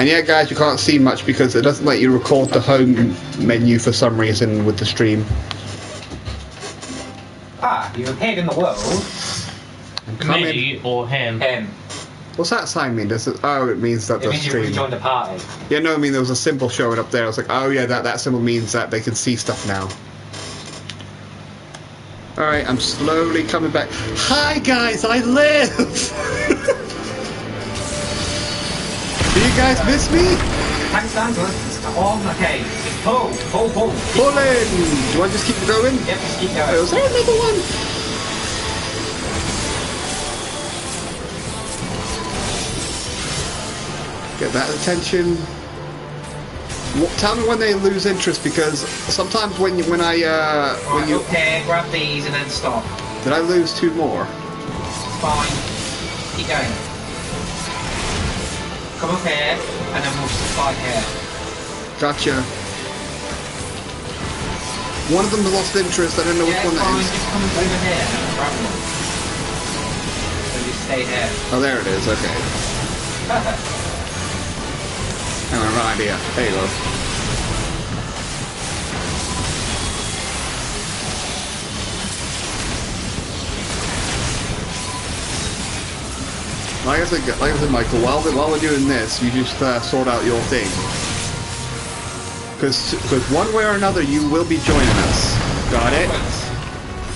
And yeah, guys, you can't see much because it doesn't let you record the home menu for some reason with the stream. Ah, you're ahead in the world. Me or him? Him. What's that sign mean? Does it, oh, it means that the stream. You rejoined the party. Yeah, no, I mean there was a symbol showing up there. I was like, oh yeah, that symbol means that they can see stuff now. Alright, I'm slowly coming back. Hi guys, I live! Do you guys miss me? Thanks, It's on. Okay. Pull. Pull in! Do I just keep going? Yep, just keep going. Was there another one? Get that attention. Tell me when they lose interest, because sometimes when you okay, grab these and then stop. Did I lose 2 more? Fine. Keep going. Come up here, and then we'll fight here. Gotcha. One of them lost interest. I don't know which one that is. Just come over here and grab one. So just stay here. Oh, there it is. Okay. Perfect. Hang on, right idea. There you go. Like I said, Michael, while we're doing this, you just sort out your thing. Because one way or another, you will be joining us. Got it?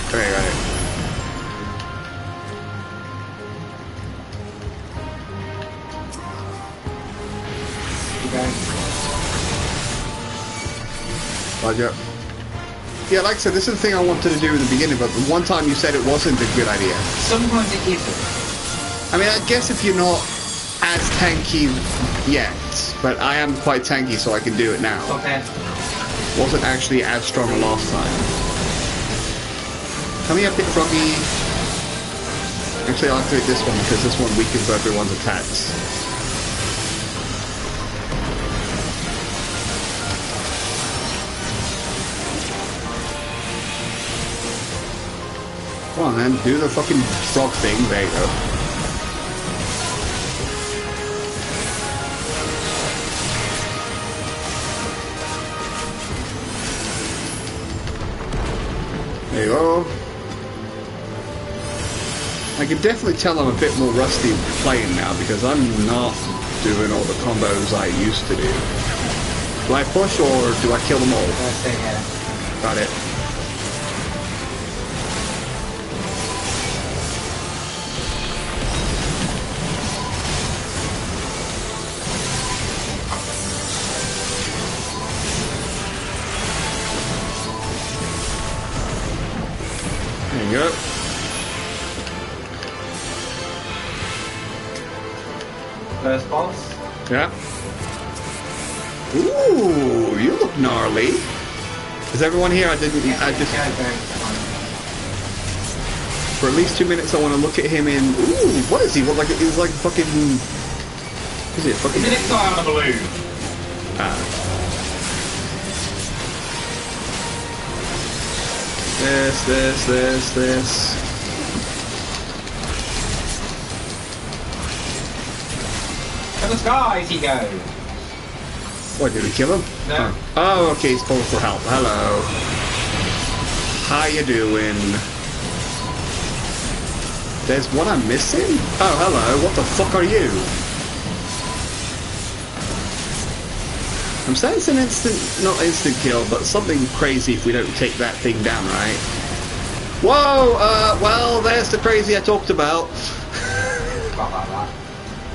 Okay, got it. Roger. Yeah, like I said, this is the thing I wanted to do in the beginning, but one time you said it wasn't a good idea. Sometimes it isn't. I mean, I guess if you're not as tanky yet, but I am quite tanky, so I can do it now. Okay. Wasn't actually as strong last time. Come here, Big Froggy. Actually, I'll activate this one because this one weakens everyone's attacks. Come on, man. Do the fucking frog thing. There you go. There you go. I can definitely tell I'm a bit more rusty playing now because I'm not doing all the combos I used to do. Do I push or do I kill them all? Stay here. Got it. There you go. First boss. Yeah. Ooh, you look gnarly. Is everyone here? I just for at least 2 minutes I want to look at him in. Ooh, what is he? What, like he's like fucking. Is it fucking? He's an guy on a balloon. Ah. This. To the skies he goes. What, did we kill him? No. Oh, okay, he's calling for help. Hello. How you doing? There's one I'm missing? Oh, hello. What the fuck are you? I'm saying it's an not instant kill, but something crazy if we don't take that thing down, right? Whoa, well, there's the crazy I talked about. Not like that.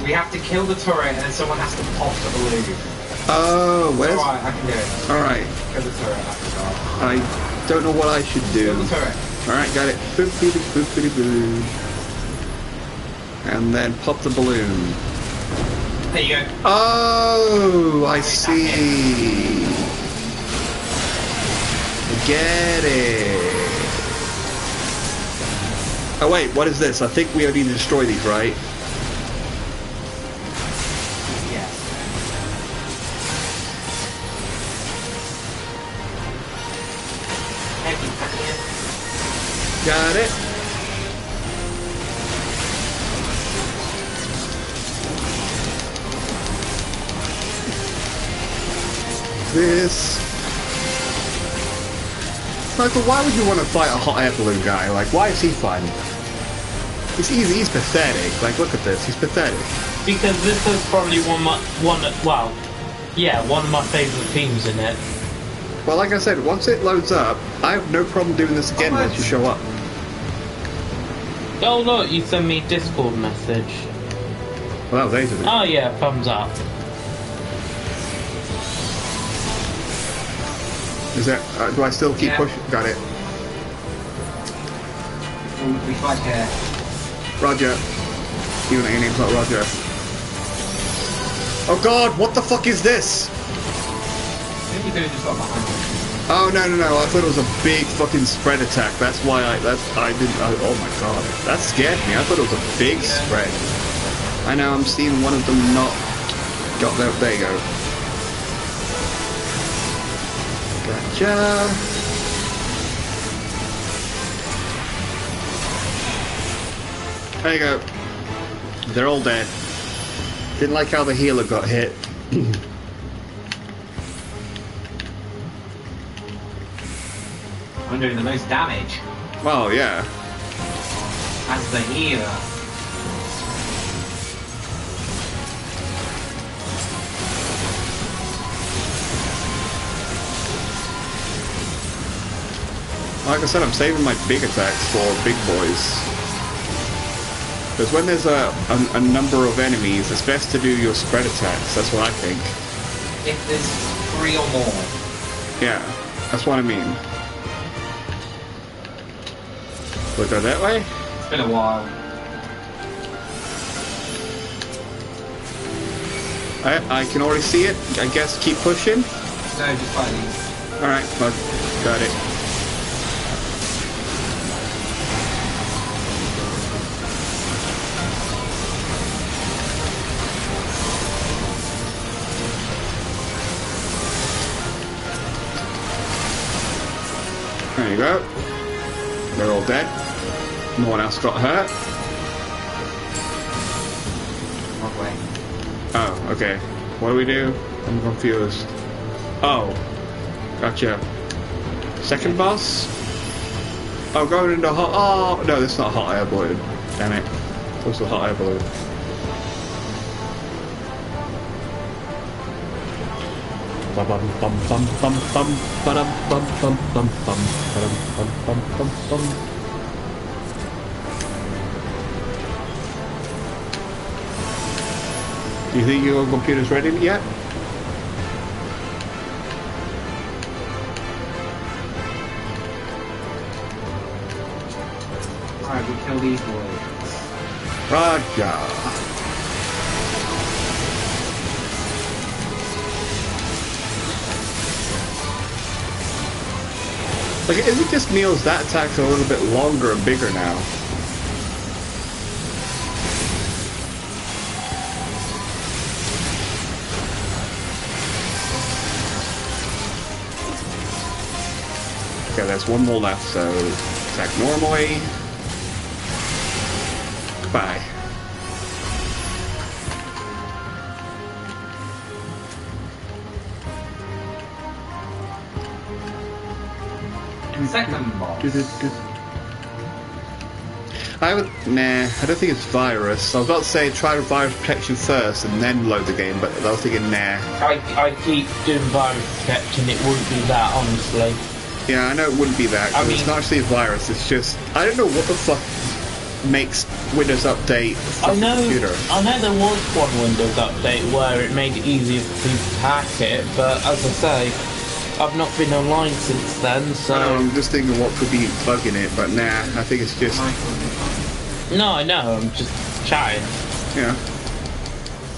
We have to kill the turret and then someone has to pop the balloon. Oh, where's... Alright, I can do it. Alright. Kill the turret after that. I don't know what I should do. Kill the turret. Alright, got it. Boop, boo. And then pop the balloon. There you go. Oh, I see. Get it. Oh wait, what is this? I think we only need to destroy these, right? Yeah. Got it. this. Michael, why would you want to fight a hot air balloon guy? Like, why is he fun? He's easy, he's pathetic. Like, look at this, he's pathetic. Because this is probably one of my favourite themes in it. Well, like I said, once it loads up, I have no problem doing this again once you show up. Oh look, you sent me a Discord message. Well, that was ages ago. Oh yeah, thumbs up. Is that, do I still keep pushing? Got it. We fight here. Roger. Even though your name's not Roger. Oh god, what the fuck is this? Maybe you could have just got behind him. Oh no, I thought it was a big fucking spread attack. That's why oh my god. That scared me. I thought it was a big spread. I know, I'm seeing one of them not got there. There you go. Gotcha. There you go. They're all dead. Didn't like how the healer got hit. I'm doing the most damage. Well, yeah. As the healer. Like I said, I'm saving my big attacks for big boys. Because when there's a number of enemies, it's best to do your spread attacks. That's what I think. If there's 3 or more. Yeah, that's what I mean. We'll go that way? It's been a while. I can already see it. I guess keep pushing. No, just fight these. Alright, well, got it. There you go. They're all dead. No one else got hurt. Wrong way. Oh, okay. What do we do? I'm confused. Oh. Gotcha. Second boss? Oh, going into hot... Oh, no, that's not hot air balloon. Damn it. What's the hot air balloon? Bum bum bum bum bum bum bum bum bum bum bum bum bum bum bum. Do you think your computer's ready yet? Alright, we'll kill these boys. Roger. Like, is it just Neil's that attack's a little bit longer and bigger now? Okay, there's one more left, so attack normally. Goodbye. Second boss. I don't think it's virus. I was about to say try virus protection first and then load the game, but I was thinking nah. I keep doing virus protection, it wouldn't be that, honestly. Yeah, I know it wouldn't be that, 'cause it's not actually a virus, it's just... I don't know what the fuck makes Windows Update fuck the computer. I know there was one Windows Update where it made it easier for people to hack it, but as I say, I've not been online since then, so... I know, I'm just thinking what could be bugging it, but nah, I think it's just... No, I know, I'm just chatting. Yeah.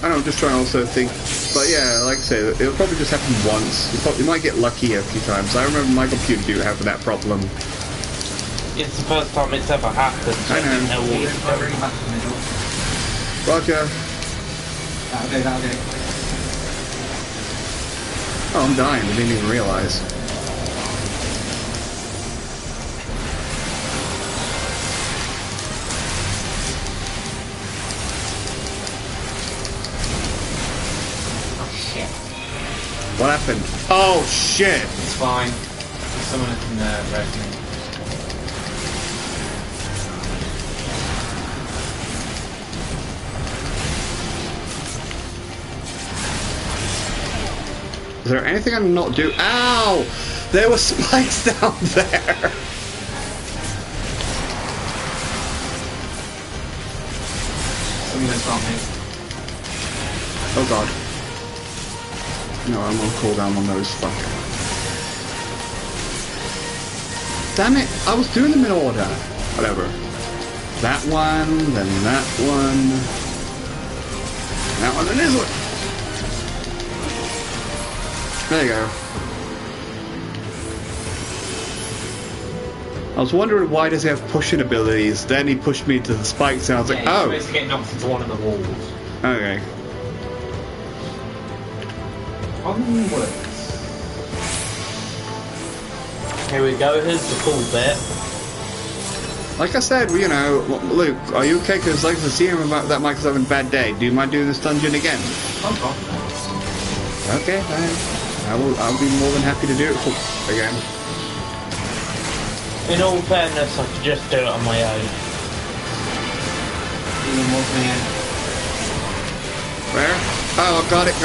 I know, I'm just trying to also think... But yeah, like I say, it'll probably just happen once. You might get lucky a few times. I remember my computer didn't have that problem. It's the first time it's ever happened, so I didn't know what was going on. Roger. That'll do. Oh, I'm dying. I didn't even realize. Oh shit. What happened? Oh shit! It's fine. Someone can res me. Is there anything I'm not doing? Ow! There were spikes down there! Someone's got me. Oh god. No, I'm on cooldown on those. Fuck. Damn it! I was doing them in order. Whatever. That one, then that one. That one, then this one. There you go. I was wondering why does he have pushing abilities? Then he pushed me to the spikes and I was like, oh! You're supposed to get knocked into one of the walls. Okay. Onwards. Here we go, here's the cool bit. Like I said, you know, Luke, are you okay? Because like to see him about that Michael's having a bad day. Do you mind doing this dungeon again? Oh god. Okay, fine. I'll be more than happy to do it again. In all fairness, I could just do it on my own. Even more than Where? Oh, got it. You've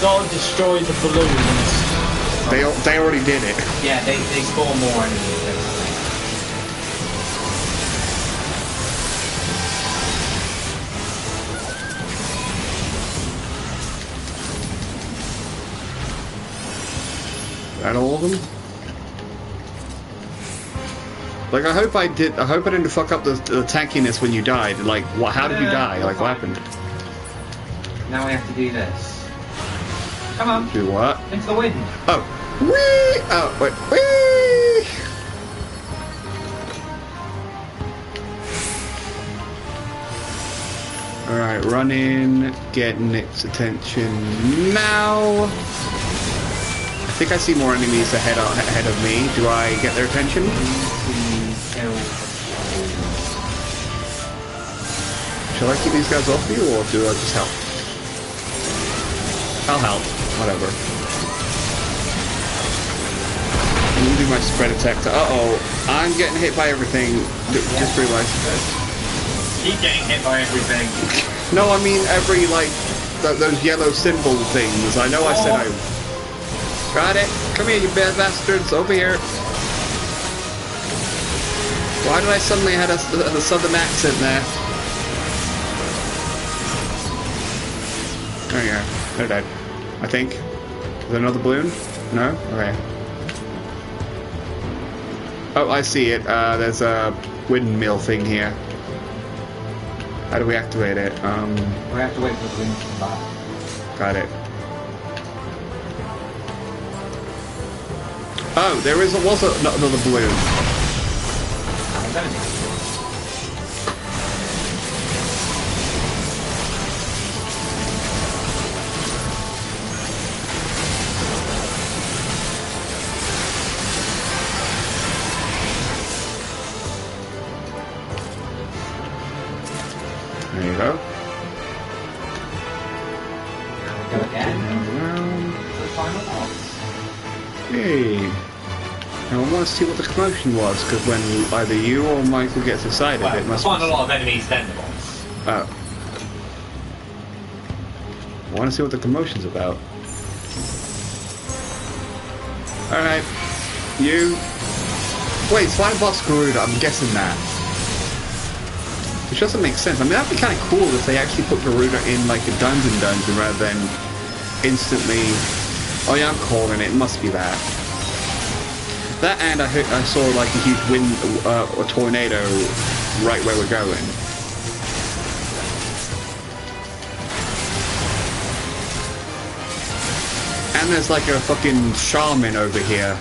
got to destroy the balloons. They already did it. Yeah, they spawn more enemies. That all of them? Like, I hope I didn't fuck up the tankiness when you died. Like, what? How did you die? Like, what happened? Now we have to do this. Come on. Do what? Into the wind. Oh. Whee! Oh, wait. Whee! Alright, run in, getting its attention now. I think I see more enemies ahead of me. Do I get their attention? Shall I keep these guys off you, or do I just help? I'll help. Whatever. I'm gonna do my spread attack. Uh-oh. I'm getting hit by everything. Just realized. Keep getting hit by everything. No, I mean every, like, those yellow symbol things. I know I said I... Got it. Come here, you bad bastards. Over here. Why did I suddenly have a southern accent there? There you go. They're dead. I think. Is there another balloon? No? Okay. Oh, I see it. There's a windmill thing here. How do we activate it? We have to wait for the balloon to come back. Got it. Oh, there was another balloon. There you go. Now we go again. Around. To the final boss. Hey. Now I want to see what the commotion was, because when either you or Michael gets excited, Well, it must find a lot of enemies then the boss. Oh. I want to see what the commotion's about. Alright. You... Wait, final boss Garuda, I'm guessing that. Which doesn't make sense. I mean, that'd be kind of cool if they actually put Garuda in, like, a dungeon rather than instantly... Oh yeah, I'm calling it. It must be that. That, and I saw, like, a huge wind, a tornado right where we're going. And there's, like, a fucking shaman over here.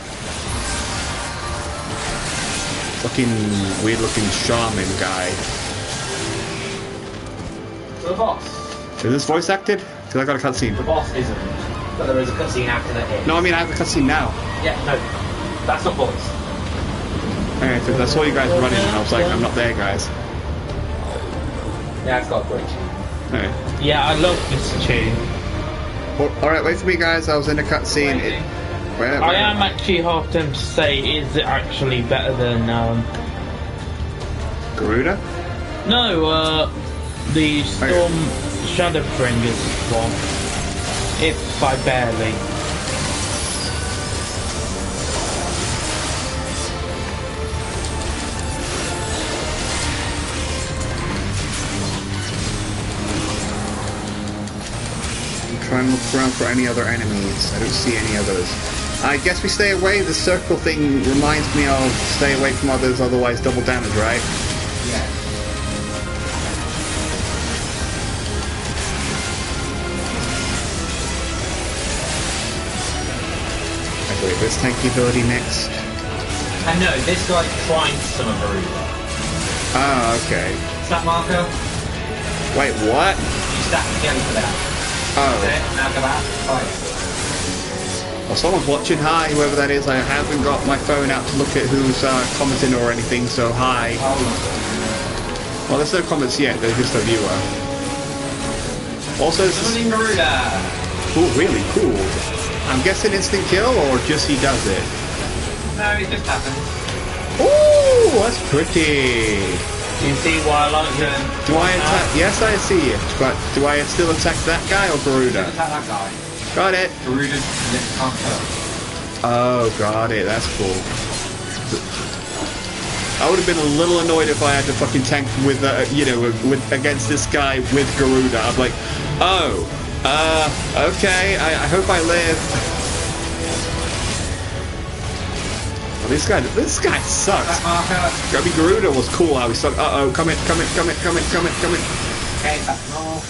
Fucking weird-looking shaman guy. To the boss. Is this voice acted? Because I got a cutscene. The boss isn't. But there is a cutscene after that hit. No, I mean, I have a cutscene now. Yeah, no. That's not voice. Okay, so I saw you guys running, and I was like, I'm not there, guys. Yeah, it's got a glitch. Okay. Yeah, I love this tune. Alright, wait for me, guys. I was in a cutscene. Where? I am actually half tempted to say, is it actually better than Garuda? No, the Storm Shadowbringers one. It's by barely. Try and look around for any other enemies. I don't see any others. I guess we stay away. The circle thing reminds me of stay away from others, otherwise double damage, right? Yeah. Wait, this tanky ability next. And no, this guy trying to summon Garuda. Ah, okay. Is that marker? Wait, what? You stack together for that. Oh. Now go back. Fight. Well, someone's watching. Hi, whoever that is. I haven't got my phone out to look at who's commenting or anything, so hi. Well, there's no comments yet, there's just a viewer. Also, this Summoning Garuda! cool, really cool. I'm guessing instant kill, or just he does it? No, it just happens. Ooh, that's pretty. You see why I like it? Do I attack? Yes, I see it, but do I still attack that guy or Garuda? Attack that guy. Got it. Garuda can't kill. Oh, got it. That's cool. I would have been a little annoyed if I had to fucking tank with, with against this guy with Garuda. I'm like, oh, okay. I hope I live. Oh, this guy sucks. I mean, Garuda was cool how he sucked. Uh-oh, come in. Okay, that's normal.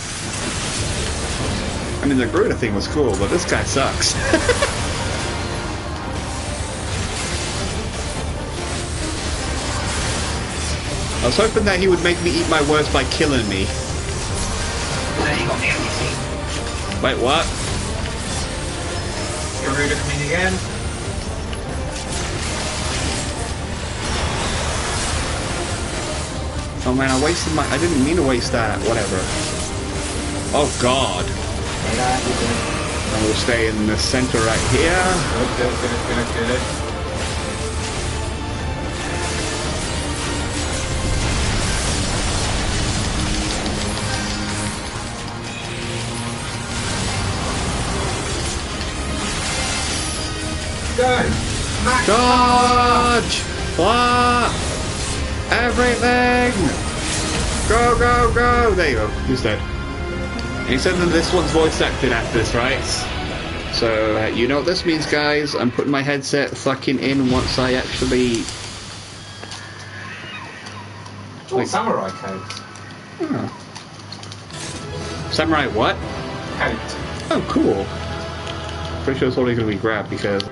I mean, the Garuda thing was cool, but this guy sucks. I was hoping that he would make me eat my words by killing me. There you got the NPC. Wait, what? Garuda coming again. Oh man, I didn't mean to waste that. Whatever. Oh god. And we'll stay in the center right here. Good. Go! Max Dodge! Blah! Everything! Go! There you go. He's dead. And he said that this one's voice acted after this, right? So, you know what this means, guys. I'm putting my headset fucking in once I actually... Oh, samurai coat. Oh. Samurai what? Coat. Oh, cool. Pretty sure it's only going to be grabbed because...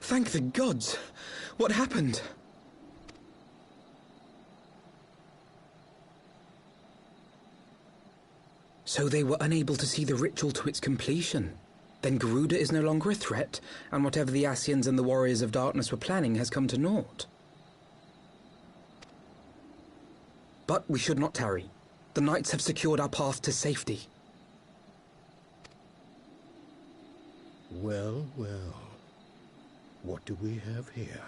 Thank the gods! What happened? So they were unable to see the ritual to its completion. Then Garuda is no longer a threat, and whatever the Ascians and the Warriors of Darkness were planning has come to naught. But we should not tarry. The knights have secured our path to safety. Well. What do we have here?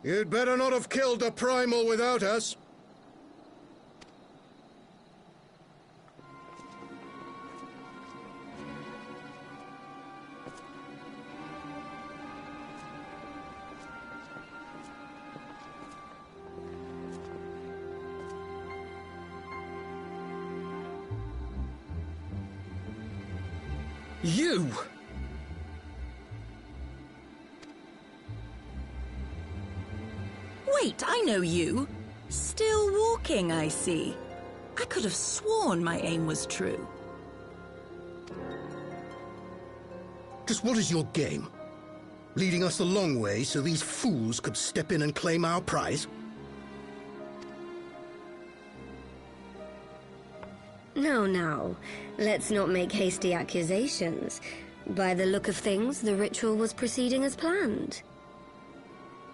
You'd better not have killed the Primal without us. You! Wait, I know you. Still walking, I see. I could have sworn my aim was true. Just what is your game? Leading us a long way so these fools could step in and claim our prize? No, no. Let's not make hasty accusations. By the look of things, the ritual was proceeding as planned.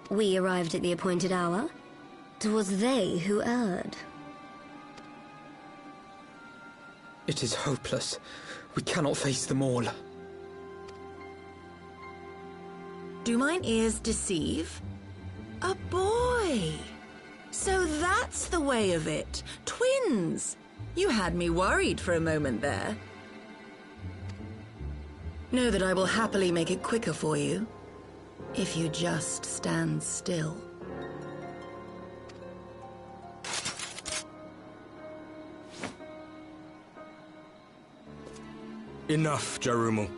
We arrived at the appointed hour. 'Twas they who erred. It is hopeless. We cannot face them all. Do mine ears deceive? A boy! So that's the way of it. Twins! You had me worried for a moment there. Know that I will happily make it quicker for you, if you just stand still. Enough, Jarumul.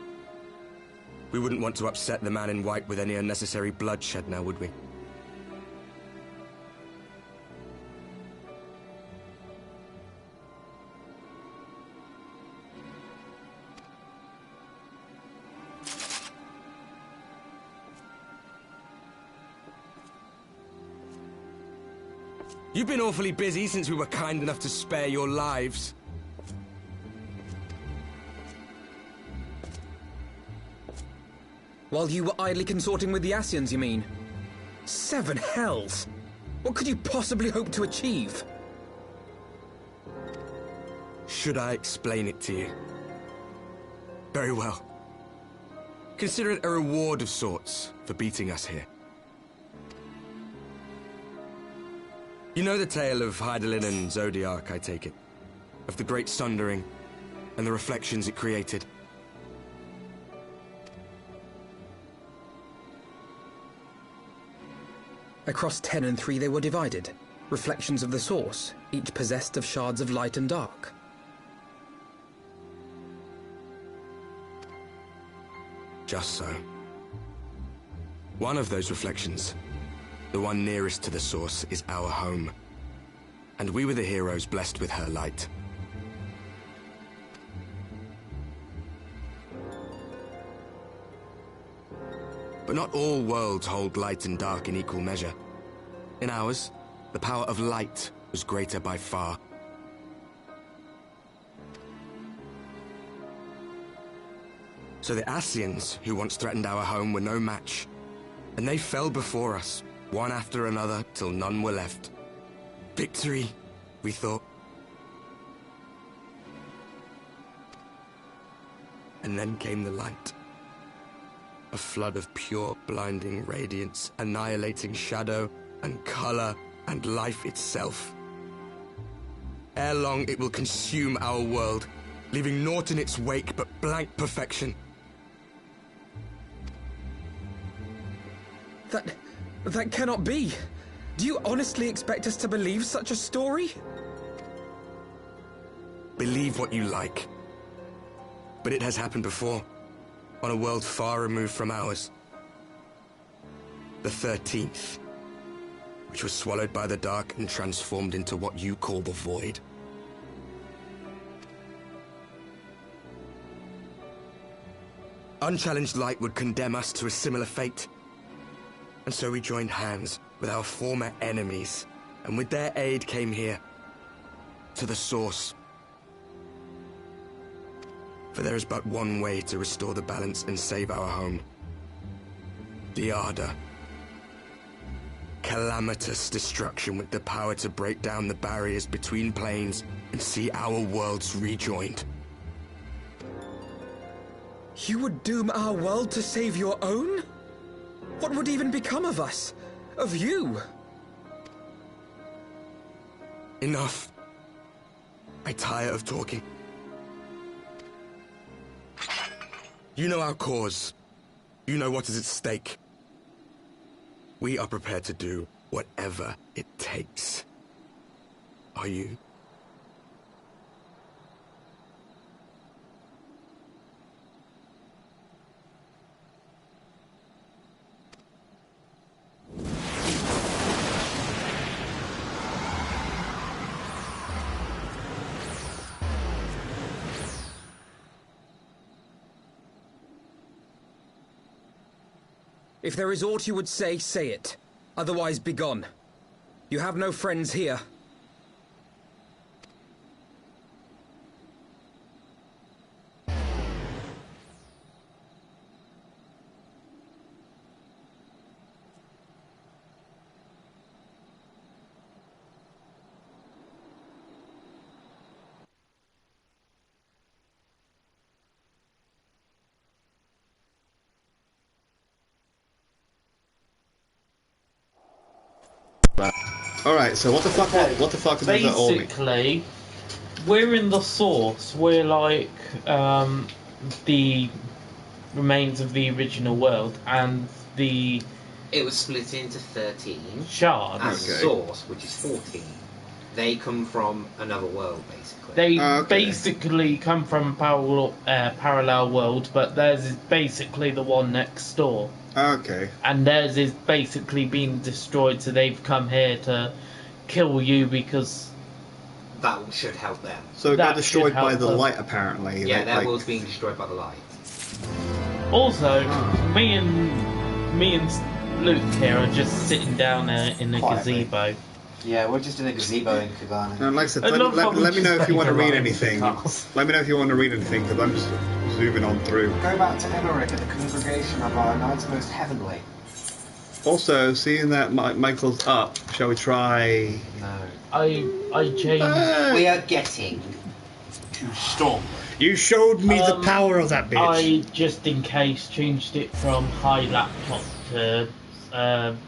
We wouldn't want to upset the man in white with any unnecessary bloodshed now, would we? You've been awfully busy since we were kind enough to spare your lives. While you were idly consorting with the Ascians, you mean? 7 hells! What could you possibly hope to achieve? Should I explain it to you? Very well. Consider it a reward of sorts for beating us here. You know the tale of Hydaelyn and Zodiac, I take it? Of the Great Sundering and the reflections it created? Across 10 and 3 they were divided. Reflections of the source, each possessed of shards of light and dark. Just so. One of those reflections, the one nearest to the source, is our home. And we were the heroes blessed with her light. But not all worlds hold light and dark in equal measure. In ours, the power of light was greater by far. So the Ascians, who once threatened our home, were no match. And they fell before us, one after another, till none were left. Victory, we thought. And then came the light. A flood of pure, blinding radiance, annihilating shadow and color and life itself. Ere long, it will consume our world, leaving naught in its wake but blank perfection. That cannot be. Do you honestly expect us to believe such a story? Believe what you like. But it has happened before, on a world far removed from ours. The 13th, which was swallowed by the dark and transformed into what you call the Void. Unchallenged light would condemn us to a similar fate. And so we joined hands with our former enemies, and with their aid came here, to the source. For there is but one way to restore the balance and save our home. The Ardor. Calamitous destruction with the power to break down the barriers between planes and see our worlds rejoined. You would doom our world to save your own? What would even become of us? Of you? Enough. I tire of talking. You know our cause. You know what is at stake. We are prepared to do whatever it takes. Are you? If there is aught you would say, say it. Otherwise, begone. You have no friends here. Alright, so what the fuck is that all mean? Basically, we're in the source. We're like the remains of the original world, and the It was split into 13. shards. And the source, which is 14. They come from another world, basically. They basically come from parallel world, but theirs is basically the one next door. Okay. And theirs is basically being destroyed, so they've come here to kill you because that should help them. So it got destroyed by the light, apparently. Yeah, their world's being destroyed by the light. Also, me and Luke here are just sitting down in a gazebo. Yeah, we're just in a gazebo in Kugana. And like I said, let me know if you want to read anything. Let me know if you want to read anything, because I'm just zooming on through. Go back to Emmerich at the congregation of our Knights Most Heavenly. Also, seeing that Michael's up, shall we try... No. I changed... We are getting to storm. You showed me the power of that bitch. I, just in case, changed it from high laptop to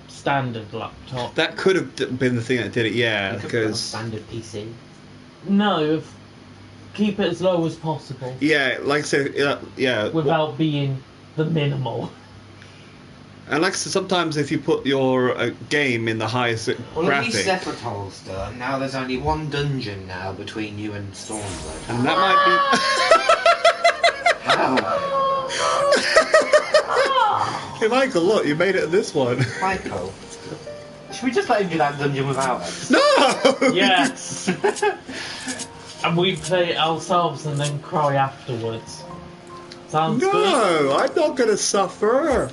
standard laptop. That could have been the thing that did it, yeah, because... standard PC. No, keep it as low as possible. Yeah, like I said, yeah. Without being the minimal. And like I said, sometimes if you put your game in the highest Well, graphic... at least Zephyrtol's done. Now there's only one dungeon now between you and Stormblood. And that might be... Hey Michael, look, you made it in this one. Michael, should we just let him do that dungeon without us? No! Yes! And we play it ourselves and then cry afterwards. Sounds good? No, I'm not going to suffer.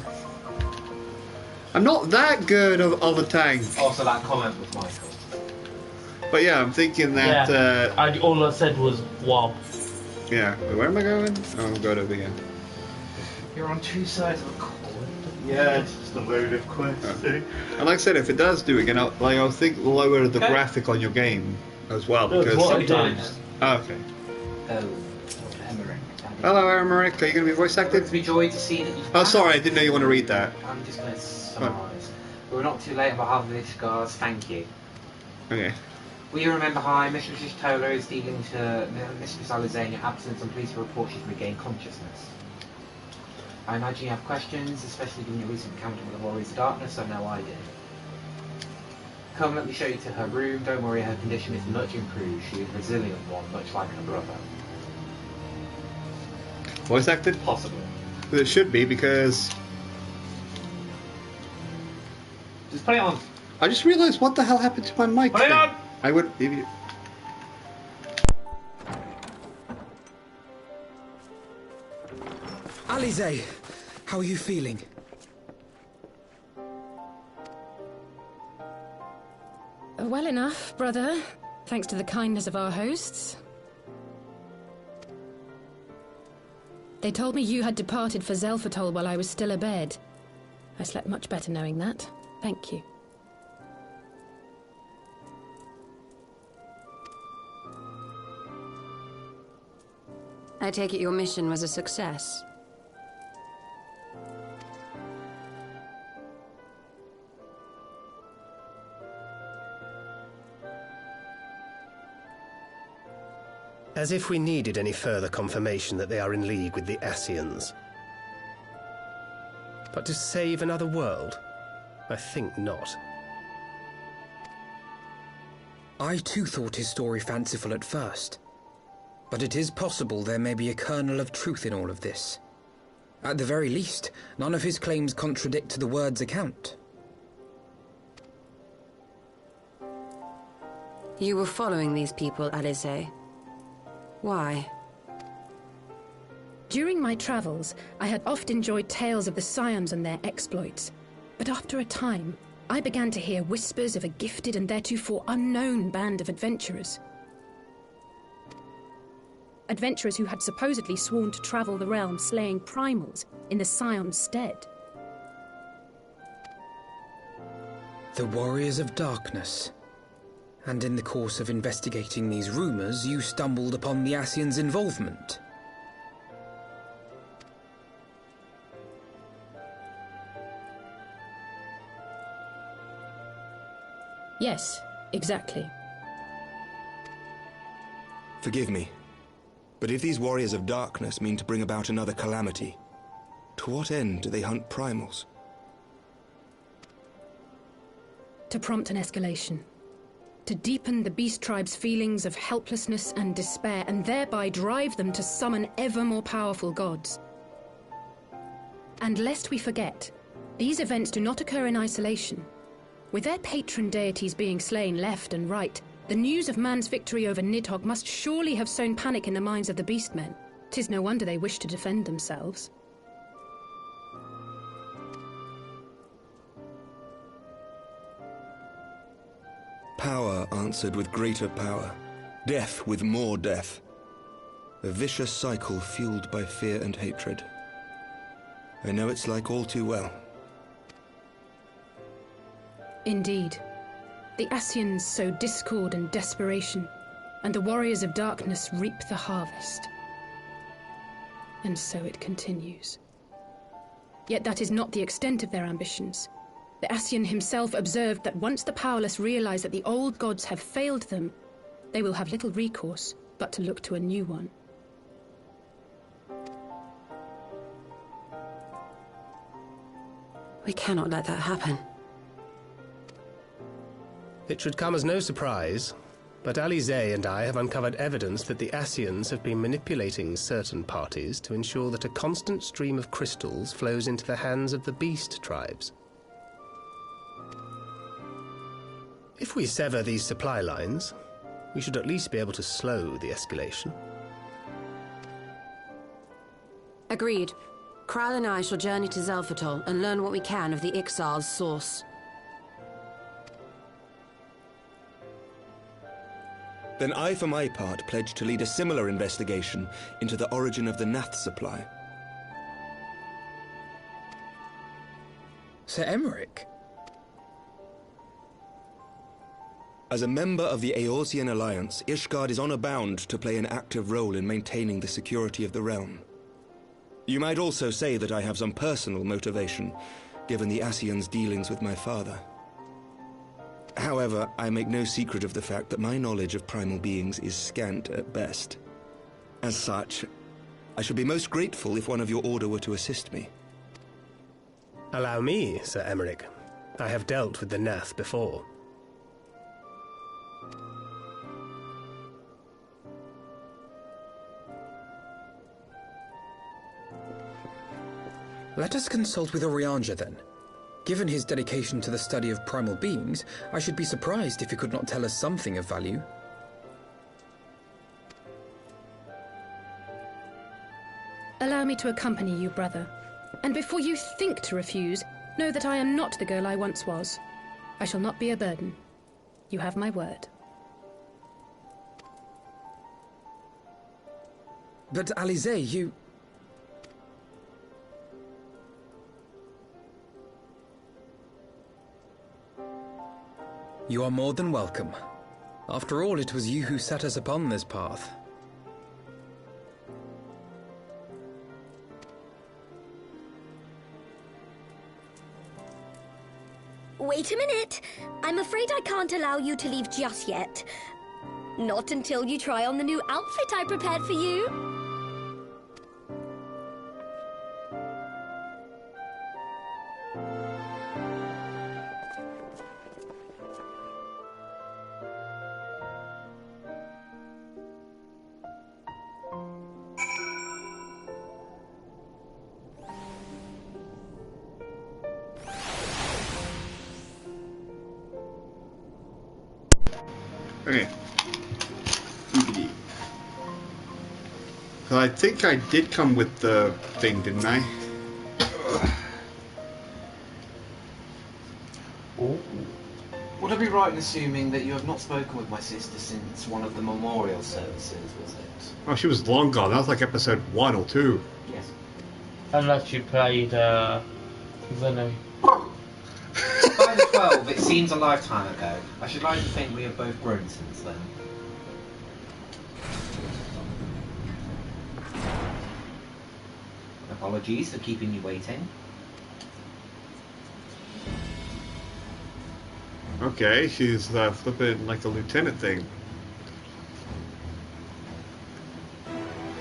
I'm not that good of a tank. Also, that comment was Michael. But yeah, I'm thinking that... Yeah, all I said was wob. Yeah, where am I going? Oh, I'm going over here. You're on two sides of a coin. Yeah, it's just a load of quests. And like I said, if it does do it again, I'll think lower the graphic on your game as well, because sometimes... Oh, okay. Emmerich. Hello, Emmerich. Are you going to be voice acted? It's a joy to see that you... Oh, sorry, I didn't know you want to read that. I'm just going to summarise. We're not too late on behalf of the Ishgars. Thank you. Okay. We remember High Mistress Tola is dealing to Mistress Alizania absence and pleased to report she's regained consciousness. I imagine you have questions, especially given your recent encounter with the Warriors of Darkness, so no idea. Come, let me show you to her room. Don't worry, her condition is much improved. She is a resilient one, much like her brother. Voice acted? Possibly. It should be, because... Just put it on. I just realised what the hell happened to my mic. Put it on! I would... If you... Alize, how are you feeling? Well enough, brother. Thanks to the kindness of our hosts. They told me you had departed for Zelphatol while I was still abed. I slept much better knowing that. Thank you. I take it your mission was a success. As if we needed any further confirmation that they are in league with the Ascians. But to save another world? I think not. I too thought his story fanciful at first. But it is possible there may be a kernel of truth in all of this. At the very least, none of his claims contradict the word's account. You were following these people, Alize. Why? During my travels, I had oft enjoyed tales of the Scions and their exploits. But after a time, I began to hear whispers of a gifted and theretofore unknown band of adventurers. Adventurers who had supposedly sworn to travel the realm slaying primals in the Scion's stead. The Warriors of Darkness. And in the course of investigating these rumors, you stumbled upon the Ascians' involvement. Yes, exactly. Forgive me, but if these Warriors of Darkness mean to bring about another calamity, to what end do they hunt primals? To prompt an escalation. To deepen the beast tribe's feelings of helplessness and despair, and thereby drive them to summon ever more powerful gods. And lest we forget, these events do not occur in isolation. With their patron deities being slain left and right, the news of man's victory over Nidhogg must surely have sown panic in the minds of the beastmen. 'Tis no wonder they wish to defend themselves. Power answered with greater power, death with more death. A vicious cycle fueled by fear and hatred. I know it's like all too well. Indeed. The Ascians sow discord and desperation, and the Warriors of Darkness reap the harvest. And so it continues. Yet that is not the extent of their ambitions. The Ascian himself observed that once the powerless realize that the old gods have failed them, they will have little recourse but to look to a new one. We cannot let that happen. It should come as no surprise, but Alizé and I have uncovered evidence that the Ascians have been manipulating certain parties to ensure that a constant stream of crystals flows into the hands of the beast tribes. If we sever these supply lines, we should at least be able to slow the escalation. Agreed. Kral and I shall journey to Zelfatol and learn what we can of the Ixal's source. Then I, for my part, pledge to lead a similar investigation into the origin of the Nath supply. Sir Emmerich? As a member of the Eorzean Alliance, Ishgard is honor-bound to play an active role in maintaining the security of the realm. You might also say that I have some personal motivation, given the Ascians' dealings with my father. However, I make no secret of the fact that my knowledge of primal beings is scant at best. As such, I should be most grateful if one of your order were to assist me. Allow me, Sir Emmerich. I have dealt with the Nath before. Let us consult with Orianja then. Given his dedication to the study of primal beings, I should be surprised if he could not tell us something of value. Allow me to accompany you, brother. And before you think to refuse, know that I am not the girl I once was. I shall not be a burden. You have my word. But Alizé, you... You are more than welcome. After all, it was you who set us upon this path. Wait a minute. I'm afraid I can't allow you to leave just yet. Not until you try on the new outfit I prepared for you. Okay. DVD. I think I did come with the thing, didn't I? Ooh. Would I be right in assuming that you have not spoken with my sister since one of the memorial services, was it? Oh, she was long gone. That was like episode 1 or 2. Yes. Unless you played, Zeno. By the 12, it seems a lifetime ago. I should like to think we have both grown since then. Apologies for keeping you waiting. Okay, she's flipping like a lieutenant thing.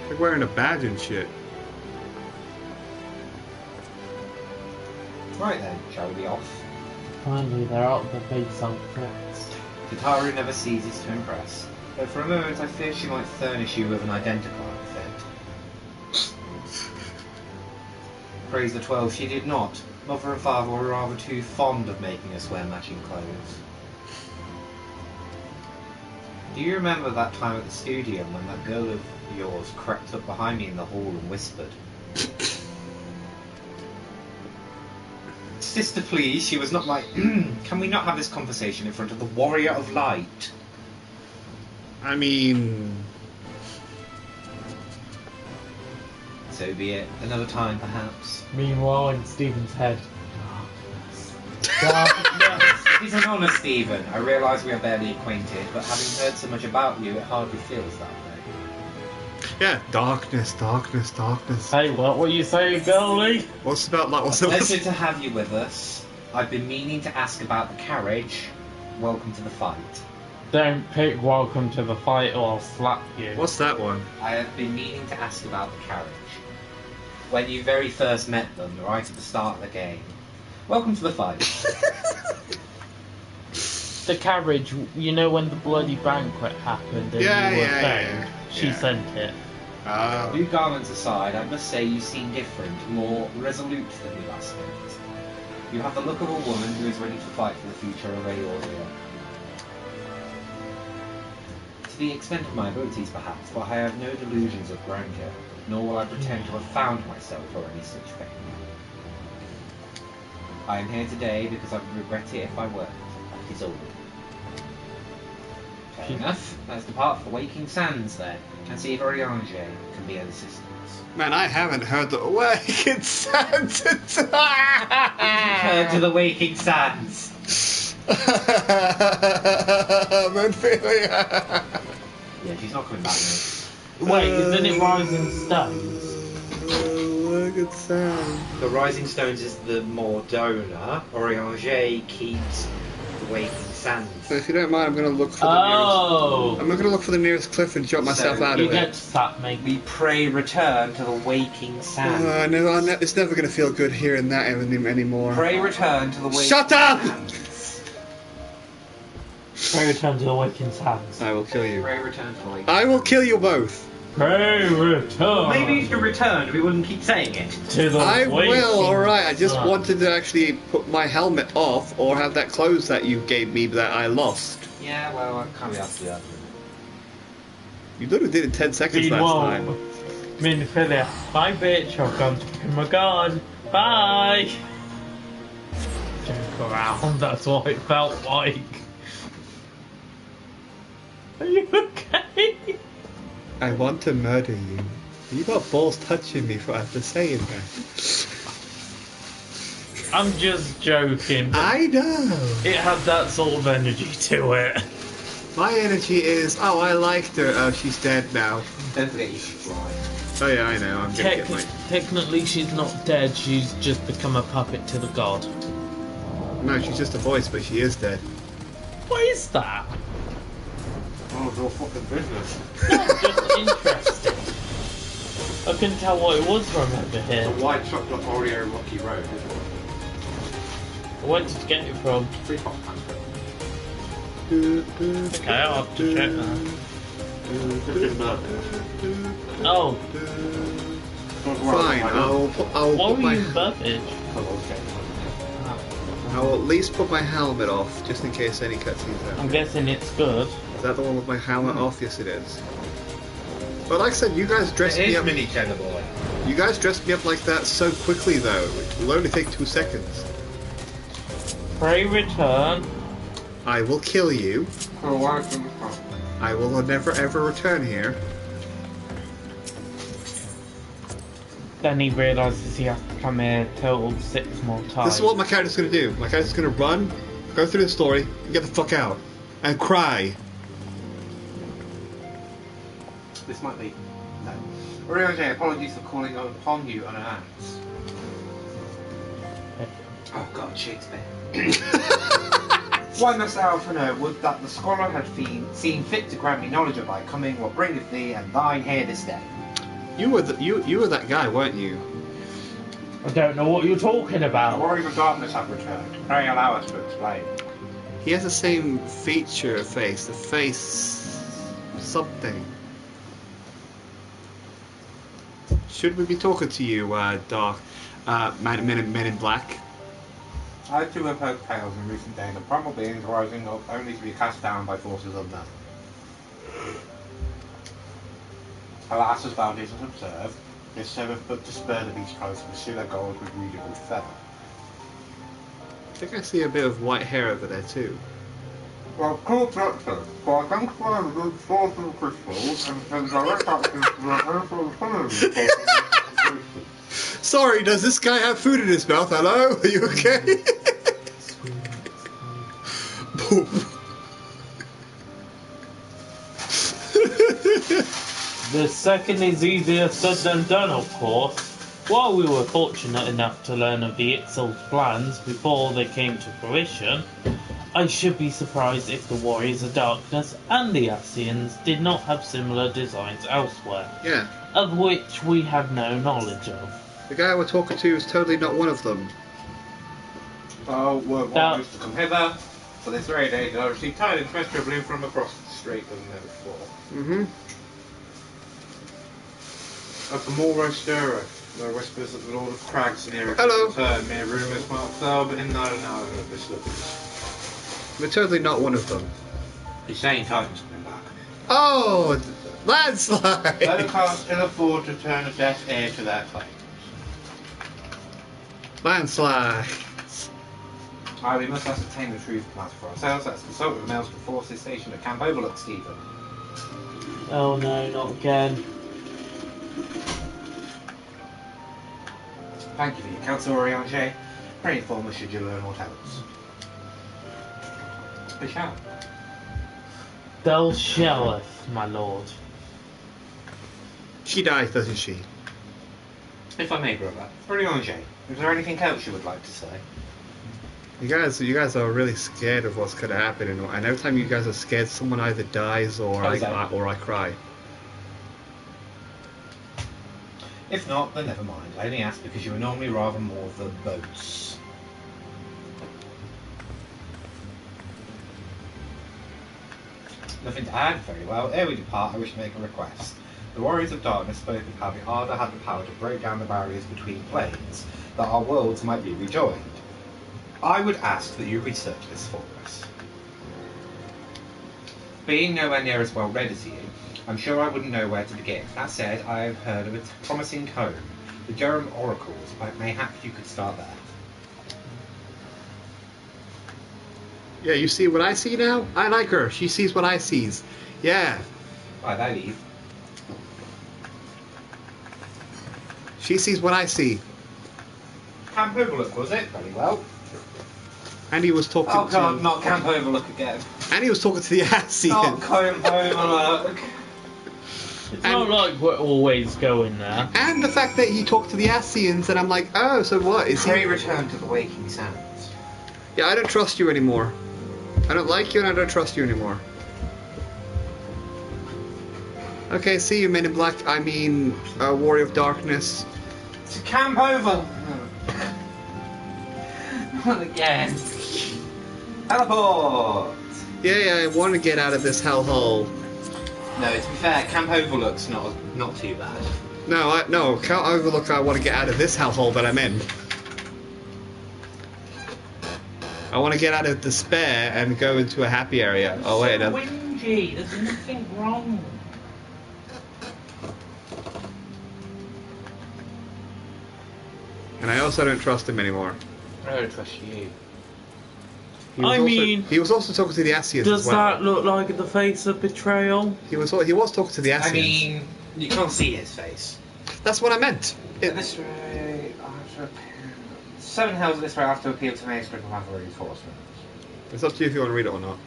Like wearing a badge and shit. Right then, shall we be off? Finally, they're out of the base outfits. Tataru never ceases to impress, though for a moment I fear she might furnish you with an identical outfit. Praise the 12, she did not. Mother and father were rather too fond of making us wear matching clothes. Do you remember that time at the studio when that girl of yours crept up behind me in the hall and whispered? Sister, please, she was not like, can we not have this conversation in front of the Warrior of Light? I mean... So be it. Another time, perhaps. Meanwhile, in Stephen's head, darkness. It is an honour, Stephen. I realise we are barely acquainted, but having heard so much about you, it hardly feels that way. Yeah, darkness, darkness, darkness. Hey, what were you saying, girlie? What's about like what's Pleasure to have you with us. I've been meaning to ask about the carriage. Welcome to the fight. Don't pick welcome to the fight or I'll slap you. What's that one? I have been meaning to ask about the carriage. When you very first met them, right at the start of the game. Welcome to the fight. The carriage, you know when the bloody banquet happened and Yeah, you were yeah, found? yeah. She Yeah. sent it. New garments aside, I must say you seem different, more resolute than we last met. You have the look of a woman who is ready to fight for the future of Eorzea. To the extent of my abilities, perhaps, for I have no delusions of grandeur, nor will I pretend to have found myself or any such thing. I am here today because I would regret it if I weren't. That is all. Fair enough. Let's depart for Waking Sands then, and see if Oriange can be of assistance. Man, I haven't heard the Waking Sands in Return to the Waking Sands. Ophelia. Yeah, she's not coming back now. Wait, isn't it Rising Stones? Waking Sands. The Rising Stones is the Mordona. Oriange keeps the Waking Sands. So if you don't mind, I'm going to look for the nearest. I'm going to look for the nearest cliff and jump myself out of it. You get to slap me. We pray return to the Waking Sands. It's never going to feel good hearing that anymore. Pray return to the Waking Shut up! Sands. Pray return to the Waking Sands. I will kill you. Pray return to the Waking I will kill you both. Pray return. Maybe if you returned, we wouldn't keep saying it. To the I Waking will, alright. I just Sands. wanted to actually put my helmet off or have that clothes that you gave me that I lost. Yeah, well, I can't be asked to do that. You literally did it in 10 seconds last time. Minfilia. Bye, bitch. I've gone to pick my gun. Bye. Joke around. That's what it felt like. Are you okay? I want to murder you. You got balls touching me for after saying that. I'm just joking. I know. It had that sort of energy to it. My energy is, oh, I liked her. Oh, she's dead now. Don't forget you should fly. Oh yeah, I know. I'm gonna get my. Technically, she's not dead. She's just become a puppet to the god. No, she's just a voice, but she is dead. What is that? Oh, it's all fucking business. No, just interesting. I couldn't tell what it was from over here. The white chocolate Oreo Rocky Road, isn't it? Where did you get it from? Free pop pantry. Okay, I'll have to check that. Oh. Fine, I'll Why put were my. you in Burbage? I will at least put my helmet off, just in case any cutscenes happen. I'm guessing it's good. Is that the one with my helmet off? Yes, it is. But like I said, you guys dressed me up. Mini Jenna boy. You guys dressed me up like that so quickly, though. It will only take 2 seconds. Pray return. I will kill you. I will never ever return here. Then he realises he has to come here total 6 more times. This is what my character's going to do. My character's going to run, go through the story, and get the fuck out. And cry. This might be... No. Oriole, apologies for calling upon you unannounced. Oh god, Shakespeare. Why must thou for know would that the scholar had seen fit to grant me knowledge of thy coming, what bringeth thee and thine here this day? You were that guy, weren't you? I don't know what you're talking about. The warriors of darkness have returned. Pray allow us to explain. He has the same feature face. The face... something. Should we be talking to you, Dark... Men in Black? I too have heard tales in recent days of primal beings rising up only to be cast down by forces unknown. Alas, as thou didst observe, this serveth but to spur the beast tribes to pursue their goals with readable feather. I think I see a bit of white hair over there too. Well, cool doctor, for identifying the good source of crystals and send direct access to the Sorry, does this guy have food in his mouth? Hello? Are you okay? The second is easier said than done, of course. While we were fortunate enough to learn of the Ixal's plans before they came to fruition, I should be surprised if the Warriors of Darkness and the Ascians did not have similar designs elsewhere. Yeah. Of which we have no knowledge of. The guy we're talking to is totally not one of them. So, we're warriors to come hither. For this very day, I received tidings most troubling from across the strait as never before. Mm-hmm. Of the Moor stirrer, there are whispers that the Lord of Crags near Hello. return. Mere rumours might fail, but in neither now of this look. We're totally not one of them. He's saying tidings coming back. Oh, landslide! Let us still afford to turn a deaf ear to their claims. Landslide. Aye, we must ascertain the truth of the matter for ourselves. Let's consult with the Maelstrom forces stationed at Camp Overlook, Stephen. Oh no, not again. Thank you for your counsel, Oriange. Pray inform us should you learn aught else. We shall. Thou shalleth, my lord. She dies, doesn't she? If I may, brother. Oriange, is there anything else you would like to say? You guys are really scared of what's going to happen, and every time you guys are scared, someone either dies or I cry. If not, then never mind. I only ask because you are normally rather more verbose. Nothing to add, very well. Ere we depart, I wish to make a request. The Warriors of Darkness spoke of how the Arda had the power to break down the barriers between planes, that our worlds might be rejoined. I would ask that you research this for us. Being nowhere near as well read as you, I'm sure I wouldn't know where to begin. That said, I have heard of a promising home, the Durham Oracles. Mayhap you could start there. Yeah, you see what I see now? I like her. She sees what I sees. Yeah. Right, I leave. She sees what I see. Camp Overlook, was it? Very well. And he was talking Oh god, not Camp Overlook again. And he was talking to the Ascians. Not Camp Overlook. It's not like we're always going there. And the fact that he talked to the Ascians, and I'm like, oh, so what? Is Pray he... return to the waking sounds. Yeah, I don't trust you anymore. I don't like you and I don't trust you anymore. Okay, see you, Men in Black. I mean, Warrior of Darkness. To Camp Over! Not again. Teleport! Yeah, I want to get out of this hellhole. No, to be fair, Camp Overlook's not too bad. No, Camp Overlook, I want to get out of this hellhole that I'm in. I want to get out of despair and go into a happy area. Oh, wait. Windy, there's nothing wrong. And I also don't trust him anymore. I don't trust you. He was also talking to the Asians does as well. that look like the face of betrayal? He was talking to the Asians. I mean, you can't see his face. That's what I meant. This way, I have to appeal. 7 hells this way, I have to appeal to Maestro from other reinforcements. It's up to you if you want to read it or not.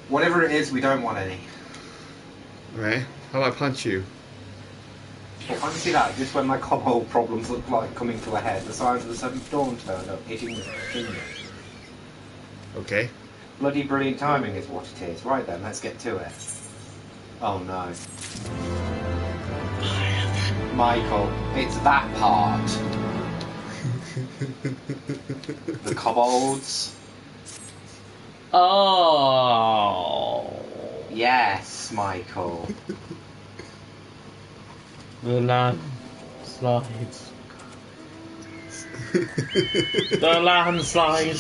Whatever it is, we don't want any. Okay. How about I punch you? Well, I can see that just when my kobold problems look like coming to a head, the signs of the Seventh Dawn turned up, hitting the finger. Okay. Bloody brilliant timing is what it is. Right then, let's get to it. Oh no. Michael, it's that part. The kobolds. Oh. Yes, Michael. The landslides. The landslides.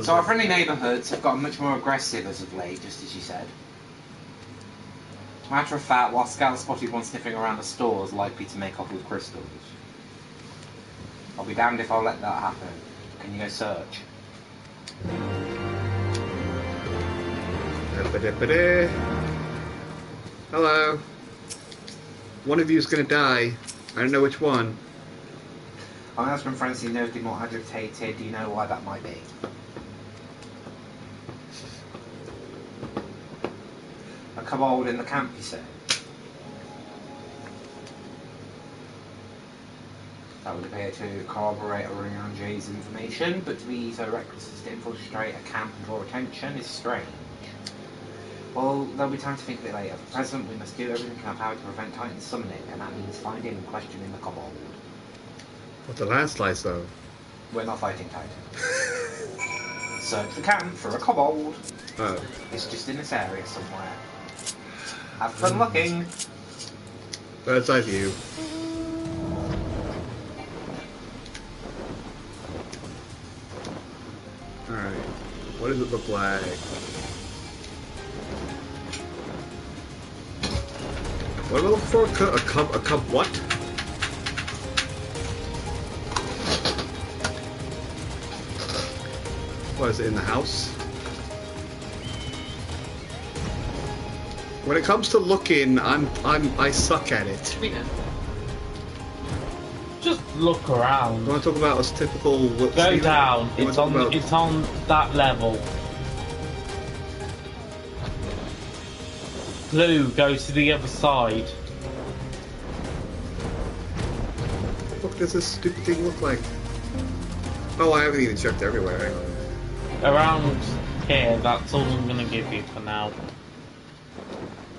So our friendly neighbourhoods have gotten much more aggressive as of late, just as you said. Matter of fact, while scouts spotted one sniffing around the stores likely to make off with crystals. I'll be damned if I'll let that happen. Can you go search? Hello. One of you is going to die. I don't know which one. My husband Francie noted more agitated. Do you know why that might be? A kobold in the camp, you say? That would appear to corroborate Oriange's information, but to be so reckless as to infiltrate a camp and draw attention is strange. Well, there'll be time to think of it later. For the present, we must do everything in our power to prevent Titan's summoning, and that means finding and questioning the kobold. What, the landslides though? We're not fighting Titan. Search the camp for a kobold. Oh. It's just in this area somewhere. Have fun looking. Bird's eye view. Alright. What does it look like? What am I looking for? A cub what? What is it, in the house? When it comes to looking, I suck at it. Just look around. You want to talk about us typical? Go down. It's on that level. Blue goes to the other side. What does this stupid thing look like? Oh, I haven't even checked everywhere. Hang on. Around here, that's all I'm gonna give you for now.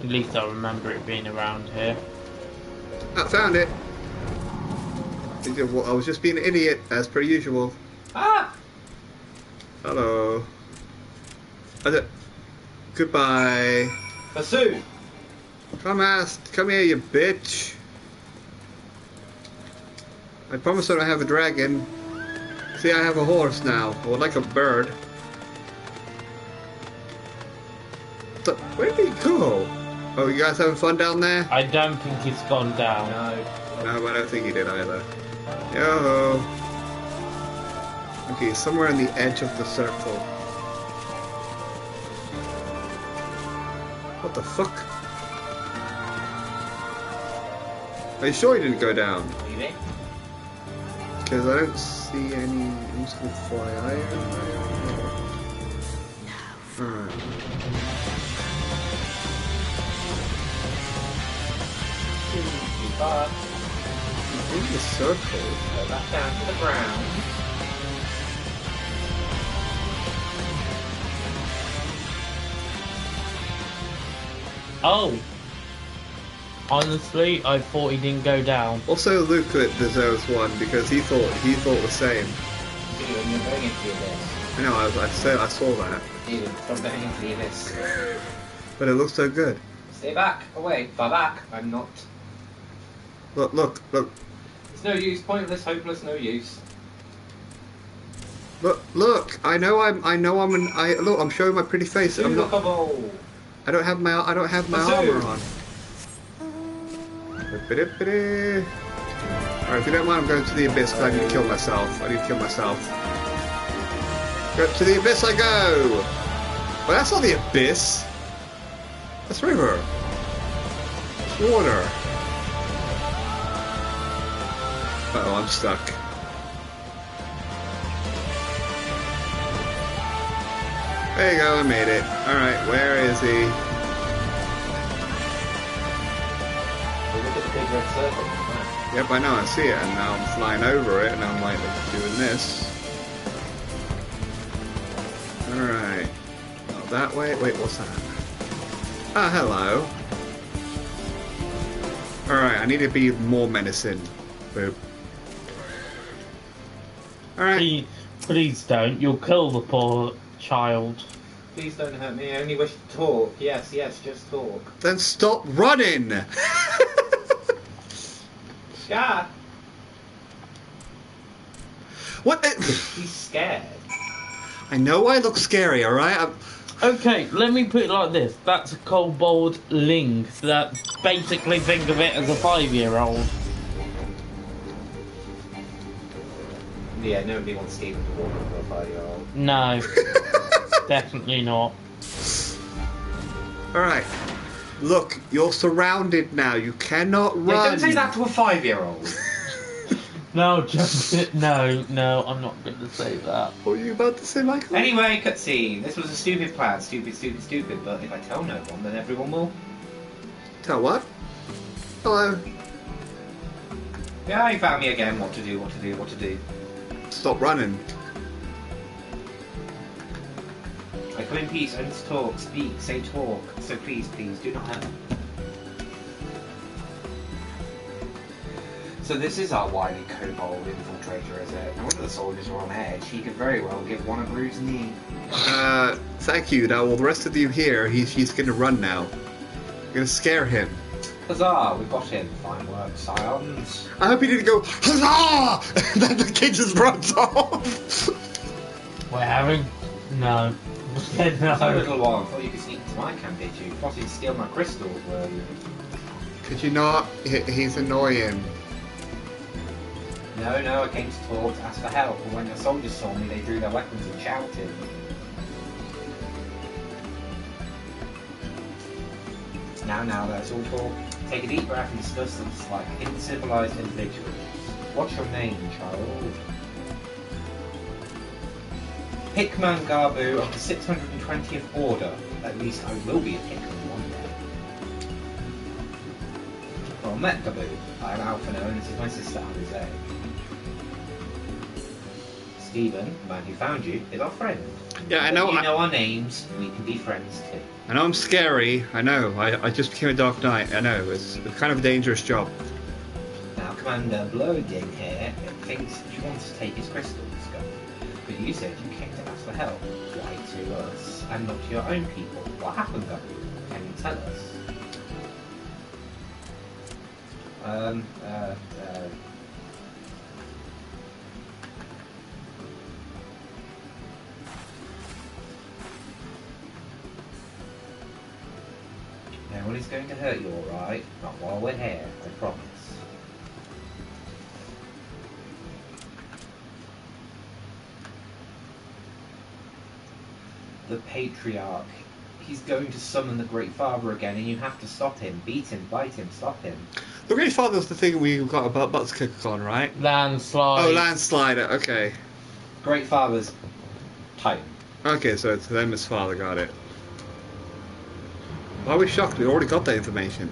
At least I remember it being around here. I found it. I was just being an idiot, as per usual. Ah! Hello. Goodbye. Pursue. Come here, you bitch. I promise I don't have a dragon. See, I have a horse now. I would like a bird. So, where did he go? Oh, you guys having fun down there? I don't think it's gone down. No, I don't think he did either. Yo. Okay, somewhere on the edge of the circle. What the fuck? Are you sure he didn't go down? Maybe. Because I don't see any. I'm just gonna fly higher. Alright. In the circle. Go back down to the ground. Oh! Honestly, I thought he didn't go down. Also, Luke deserves one because he thought the same. You're going into the abyss. I know. I saw that. Steven, stop going into the abyss. But it looks so good. Stay back. Away. Far back. I'm not. Look. It's no use. Pointless. Hopeless. No use. Look. I know I'm. Look. I'm showing my pretty face. I'm not. I don't have my armor on. Alright, if you don't mind, I'm going to the abyss because I need to kill myself. I need to kill myself. Go to the abyss I go! But that's not the abyss. That's river. It's water. Uh-oh, I'm stuck. There you go, I made it. Alright, where is he? Look at the big red circle. Yep, I know, I see it, and now I'm flying over it, and I'm like doing this. Alright. Oh, that way? Wait, what's that? Ah, hello. Alright, I need to be more menacing. Boop. Alright. Please don't. You'll kill the poor child. Please don't hurt me. I only wish to talk. Yes, just talk. Then stop running! Scar! What? He's scared. I know I look scary, alright? Okay, let me put it like this. That's a kobold ling. That basically think of it as a 5-year-old. Yeah, nobody wants Stephen to walk over a 5-year-old. No. Definitely not. Alright. Look, you're surrounded now. You cannot run. Yeah, don't say that to a 5-year-old. No, just no, I'm not going to say that. What were you about to say, Michael? Anyway, cutscene. This was a stupid plan. Stupid. But if I tell no one, then everyone will. Tell what? Hello. Yeah, he found me again. What to do. Stop running. I come in peace, only to talk, speak, say talk. So please, do not hurt. So this is our wily kobold infiltrator, is it? And one of the soldiers are on edge. He could very well give one a bruised knee. Thank you. Now, well, the rest of you here, he's going to run now. You're going to scare him. Huzzah! We got him. Fine work, scions. I hope he didn't go, huzzah! And then the kid just runs off. We're having... No. No. So little one, thought you could sneak into my camp, did you? Plotting to steal my crystals, were you? Could you not? He's annoying. No, I came to talk, to ask for help, and when the soldiers saw me, they drew their weapons and shouted. Now, let's all talk. Take a deep breath and discuss this like uncivilized individuals. What's your name, child? Hickman Garbu of the 620th Order. At least I will be a Hickman one day. Well, met Garbu. I am Alpha and this is my sister Alize. Stephen, the man who found you, is our friend. Yeah, I know. You know our names, we can be friends too. I know I'm scary. I know. I just became a Dark Knight. I know. It's kind of a dangerous job. Now, Commander Blowing here thinks you want to take his crystals, but you said you came to ask for help. Why to us and not to your own people? What happened, Gabu? Can you tell us? No one is going to hurt you, alright? Not while we're here, I promise. The Patriarch. He's going to summon the Great Father again, and you have to stop him. Beat him, bite him, stop him. The Great Father's the thing we got about butts kick on, right? Landslide. Oh, Landslider. Okay. Great Father's Titan. Okay, so it's them as father. Got it. Why are we shocked? We already got that information.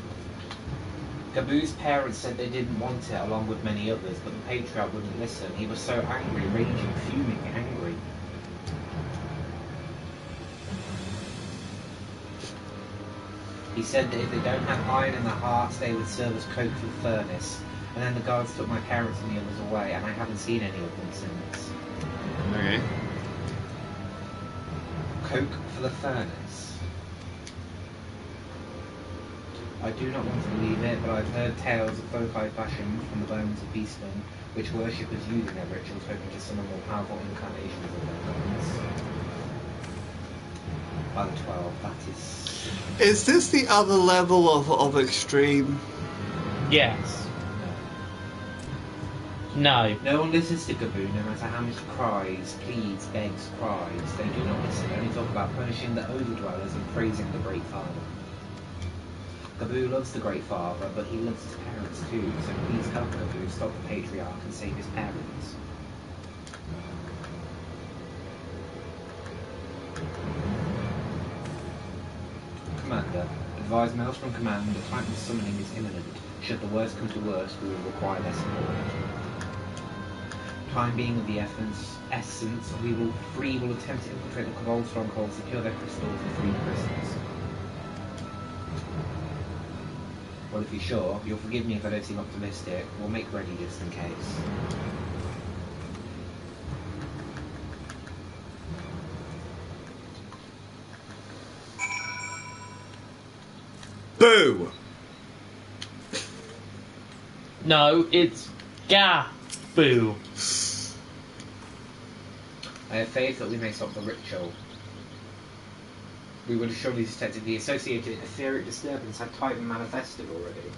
Gabu's parents said they didn't want it, along with many others, but the Patriarch wouldn't listen. He was so angry, raging, fuming, angry. He said that if they don't have iron in their hearts, they would serve as coke for the furnace. And then the guards took my parents and the others away, and I haven't seen any of them since. Okay. Coke for the furnace. I do not want to believe it, but I've heard tales of folk fashioned from the bones of beastmen, which worshippers use in their rituals, hoping to summon more powerful incarnations of their gods. By the 12, that is... Is this the other level of extreme? Yes. No. No one listens to Gaboo, no matter how much he cries, pleads, begs, cries. They do not listen, only talk about punishing the overdwellers and praising the Great Father. Gaboo loves the Great Father, but he loves his parents too, so please help Gaboo stop the Patriarch and save his parents. Commander, advise Maelstrom Command that Titan's summoning is imminent. Should the worst come to worst, we will require their support. Time being of the essence, we will attempt to infiltrate the Cabal stronghold, secure their crystals, and free the prisoners. Well, if you're sure, you'll forgive me if I don't seem optimistic. We'll make ready just in case. Boo! No, it's Gaboo. I have faith that we may stop the ritual. We would have surely detected the associated etheric disturbance had Titan manifested already.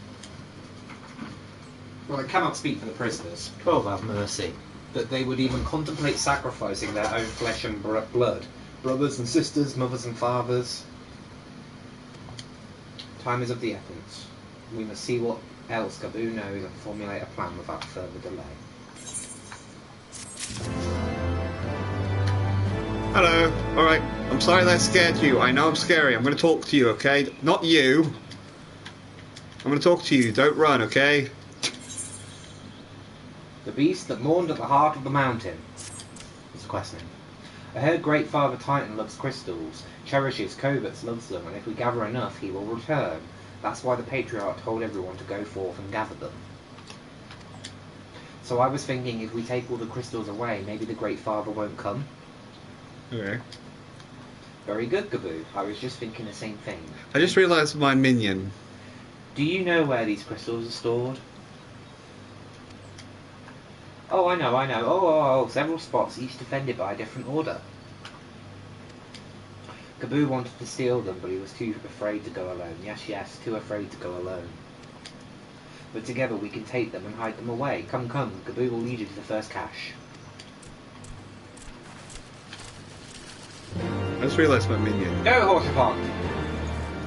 Well, I cannot speak for the prisoners. 12 have mercy. That they would even contemplate sacrificing their own flesh and blood. Brothers and sisters, mothers and fathers. Time is of the essence. We must see what else Gaboo knows and formulate a plan without further delay. Hello. Alright. I'm sorry that scared you. I know I'm scary. I'm going to talk to you, okay? Not you. I'm going to talk to you. Don't run, okay? The beast that mourned at the heart of the mountain. It's questioning. I heard Great Father Titan loves crystals, cherishes covets, loves them, and if we gather enough, he will return. That's why the Patriarch told everyone to go forth and gather them. So I was thinking, if we take all the crystals away, maybe the Great Father won't come. Okay. Very good, Gaboo. I was just thinking the same thing. I just realised my minion. Do you know where these crystals are stored? Oh, I know. Oh, several spots, each defended by a different order. Gaboo wanted to steal them, but he was too afraid to go alone. Yes, too afraid to go alone. But together we can take them and hide them away. Come, Gaboo will lead you to the first cache. I just realised my minion. Go, Horsefant!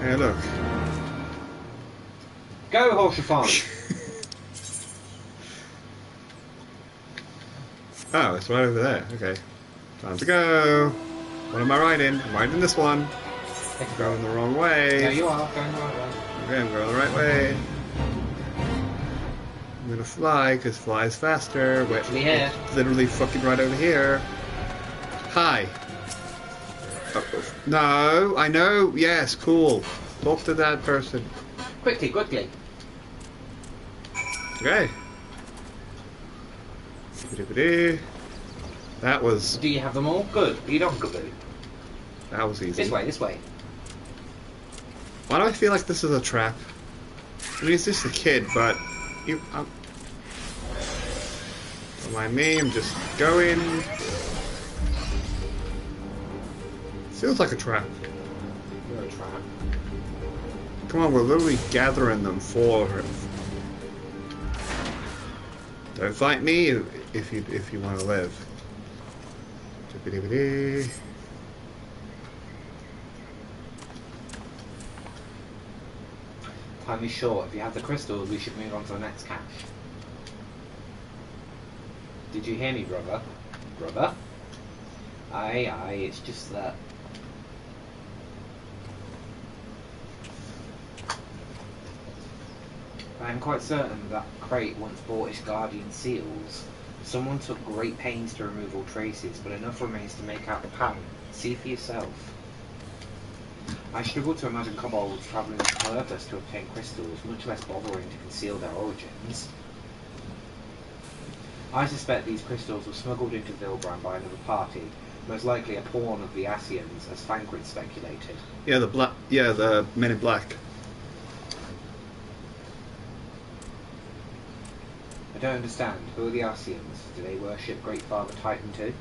Hey, look. Go, Horsefant! Oh, it's right over there. Okay. Time to go. What am I riding? I'm riding this one. I'm going the wrong way. No, you are going the right way. Okay, I'm going the right way. I'm gonna fly, because fly is faster. Wait, here. It's literally fucking right over here. Hi. No, I know. Yes, cool. Talk to that person. Quickly. Okay. That was... Do you have them all? Good. You don't, Gaboo. That was easy. This way. Why do I feel like this is a trap? I mean, it's just a kid, but... Don't mind me, I'm just going... Feels like a trap. You're a trap. Come on, we're literally gathering them for her. Don't fight me if you want to live. Time is short. If you have the crystals, we should move on to the next cache. Did you hear me, brother? Brother? Aye, it's just that... I am quite certain that crate once bought its guardian seals. Someone took great pains to remove all traces, but enough remains to make out the pattern. See for yourself. I struggle to imagine kobolds travelling to purpose to obtain crystals, much less bothering to conceal their origins. I suspect these crystals were smuggled into Vilbrand by another party, most likely a pawn of the Asians, as Thancred speculated. Yeah, the Men in Black. I don't understand. Who are the Asians? Do they worship Great Father Titan too?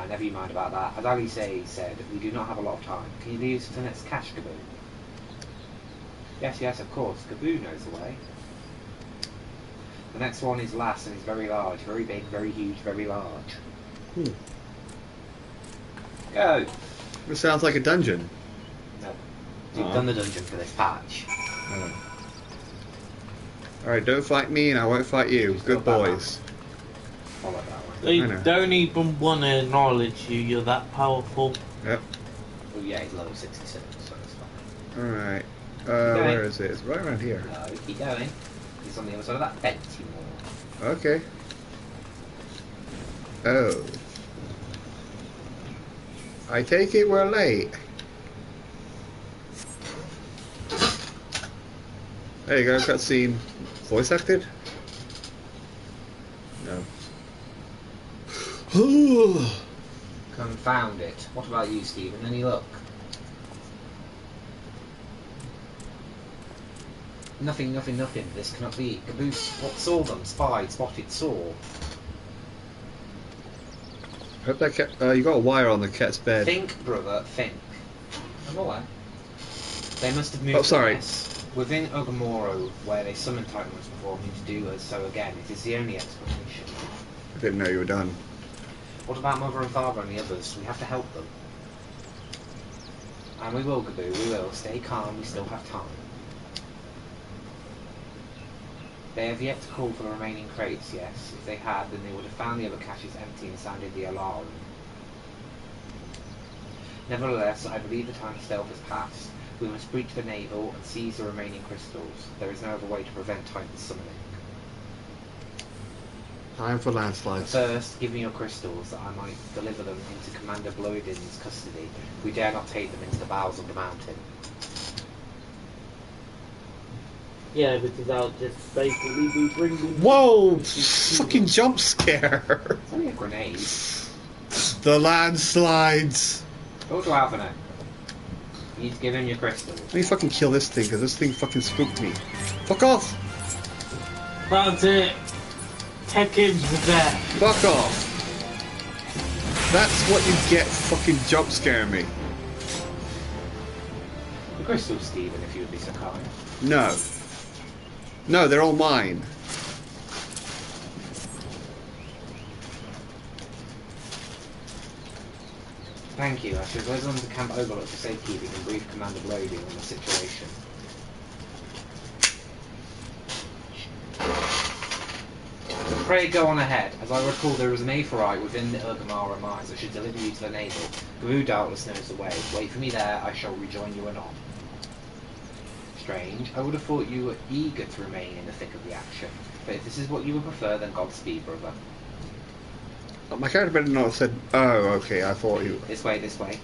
Never you mind about that. As Alice said, we do not have a lot of time. Can you lead us to the next cache, Gaboo? Yes, of course. Gaboo knows the way. The next one is last and is very large. Very big, very huge, very large. Go! It sounds like a dungeon. No. You've done the dungeon for this patch. Oh. Alright, don't fight me and I won't fight you. Good boys. Follow that one. They don't even want to acknowledge you, you're that powerful. Yep. Oh yeah, he's level 67, so it's fine. Alright. Where is it? It's right around here. No, keep going. He's on the other side of that fence, you more. Okay. Oh. I take it we're late. There you go, cutscene. Voice acted? No. Confound it. What about you, Stephen? Any luck? Nothing, nothing, nothing. This cannot be. Caboose, what saw them? Spied, spotted, saw. Hope that cat. You got a wire on the cat's bed. Think, brother, think. I'm aware. They must have moved within Ogamoro, where they summoned Titans before me to do as so again. It is the only explanation. I didn't know you were done. What about Mother and Father and the others? We have to help them. And we will, Gaboo, we will. Stay calm, we still have time. They have yet to call for the remaining crates, yes. If they had, then they would have found the other caches empty and sounded the alarm. Nevertheless, I believe the time of stealth has passed. We must breach the navel and seize the remaining crystals. There is no other way to prevent Titan's summoning. Time for landslides. First, give me your crystals, that I might deliver them into Commander Bloedin's custody. We dare not take them into the bowels of the mountain. Yeah, because I'll just basically be bringing... Whoa! Fucking jump scare! It's only a grenade. The landslides! Go to Alpha now. You need to give him your crystals. Let me fucking kill this thing, because this thing fucking spooked me. Fuck off! That's it! Take him to death! Fuck off! That's what you get for fucking jump scaring me. The crystals, Stephen, if you would be so kind. No. No, they're all mine. Thank you. I shall go on to Camp Overlook for safekeeping and brief Commander Bloedin on the situation. Pray go on ahead. As I recall, there is an Aephorite within the Urgamara mines that should deliver you to the navel. Guru doubtless knows the way. Wait for me there. I shall rejoin you anon. Strange. I would have thought you were eager to remain in the thick of the action. But if this is what you would prefer, then Godspeed, brother. My character better not have said, oh, okay, I thought you... This way, this way.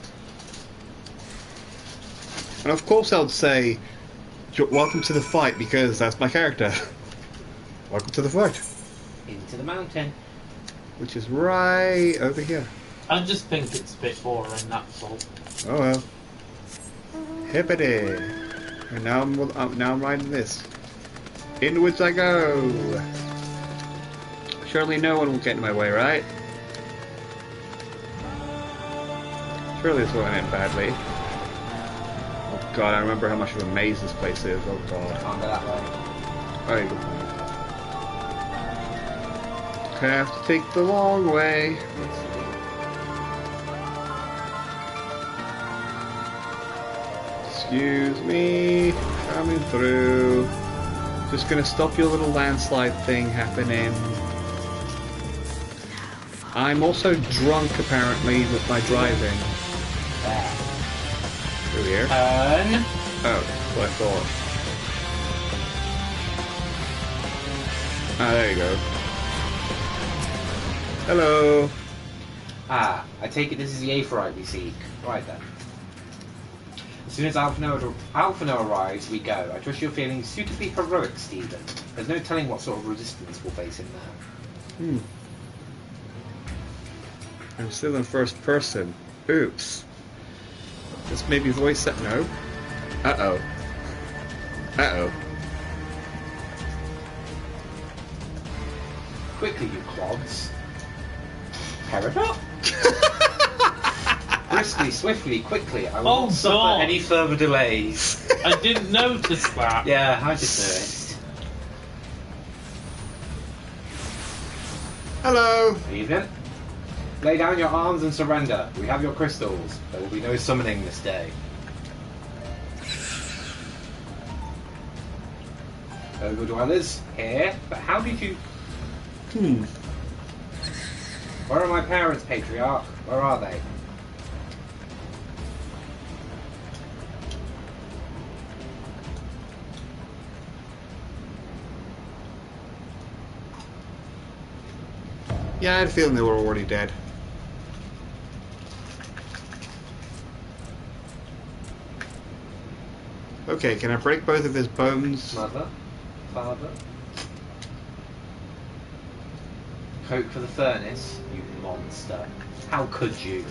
And of course I would say, welcome to the fight, because that's my character. Welcome to the fight. Into the mountain. Which is right over here. I just think it's a bit boring, that's all. Oh well. Hippity. And now I'm riding this. Inwards I go. Surely no one will get in my way, right? Surely this won't end badly. Oh god, I remember how much of a maze this place is. Oh god. Can't go that way. There you go. Have to take the long way. Excuse me, coming through. Just gonna stop your little landslide thing happening. I'm also drunk apparently with my driving. Through here? Turn. Oh, that's what I thought. Ah, there you go. Hello. Ah, I take it this is the Aephorite we seek. Right then. As soon as Alphino arrives, we go. I trust you're feeling suitably heroic, Stephen. There's no telling what sort of resistance we'll face in there. I'm still in first person. Oops. This may be voice set. No. Uh-oh. Uh-oh. Quickly, you clods. Peridot? Briskly, swiftly, quickly. I will not suffer any further delays. I didn't notice that. Yeah, I just noticed. Hello. Evening. Lay down your arms and surrender. We have your crystals. There will be no summoning this day. Overdwellers, here. But how did you... Where are my parents, Patriarch? Where are they? Yeah, I had a feeling they were already dead. Okay, can I break both of his bones? Mother? Father? Coke for the furnace? You monster. How could you?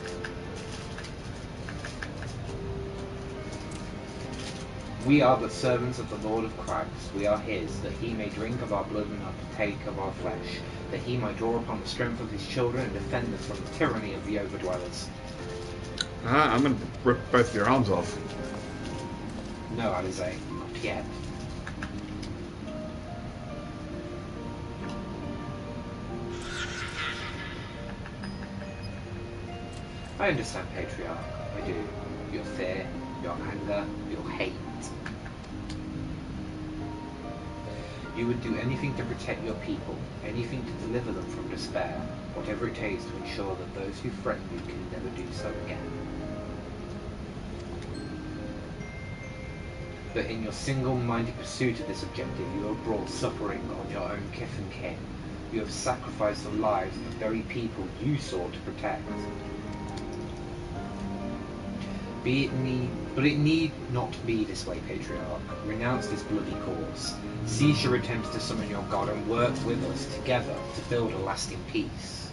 We are but servants of the Lord of Crags. We are his, that he may drink of our blood and partake of our flesh, that he might draw upon the strength of his children and defend us from the tyranny of the Overdwellers. I'm gonna rip both of your arms off. No, Alize, not yet. I understand, Patriarch. I do. Your fear, your anger, your hate. You would do anything to protect your people, anything to deliver them from despair, whatever it takes to ensure that those who threaten you can never do so again. But in your single-minded pursuit of this objective, you have brought suffering on your own kith and kin. You have sacrificed the lives of the very people you sought to protect. But it need not be this way, Patriarch. Renounce this bloody cause. Cease your attempts to summon your god and work with us together to build a lasting peace.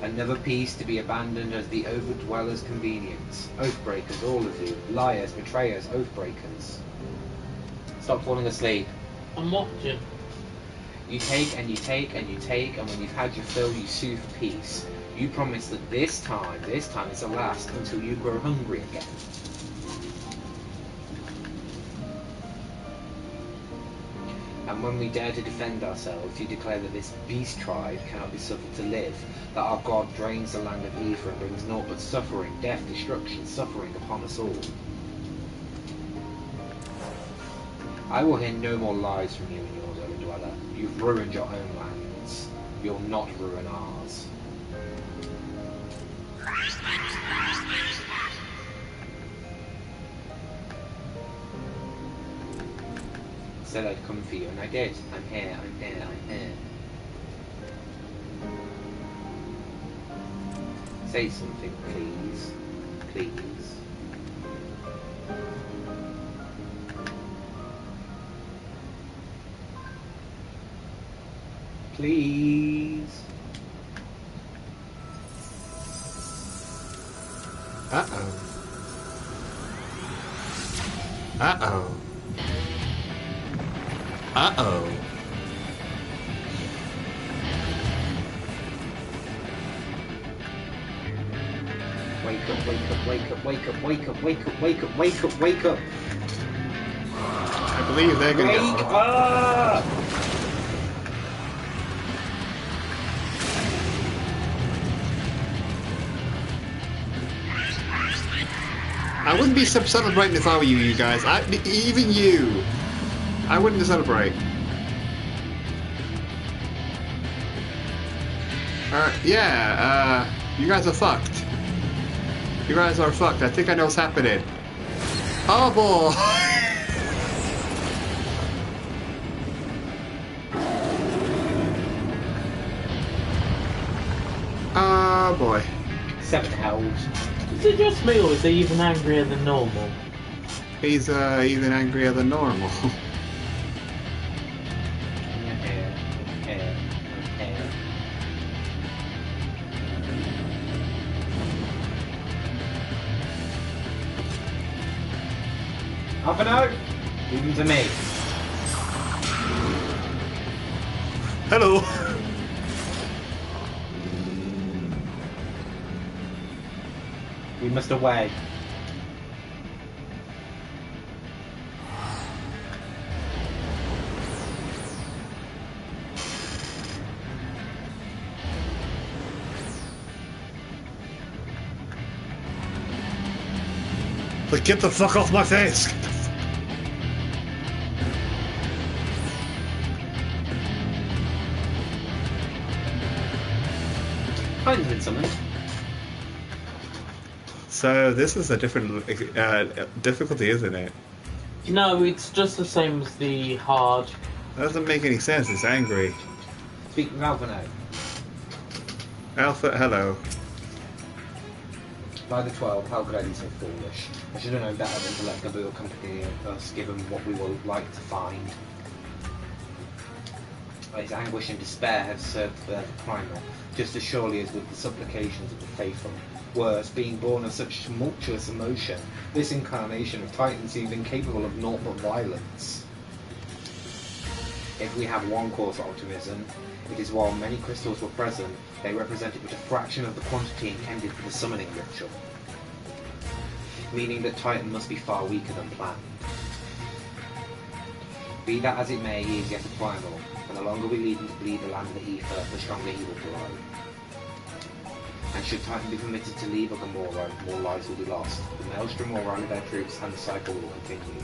Another peace to be abandoned as the Overdwellers' convenience. Oathbreakers, all of you. Liars, betrayers, oathbreakers. Stop falling asleep. I'm watching. You take and you take and you take, and when you've had your fill, you sue for peace. You promise that this time is the last until you grow hungry again. And when we dare to defend ourselves, you declare that this beast tribe cannot be suffered to live, that our god drains the land of Aether and brings naught but suffering, death, destruction, suffering upon us all. I will hear no more lies from you and yours, Overdweller. You've ruined your own lands. You'll not ruin ours. Said I'd come for you, and I did. I'm here, I'm here, I'm here. Say something, please. Please. Please. Uh-oh. Uh-oh. Uh-oh. Wake up, wake up, wake up, wake up, wake up, wake up, wake up, wake up, wake up. I believe they're gonna wake up! I wouldn't be celebrating if I were you guys. Even you. I wouldn't celebrate. You guys are fucked. You guys are fucked. I think I know what's happening. Oh boy! Oh boy. 7 hells. Is it just me or is he even angrier than normal? He's even angrier than normal. Half an hour? Leave him to me. Hello. We must away. But get the fuck off my face! Titan's been summoned. So this is a different difficulty, isn't it? No, it's just the same as the hard. That doesn't make any sense. It's angry. Speak with Alpha now. Alpha, hello. By the 12, how could I be so foolish? I should have known better than to let Gabu accompany us, given what we will like to find. His anguish and despair have served for the primal, just as surely as with the supplications of the faithful. Worse, being born of such tumultuous emotion, this incarnation of Titan seems incapable of naught but violence. If we have one cause of optimism, it is while many crystals were present, they represented but a fraction of the quantity intended for the summoning ritual. Meaning that Titan must be far weaker than planned. Be that as it may, he is yet a primal, and the longer we leave him to bleed the land of the ether, the stronger he will grow. And should Titan be permitted to leave Gamora, more lives will be lost. The Maelstrom will rally their troops, and the cycle will continue.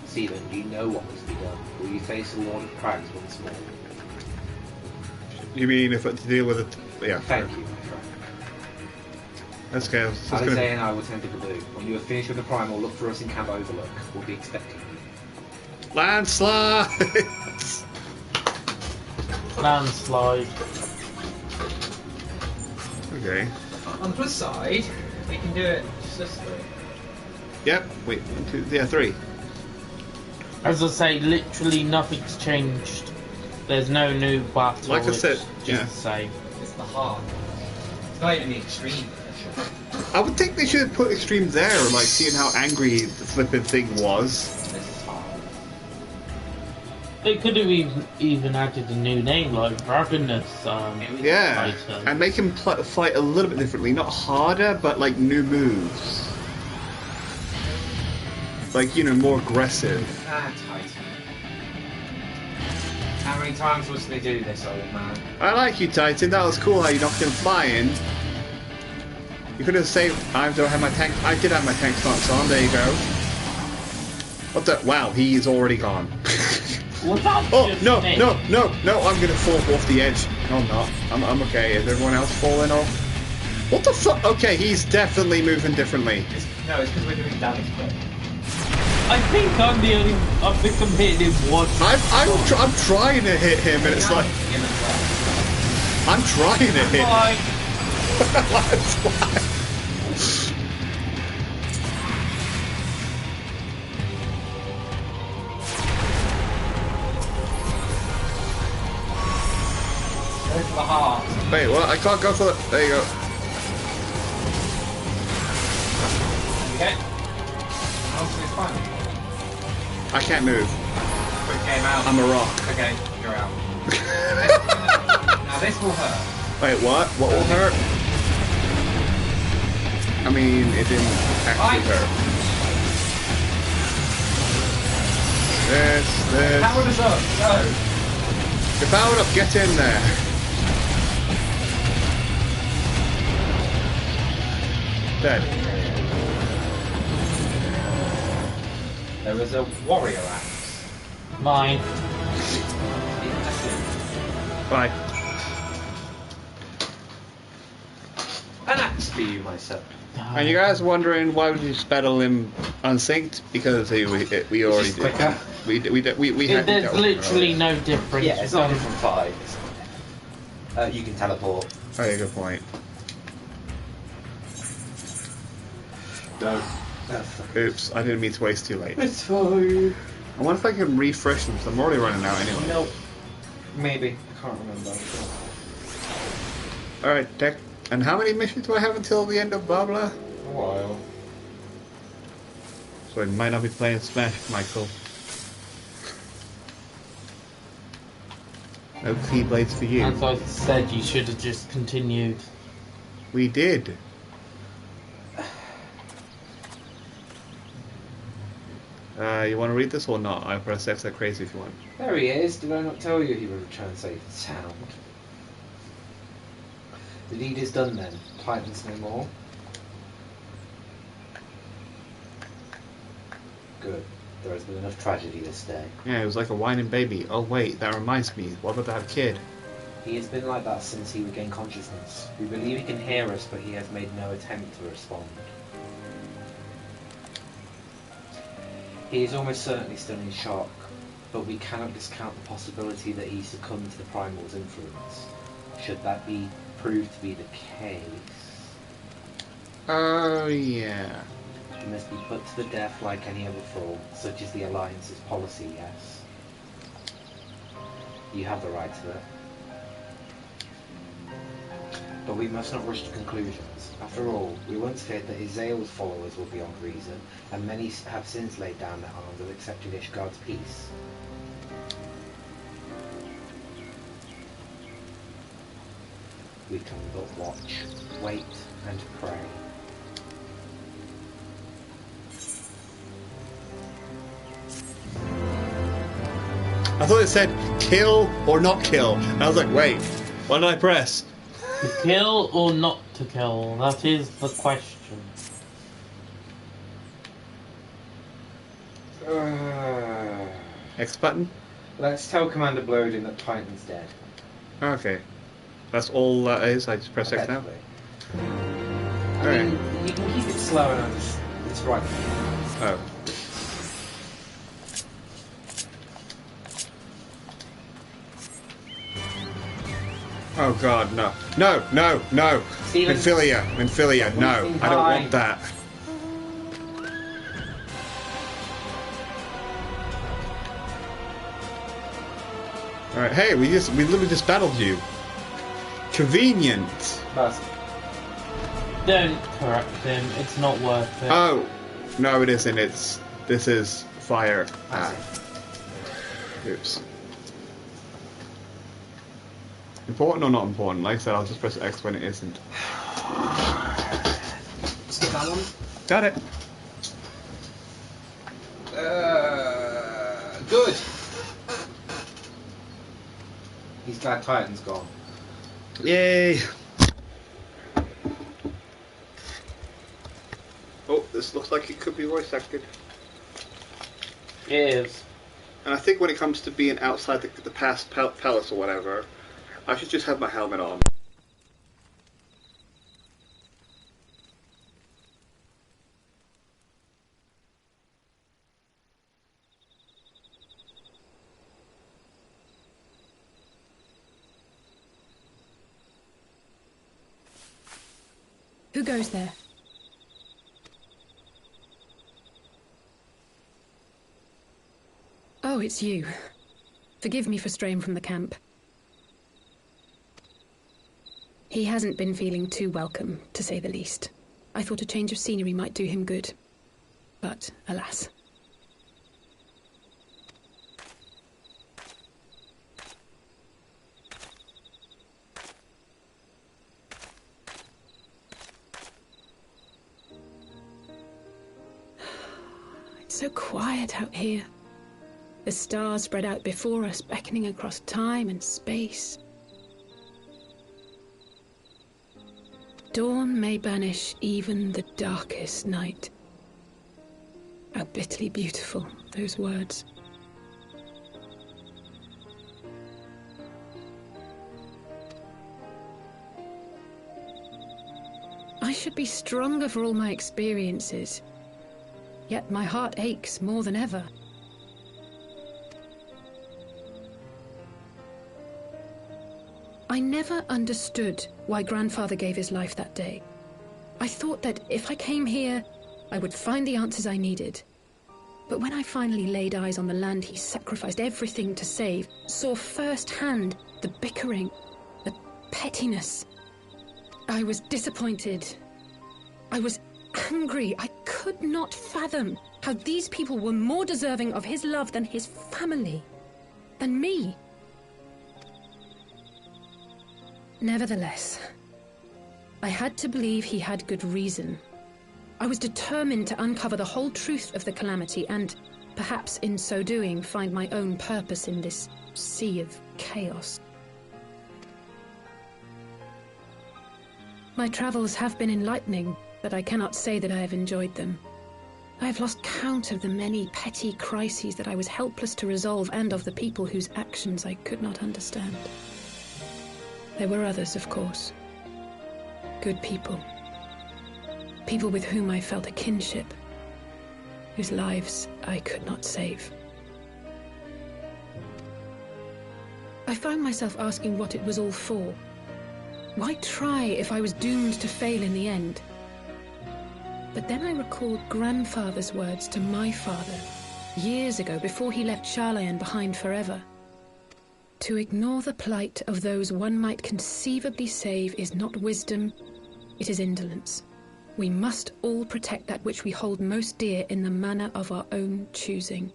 Stephen, you know what must be done. Will you face the Lord of Crags once more? You mean if to deal with it? Yeah. Thank you, my friend. Let's go. Alize and I will tend to Gabu. When you are finished with the primal, look for us in Camp Overlook. We'll be expecting you. Landslide! Landslide. Okay. On the plus side, we can do it just this way. Yep. Wait. 1, 2. Yeah, 3. As I say, literally nothing's changed. There's no new battle. Like I said, it's yeah. just the same. It's the hard. It's not even the extreme version. I would think they should have put extreme there, like seeing how angry the flipping thing was. This is hard. They could have even added a new name like Ravenous. Yeah, Titan. and make him fight a little bit differently, not harder, but like new moves. Like, you know, more aggressive. Ah, Titan. How many times must they do this, old man? I like you, Titan. That was cool how you knocked him flying. You could have saved. I don't have my tank. I did have my tank stance on. There you go. What the? Wow, he is already gone. Well, oh no, no, no, no! I'm gonna fall off the edge. No, I'm not. I'm okay. Is everyone else falling off? What the fuck? Okay, he's definitely moving differently. No, it's because we're doing damage play. I think I'm the only. I think I'm hitting him once. I'm trying to hit him, and it's like I'm trying to hit. That's why. Go for the heart. Wait, what? I can't go for the. There you go. Okay. It's fine. I can't move. But it came out. I'm a rock. Okay, you're out. Now this will hurt. Wait, what? What will hurt? I mean, it didn't actually hurt. This. Power us up. Go. You're powered up. Get in there. Dead. There was a warrior axe. Mine. Bye. An axe for you, myself. Are you guys wondering why would you battle him unsynced? Because we already did. Quicker. We had. There's literally no difference. Yeah, it's not different fights. You can teleport. Oh, yeah, good point. Don't. Oops, I didn't mean to waste too late. It's fine. I wonder if I can refresh them, because I'm already running out anyway. Nope. Maybe. I can't remember. Alright, Tech. And how many missions do I have until the end of blah blah? A while. So I might not be playing Smash, Michael. No Keyblades for you. As I said, you should have just continued. We did. You want to read this or not? I press X like crazy if you want. There he is. Did I not tell you he would return safe and sound? The deed is done then. Titans no more. Good. There has been enough tragedy this day. Yeah, it was like a whining baby. Oh wait, that reminds me. What about that kid? He has been like that since he regained consciousness. We believe he can hear us, but he has made no attempt to respond. He is almost certainly still in shock, but we cannot discount the possibility that he succumbed to the Primal's influence. Should that be proved to be the case... Oh, yeah. He must be put to the death like any other fool, such is the Alliance's policy, yes. You have the right to it. But we must not rush to conclusions. After all, we once feared that Izael's followers were beyond reason, and many have since laid down their arms and accepted Ishgard's peace. We can but watch, wait, and pray. I thought it said kill or not kill. And I was like, wait, what did I press? To kill or not to kill? That is the question. X button? Let's tell Commander Blodin that Titan's dead. Okay. That's all that is? I just press X now? I mean, you can keep it slow and it's right. Oh. Oh god, no. No, no, no! Minfilia, no. I don't want that. Alright, hey, we literally just battled you. Convenient. Don't correct him, it's not worth it. Oh, no it isn't, this is fire. Ah. Oops. Important or not important? Like I said, I'll just press X when it isn't. Skip that one. Got it. Good. He's glad Titan's gone. Yay! Oh, this looks like it could be voice acted. It is. And I think when it comes to being outside the past palace or whatever, I should just have my helmet on. Who goes there? Oh, it's you. Forgive me for straying from the camp. He hasn't been feeling too welcome, to say the least. I thought a change of scenery might do him good. But, alas. It's so quiet out here. The stars spread out before us, beckoning across time and space. Dawn may banish even the darkest night. How bitterly beautiful, those words. I should be stronger for all my experiences, yet my heart aches more than ever. I never understood why Grandfather gave his life that day. I thought that if I came here, I would find the answers I needed. But when I finally laid eyes on the land he sacrificed everything to save, saw firsthand the bickering, the pettiness, I was disappointed. I was angry. I could not fathom how these people were more deserving of his love than his family, than me. Nevertheless, I had to believe he had good reason. I was determined to uncover the whole truth of the calamity and, perhaps in so doing, find my own purpose in this sea of chaos. My travels have been enlightening, but I cannot say that I have enjoyed them. I have lost count of the many petty crises that I was helpless to resolve, and of the people whose actions I could not understand. There were others, of course. Good people. People with whom I felt a kinship, whose lives I could not save. I found myself asking what it was all for. Why try if I was doomed to fail in the end? But then I recalled grandfather's words to my father, years ago, before he left Charlayan behind forever. To ignore the plight of those one might conceivably save is not wisdom, it is indolence. We must all protect that which we hold most dear in the manner of our own choosing.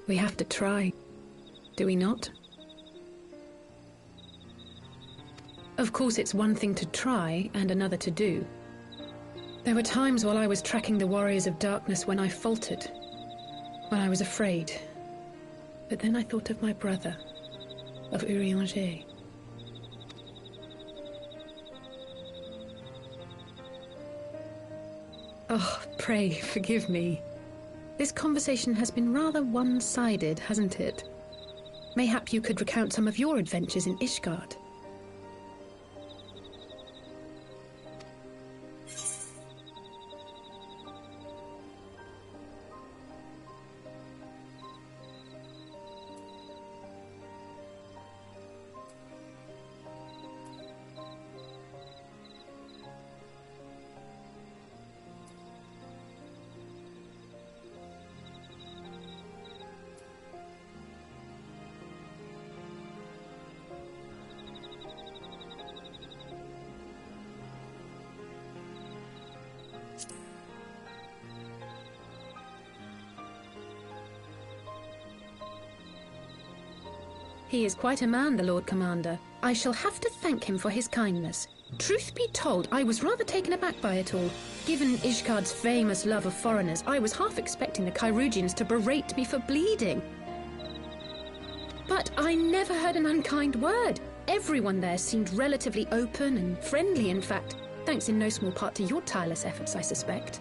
We have to try, do we not? Of course, it's one thing to try and another to do. There were times while I was tracking the warriors of darkness when I faltered, when I was afraid. But then I thought of my brother, of Urianger. Oh, pray forgive me. This conversation has been rather one-sided, hasn't it? Mayhap you could recount some of your adventures in Ishgard. He is quite a man, the Lord Commander. I shall have to thank him for his kindness. Truth be told, I was rather taken aback by it all. Given Ishgard's famous love of foreigners, I was half expecting the Kyrugians to berate me for bleeding. But I never heard an unkind word. Everyone there seemed relatively open and friendly, in fact, thanks in no small part to your tireless efforts, I suspect.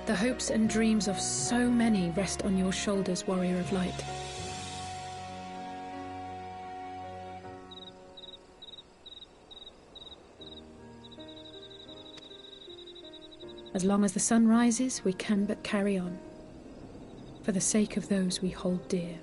The hopes and dreams of so many rest on your shoulders, Warrior of Light. As long as the sun rises, we can but carry on, for the sake of those we hold dear.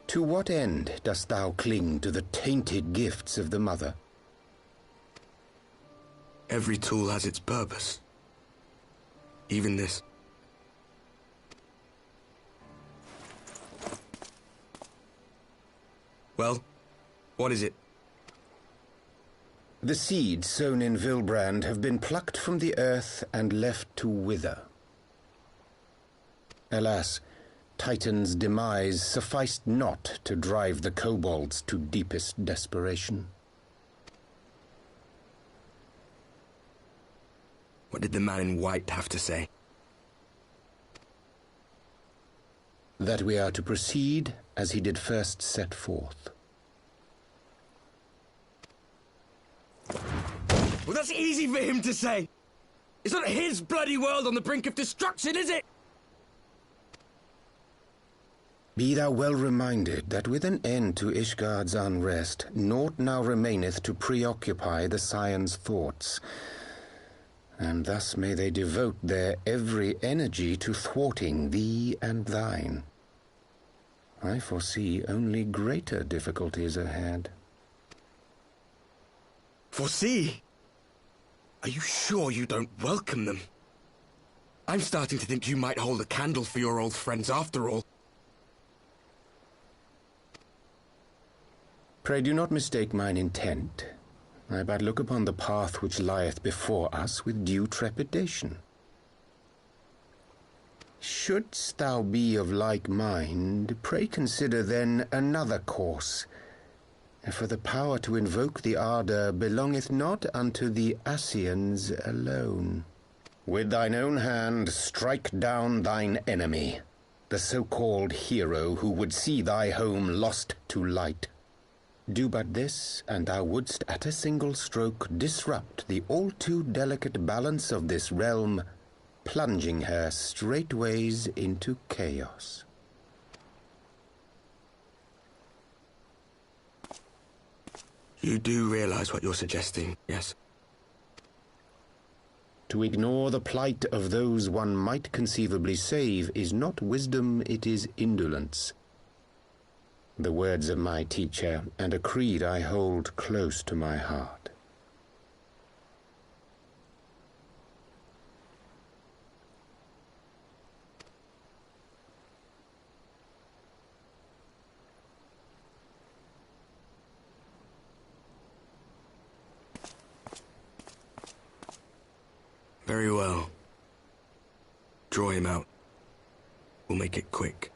To what end dost thou cling to the tainted gifts of the Mother? Every tool has its purpose. Even this. Well, what is it? The seeds sown in Vilbrand have been plucked from the earth and left to wither. Alas, Titan's demise sufficed not to drive the kobolds to deepest desperation. What did the man in white have to say? That we are to proceed as he did first set forth. Well, that's easy for him to say. It's not his bloody world on the brink of destruction, is it? Be thou well reminded that with an end to Ishgard's unrest, naught now remaineth to preoccupy the Scion's thoughts, and thus may they devote their every energy to thwarting thee and thine. I foresee only greater difficulties ahead. Foresee? Are you sure you don't welcome them? I'm starting to think you might hold a candle for your old friends after all. Pray do not mistake mine intent. I but look upon the path which lieth before us with due trepidation. Shouldst thou be of like mind, pray consider then another course. For the power to invoke the ardour belongeth not unto the Ascians alone. With thine own hand strike down thine enemy, the so-called hero who would see thy home lost to light. Do but this, and thou wouldst at a single stroke disrupt the all-too-delicate balance of this realm, plunging her straightways into chaos. You do realize what you're suggesting, yes? To ignore the plight of those one might conceivably save is not wisdom, it is indolence. The words of my teacher, and a creed I hold close to my heart. Very well. Draw him out. We'll make it quick.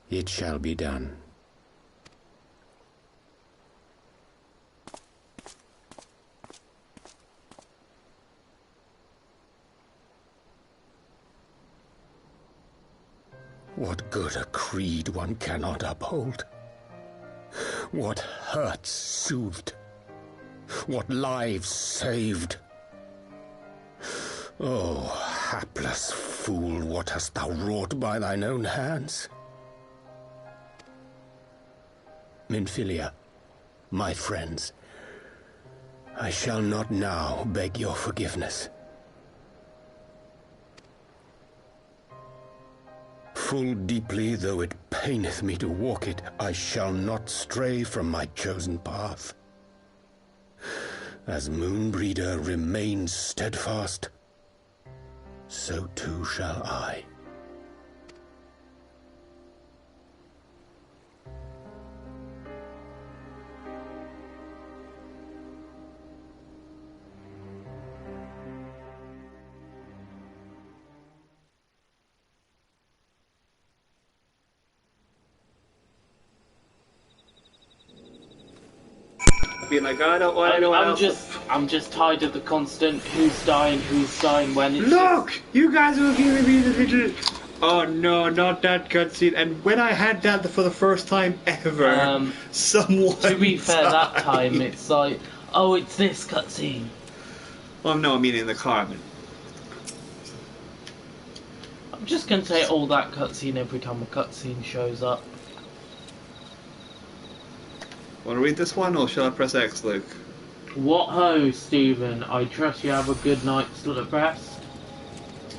It shall be done. What good a creed one cannot uphold? What hurts soothed? What lives saved? Oh, hapless fool, what hast thou wrought by thine own hands? Minfilia, my friends, I shall not now beg your forgiveness. Full deeply though it paineth me to walk it, I shall not stray from my chosen path. As Moonbreeder remains steadfast, so too shall I. Being like, I don't want anyone else. I'm just tired of the constant who's dying when. It's Look! You guys will give me the picture. Oh no, not that cutscene. And when I had that for the first time ever, someone To be fair, died. that time it's like, oh, it's this cutscene. Well, no, I mean in the car. I'm just gonna say all that cutscene every time a cutscene shows up. Want to read this one, or shall I press X, Luke? What ho, Stephen? I trust you have a good night's rest.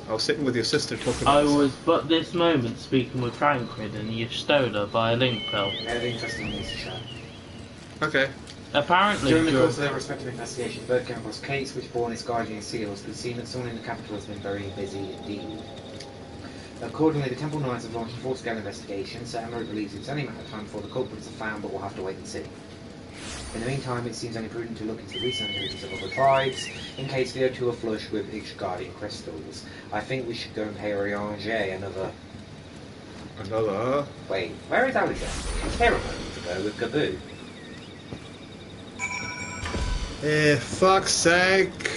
I was sitting with your sister talking I about was but this moment speaking with Tancred and Yestola via link bell. Very interesting news to share. Okay. Apparently, During the course of their respective investigations, both came across Kate's Switchborn, its guardian seals, could seem that someone in the capital has been very busy indeed. Accordingly, the Temple Knights have launched a full-scale investigation, so Emery believes it's only a matter of time before the culprits are found, but we'll have to wait and see. In the meantime, it seems only prudent to look into the recent activities of other tribes, in case the O2 are flush with Guardian crystals. I think we should go and pay Rianger another... Another? Wait, where is Alice? I was here a moment ago with Gaboo. Fuck's sake.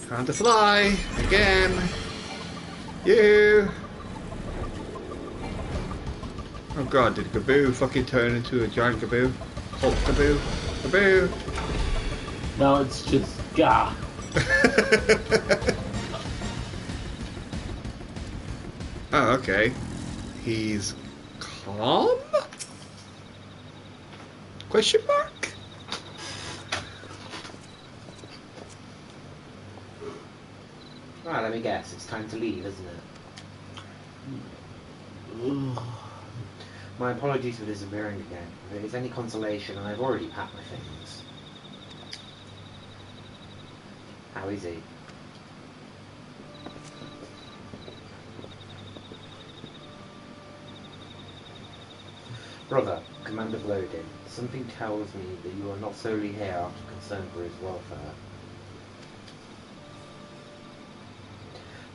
Time to fly again. You. Oh god, did Gaboo fucking turn into a giant Gaboo? Hulk Gaboo? Gaboo! No, it's just Gah. Oh, okay. He's calm? Question mark? let me guess. It's time to leave, isn't it? My apologies for disappearing again. If it is any consolation, I've already packed my things. How is he? Brother, Commander Blodin, something tells me that you are not solely here out of concern for his welfare.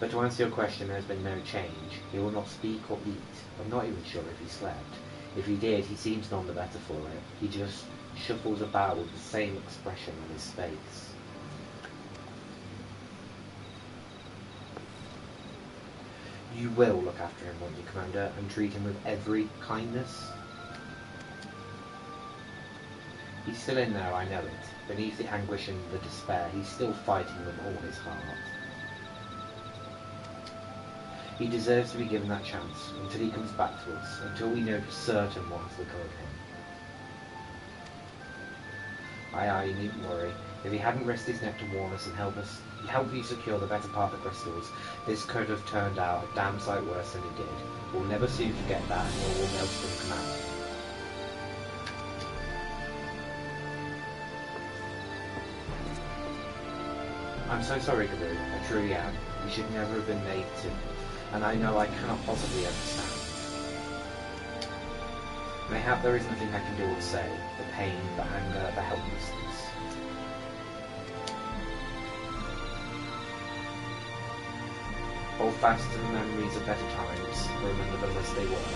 But to answer your question, there has been no change. He will not speak or eat. I'm not even sure if he slept. If he did, he seems none the better for it. He just shuffles about with the same expression on his face. You will look after him, won't you, Commander, and treat him with every kindness? He's still in there, I know it. Beneath the anguish and the despair, he's still fighting with all his heart. He deserves to be given that chance, until he comes back to us, until we know for certain what's become of him. Aye, you needn't worry. If he hadn't risked his neck to warn us and help you secure the better part of the crystals, this could have turned out a damn sight worse than it did. We'll never soon forget that, nor will Maelstrom command. I'm so sorry, Guru. I truly am. We should never have been made to. And I know I cannot possibly understand. Mayhap there is nothing I can do or say. The pain, the anger, the helplessness. Hold fast to the memories of better times. Remember them as they were.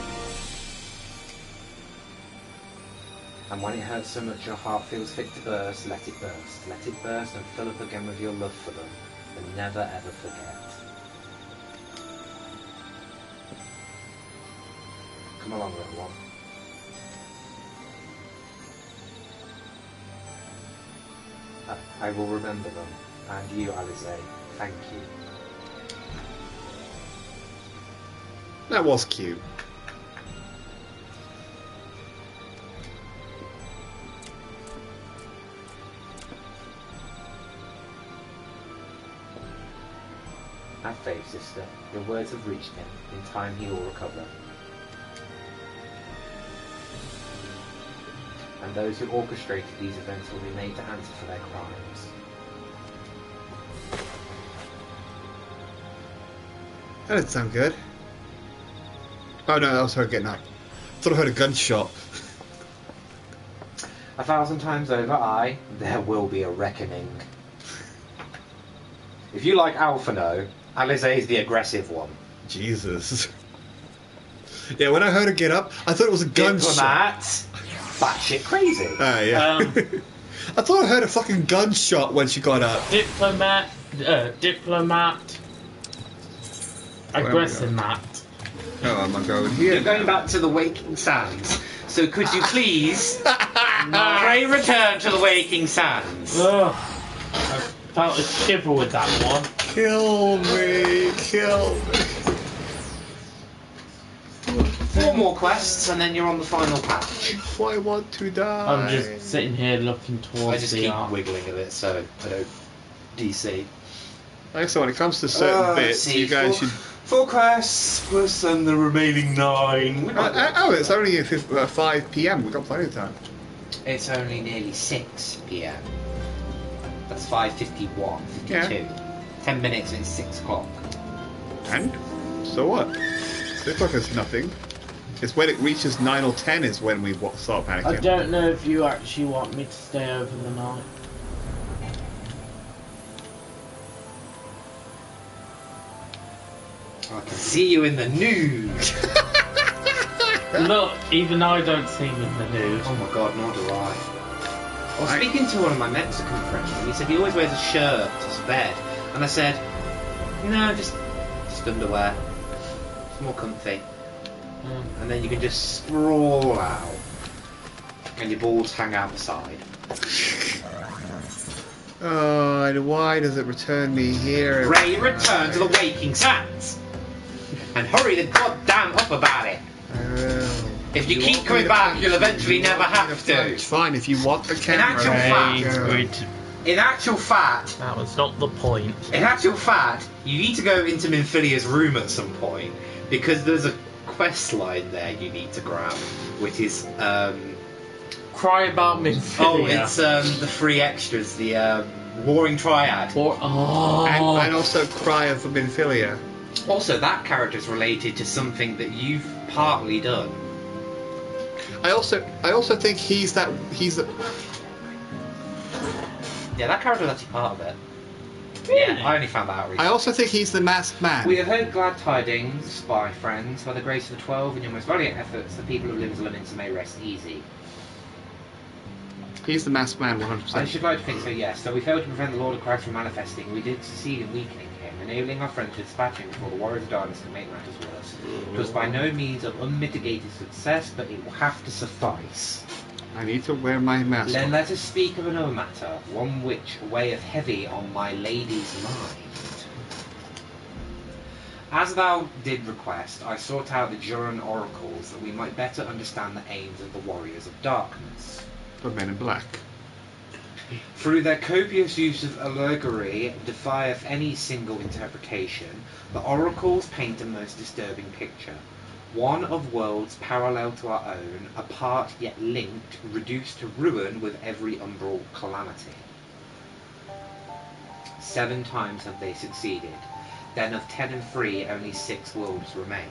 And when it hurts so much your heart feels fit to burst, let it burst. Let it burst and fill up again with your love for them. And never ever forget. Come along, little one. I will remember them. And you, Alize, thank you. That was cute. Have faith, sister. Your words have reached him. In time he will recover. And those who orchestrated these events will be made to answer for their crimes. That didn't sound good. Oh no, that was her getting out. I thought I heard a gunshot. 1,000 times over, there will be a reckoning. If you like Alphino, Alize is the aggressive one. Jesus. Yeah, when I heard her get up, I thought it was a gunshot. Batshit crazy. Oh, yeah. I thought I heard a fucking gunshot when she got up. Diplomat. Aggressive mat. Oh, am I going here? You're going back to the Waking Sands. So could you please pray return to the Waking Sands? Ugh. I felt a shiver with that one. Kill me. Kill me. 4 more quests and then you're on the final patch. I want to die. I'm just sitting here looking towards I just the keep art. wiggling a bit so I don't DC. Like so, when it comes to certain bits, you guys should... 4 quests plus the remaining 9. It's only 5 PM. We've got plenty of time. It's only nearly 6 PM. That's 5:51, 52. Yeah. 10 minutes and it's 6 o'clock. And? So what? 6 o'clock is nothing. It's when it reaches 9 or 10 is when we start panicking. I don't know if you actually want me to stay over the night. I can see you in the nude. Look, even I don't see him in the nude. Oh my god, nor do I. I was speaking to one of my Mexican friends and he said he always wears a shirt to his bed. And I said, no, just underwear. It's more comfy. And then you can just sprawl out. And your balls hang out the side. Oh, and why does it return me here? Pray return to the Waking Sands. And hurry the goddamn up about it. I will. If you keep coming back, you'll eventually never have to. It's fine if you want the camera. In actual fact, In actual fact... That was not the point. In actual fact, you need to go into Minfilia's room at some point, because there's a quest line there you need to grab, which is... Cry about Minfilia. Oh, it's the free extras, the Warring Triad. And also Cry of Minfilia. Also, that character's related to something that you've partly done. I also think he's the. Yeah, that character's actually part of it. Yeah, I only found that out recently. I also think he's the masked man. We have heard glad tidings, my friends. By the grace of the 12 and your most valiant efforts, the people of Liv's Limits may rest easy. He's the masked man, 100%. I should like to think so, yes. Though we failed to prevent the Lord of Christ from manifesting, we did succeed in weakening him, enabling our friend to dispatch him before the Warriors of Darkness could make matters worse. It was by no means of unmitigated success, but it will have to suffice. I need to wear my mask. Then let us speak of another matter, one which weigheth heavy on my lady's mind. As thou did request, I sought out the Duran oracles that we might better understand the aims of the Warriors of Darkness. The Men in Black. Through their copious use of allegory defieth any single interpretation, the oracles paint a most disturbing picture. One of worlds parallel to our own, apart yet linked, reduced to ruin with every umbral calamity. 7 times have they succeeded. Then of 10 and 3, only 6 worlds remain.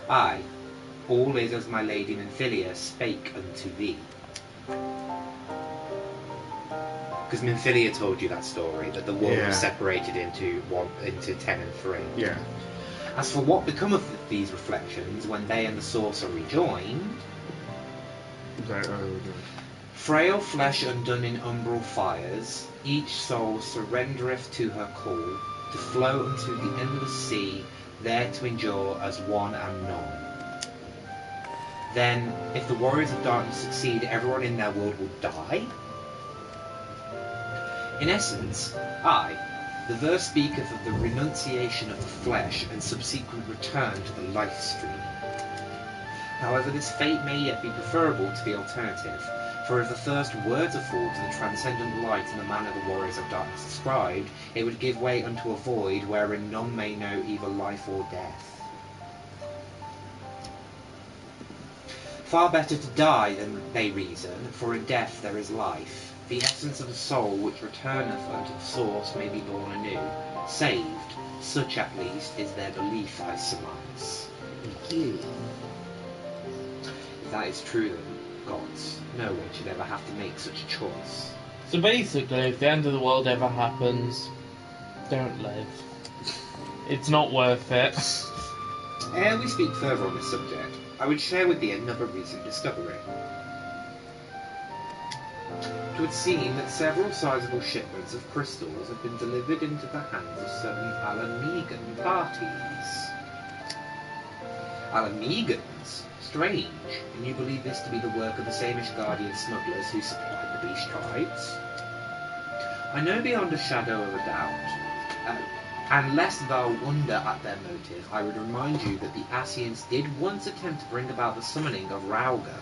Aye, all is as my lady Minfilia spake unto thee. Because Minfilia told you that story, that the world was separated into 10 and 3. Yeah. As for what become of these reflections when they and the source are rejoined, frail flesh undone in umbral fires, each soul surrendereth to her call, to flow unto the endless sea, there to endure as one and none. Then, if the Warriors of Darkness succeed, everyone in their world will die? In essence, the verse speaketh of the renunciation of the flesh and subsequent return to the life stream. However, this fate may yet be preferable to the alternative, for if the thirst were to fall to the transcendent light in the manner the Warriors of Darkness described, it would give way unto a void wherein none may know either life or death. Far better to die than they reason, for in death there is life. The essence of the soul which returneth unto the source may be born anew, saved, such at least is their belief, I surmise. If that is true then, gods, no one should ever have to make such a choice. So basically, if the end of the world ever happens, don't live. It's not worth it. Ere we speak further on this subject, I would share with thee another recent discovery. It would seem that several sizable shipments of crystals have been delivered into the hands of certain Alamegan parties. Alamegans? Strange. Can you believe this to be the work of the same Ishgardian smugglers who supplied the beast tribes? I know beyond a shadow of a doubt. And lest thou wonder at their motive, I would remind you that the Asians did once attempt to bring about the summoning of Rauga.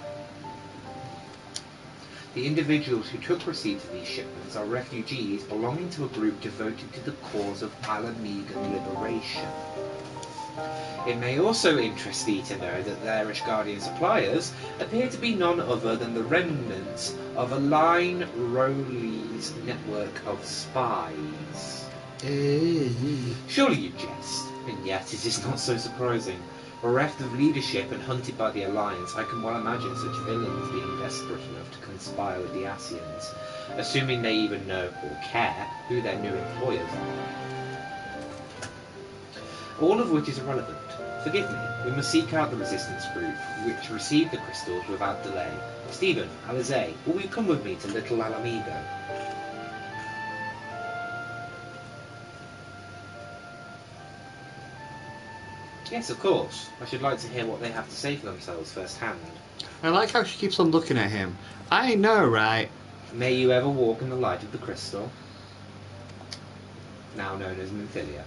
The individuals who took receipt of these shipments are refugees belonging to a group devoted to the cause of Alamegan liberation. It may also interest thee to know that their Ishgardian suppliers appear to be none other than the remnants of a Line Rowley's network of spies. Surely you jest, and yet it is not so surprising. Bereft of leadership and hunted by the Alliance, I can well imagine such villains being desperate enough to conspire with the Asians, assuming they even know or care who their new employers are. All of which is irrelevant. Forgive me, we must seek out the resistance group, which received the crystals without delay. Stephen, Alize, will you come with me to Little Alamigo? Yes, of course. I should like to hear what they have to say for themselves firsthand. I like how she keeps on looking at him. I know, right? May you ever walk in the light of the crystal. Now known as Minfilia.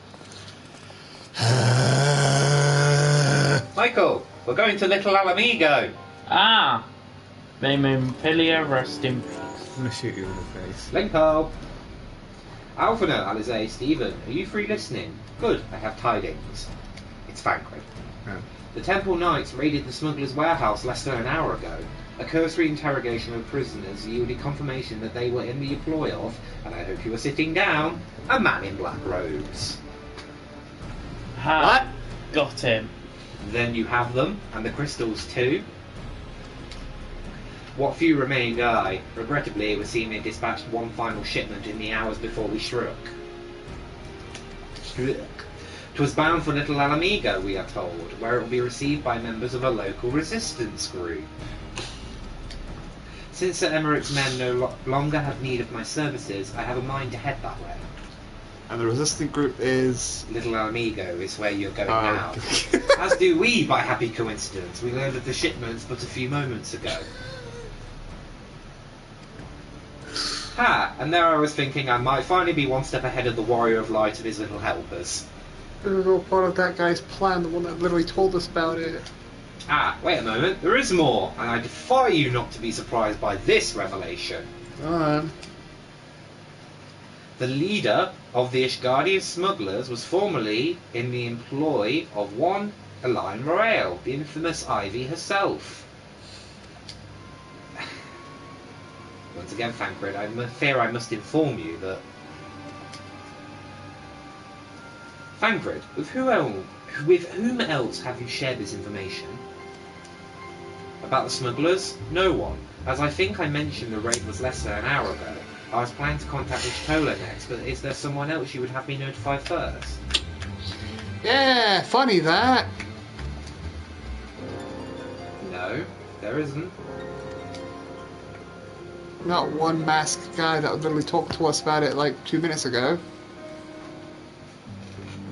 Michael, we're going to Little Alamigo. Ah! May Minfilia rest in peace. I'm gonna shoot you in the face. Linko! Alphino, Alizé, Stephen, are you free listening? Good, I have tidings. It's Fancred. Oh. The Temple Knights raided the smuggler's warehouse less than an hour ago. A cursory interrogation of prisoners yielded confirmation that they were in the employ of, and I hope you are sitting down, a man in black robes. What? Got him. Then you have them, and the crystals too. What few remained die. Regrettably, it would seem they dispatched one final shipment in the hours before we struck. 'Twas bound for Little Alamigo, we are told, where it will be received by members of a local resistance group. Since Sir Emmerich's men no longer have need of my services, I have a mind to head that way. And the resistant group is... Little Alamigo is where you're going now. As do we, by happy coincidence. We learned of the shipments but a few moments ago. Ha! And there I was thinking I might finally be one step ahead of the Warrior of Light and his little helpers. This was all part of that guy's plan, the one that literally told us about it. Ah, wait a moment, there is more, and I defy you not to be surprised by this revelation. Go on. The leader of the Ishgardian smugglers was formerly in the employ of one Elaine Royale, the infamous Ivy herself. Once again, Fancred, I fear I must inform you that... Fancred, with whom else have you shared this information? About the smugglers? No one. As I think I mentioned, the raid was less than an hour ago. I was planning to contact Ishtola next, but is there someone else you would have me notify first? Yeah, funny that. No, there isn't. Not one masked guy that literally talked to us about it like 2 minutes ago.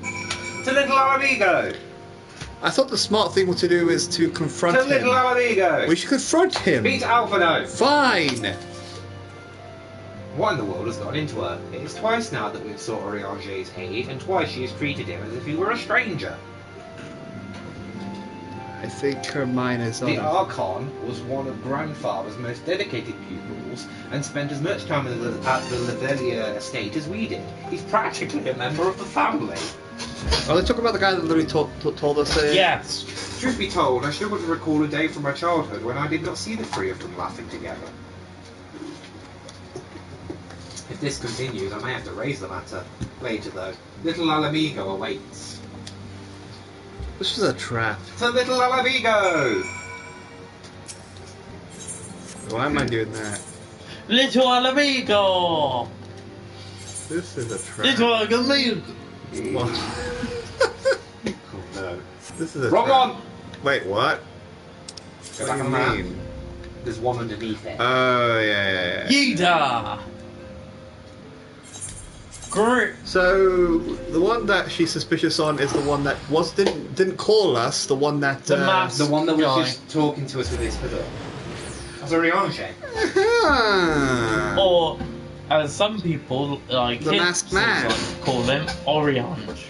To Little Alamigo! I thought the smart thing to do is to confront To him. Little Alamigo! We should confront him. Beat Alphino! Fine! What in the world has got into her? It is twice now that we've sought Oriange's aid, and twice she has treated him as if he were a stranger. I think her mind is on The him. Archon was one of Grandfather's most dedicated pupils, and spent as much time at the Levelia estate as we did. He's practically a member of the family. Are they talking about the guy that literally told us that? Yes. Truth be told, I struggle to recall a day from my childhood when I did not see the three of them laughing together. If this continues, I may have to raise the matter. Later, though. Little Alamigo awaits. This was a trap. To Little Alamigo! Why am I doing that? Little Alamigo! This is a trap. Little Alamigo! What? Oh, no. This is a Wrong trap. one! Wait, what? Go What back do on you that. mean? There's one underneath it. Oh, yeah. Yida! Great. So the one that she's suspicious on is the one that didn't call us. The one that The mask The one that was guy. just talking to us with his hood up. That's Oriange. Or, as some people, like The kids Masked Man. like to call him, Oriange.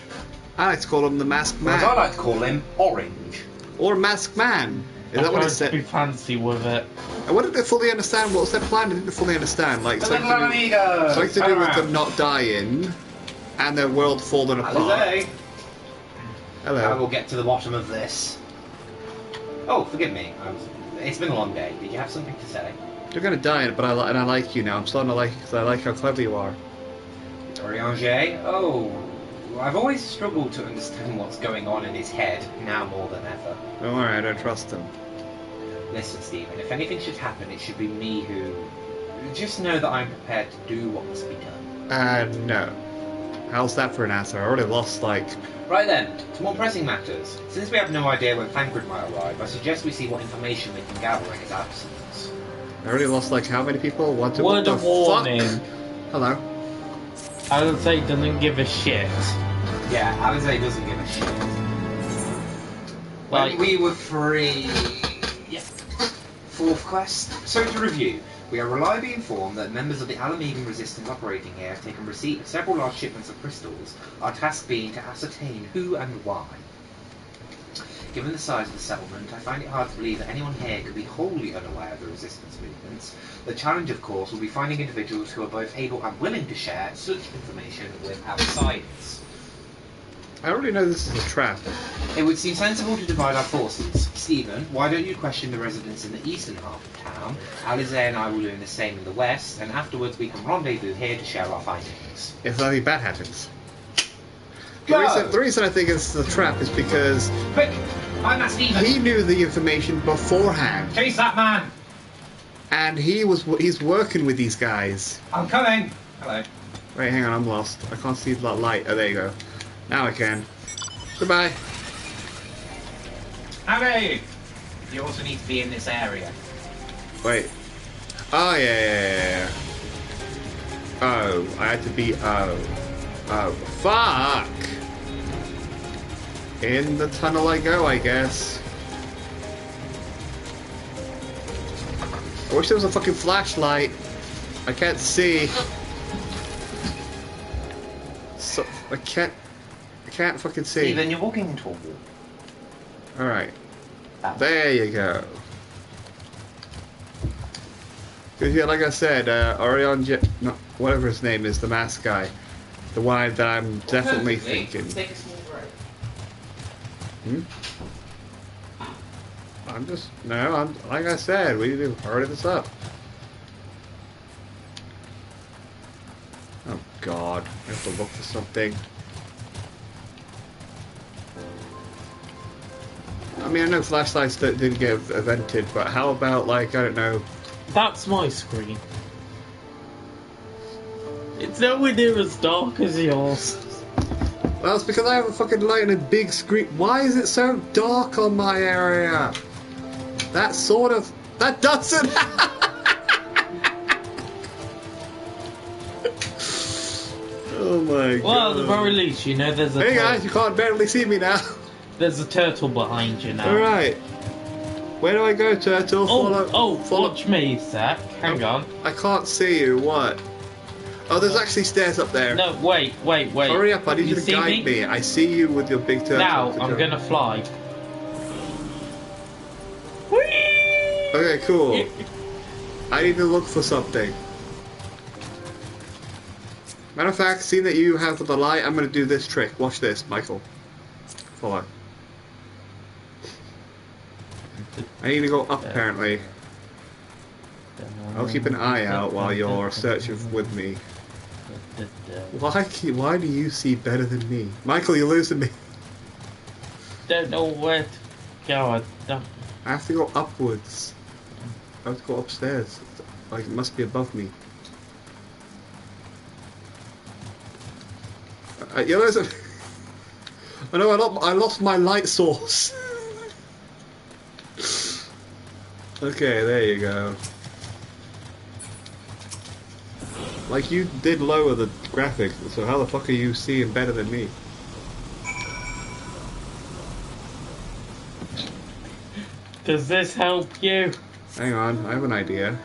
I like to call him the Masked Man. I like to call him Orange. Or Masked Man. Is that what it To said? be fancy with it. I wanted to fully understand what was their plan. I didn't fully understand. Like The something Little to do, Alamigo! something to do with them not dying and their world falling apart. Alizé! I Hello. will get to the bottom of this. Oh, forgive me. It's been a long day. Did you have something to say? You're gonna die, but I like you now. I'm starting to like because I like how clever you are. Oriange? Oh, I've always struggled to understand what's going on in his head, now more than ever. Don't worry, I don't trust him. Listen, Stephen, if anything should happen, it should be me who... Just know that I'm prepared to do what must be done. No. How's that for an answer? I already lost, like... Right then, to more pressing matters. Since we have no idea when Fancred might arrive, I suggest we see what information we can gather in his absence. I already lost, like, how many people? What the Word of warning. fuck? Hello. Alizé doesn't give a shit. Yeah, Alizé doesn't give a shit. Like- When we were free... Yeah. Fourth quest. So to review, we are reliably informed that members of the Alamegan resistance operating here have taken receipt of several large shipments of crystals, our task being to ascertain who and why. Given the size of the settlement, I find it hard to believe that anyone here could be wholly unaware of the resistance movements. The challenge, of course, will be finding individuals who are both able and willing to share such information with outsiders. I already know this is a trap. It would seem sensible to divide our forces. Stephen, why don't you question the residents in the eastern half of town? Alize and I will do the same in the west, and afterwards we can rendezvous here to share our findings. If nothing bad happens. Go! The reason I think it's a trap is because... Quick! Find that Stephen! He knew the information beforehand. Chase that man! And he's working with these guys. I'm coming! Hello. Wait, hang on, I'm lost. I can't see that light. Oh, there you go. Now I can. Goodbye. Howdy! You also need to be in this area. Wait. Oh, yeah. Oh, I had to be... Oh, fuck! In the tunnel I go, I guess. I wish there was a fucking flashlight. I can't see. So, I can't fucking see. Steven, you're walking into a wall. Alright. There you go. Because, yeah, like I said, Orion, no, whatever his name is, the masked guy. The one that I'm definitely thinking. Take a small break. I'm like I said, we need to hurry this up. Oh God, I have to look for something. I mean, I know flashlights that didn't get invented, but how about, like, I don't know. That's my screen. It's nowhere near as dark as yours. Well, it's because I have a fucking light and a big screen. Why is it so dark on my area? That doesn't. Oh my God. Well, at the very least, you know there's a... Hey guys, you can't barely see me now. There's a turtle behind you now. Alright. Where do I go, turtle? Follow. Watch me, Zach. Hang on. I can't see you. What? Oh, there's actually stairs up there. No, wait. Hurry up, I need you to guide me. I see you with your big turtle. Now, I'm gonna fly. Whee! Okay, cool. I need to look for something. Matter of fact, seeing that you have the light, I'm gonna do this trick. Watch this, Michael. Follow. I need to go up, apparently. I'll keep an eye out while you're searching with me. Why do you see better than me? Michael, you're losing me. Don't know where to go. I have to go upwards. I have to go upstairs. Like, it must be above me. You're losing me. Oh no, I lost my light source. Okay, there you go. Like, you did lower the graphics, so how the fuck are you seeing better than me? Does this help you? Hang on, I have an idea.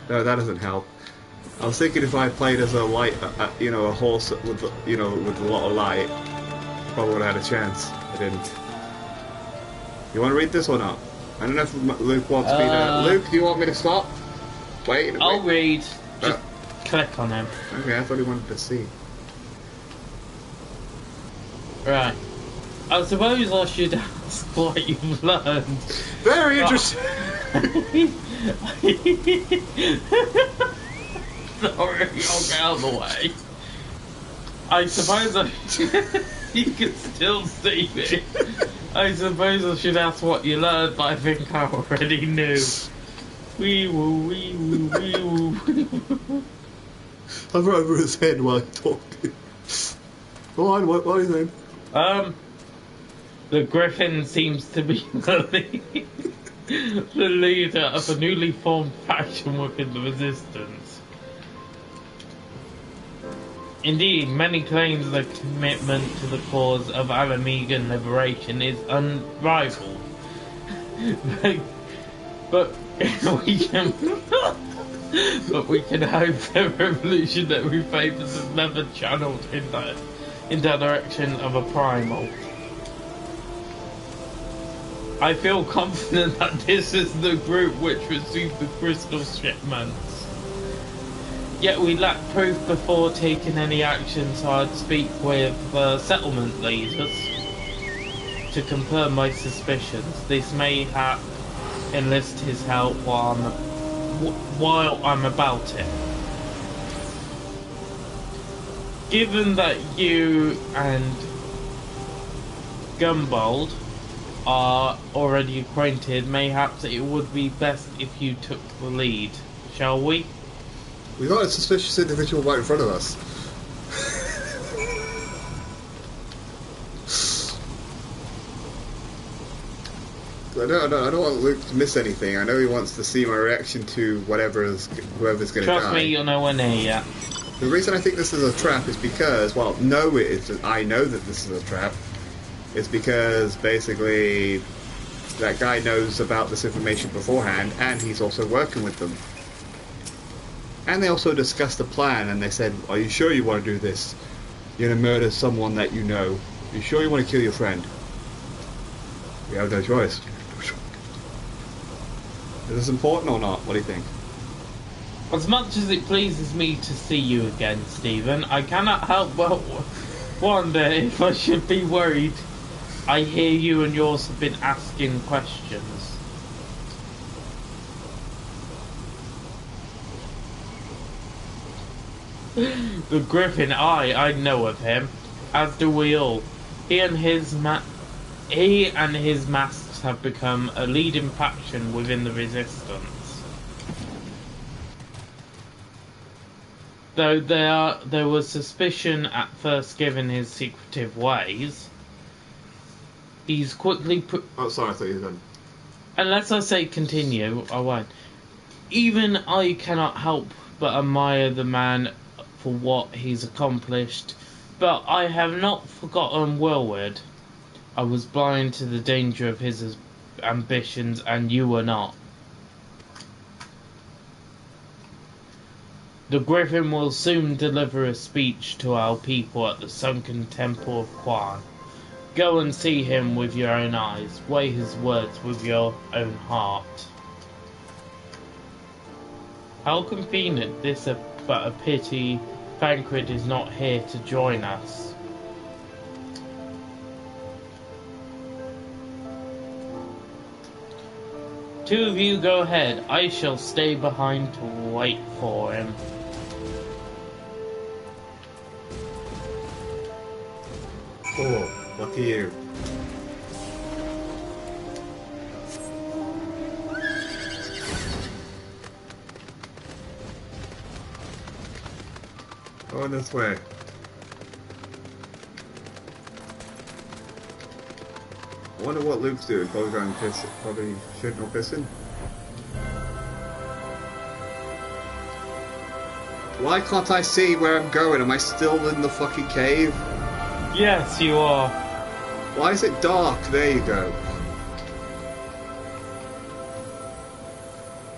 No, that doesn't help. I was thinking if I played as a light, a horse with, with a lot of light, probably would have had a chance. I didn't. You want to read this or not? I don't know if Luke wants me to. Luke, do you want me to stop? Wait. I'll read. Just click on him. Okay, I thought he wanted to see. Right. I suppose I should ask what you've learned. Very interesting. Sorry, I'll get out of the way. I suppose you can still see me. I suppose I should ask what you learned, but I think I already knew. Wee woo, wee woo, wee woo. I'm right over his head while I'm talking. Go on, what are you saying? The Griffin seems to be the leader of a newly formed faction within the Resistance. Indeed, many claim the commitment to the cause of Alamegan liberation is unrivaled. but we can hope the revolution that we favours is never channeled in the direction of a primal. I feel confident that this is the group which received the crystal shipments. Yet we lack proof before taking any action, so I'd speak with the settlement leaders to confirm my suspicions. This may enlist his help while I'm about it. Given that you and Gumbold are already acquainted, mayhaps it would be best if you took the lead. Shall we? We got a suspicious individual right in front of us. I don't want Luke to miss anything. I know he wants to see my reaction to whoever's going to die. Trust me, you're nowhere near yet. The reason I think this is a trap is because, well, no, it isn't. I know that this is a trap. It's because basically that guy knows about this information beforehand, and he's also working with them. And they also discussed the plan, and they said, "Are you sure you want to do this? You're going to murder someone that you know. Are you sure you want to kill your friend?" We have no choice. Is this important or not? What do you think? As much as it pleases me to see you again, Stephen, I cannot help but wonder if I should be worried. I hear you and yours have been asking questions. The Griffin, I know of him, as do we all. He and his masks have become a leading faction within the Resistance. Though there was suspicion at first given his secretive ways, he's quickly oh, sorry, I thought you were done. Unless I say continue, I won't. Even I cannot help but admire the man for what he's accomplished, but I have not forgotten Willward. I was blind to the danger of his ambitions, and you were not. The Griffin will soon deliver a speech to our people at the sunken temple of Quan. Go and see him with your own eyes. Weigh his words with your own heart. How convenient this, but a pity Thancred is not here to join us. Two of you go ahead. I shall stay behind to wait for him. Cool. Lucky you. Going this way. I wonder what Luke's doing. Probably going piss. Probably shooting or pissing. Why can't I see where I'm going? Am I still in the fucking cave? Yes, you are. Why is it dark? There you go.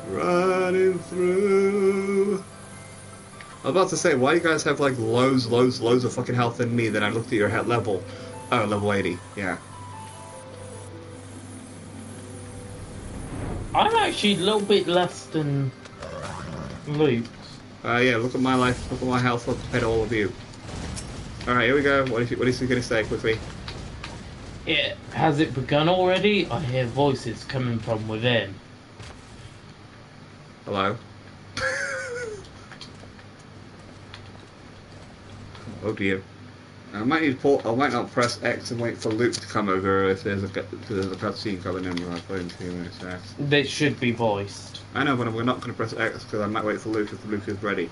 Running through. I was about to say, why do you guys have like loads of fucking health than me? Then I looked at your health level. Oh, level 80. Yeah. I'm actually a little bit less than Luke. Yeah, look at my life, look at my health compared to all of you. Alright, here we go. What is he going to say quickly? Has it begun already? I hear voices coming from within. Hello? Oh dear. I might not press X and wait for Luke to come over if there's a cutscene coming in. They should be voiced. I know, but we're not going to press X because I might wait for Luke if Luke is ready.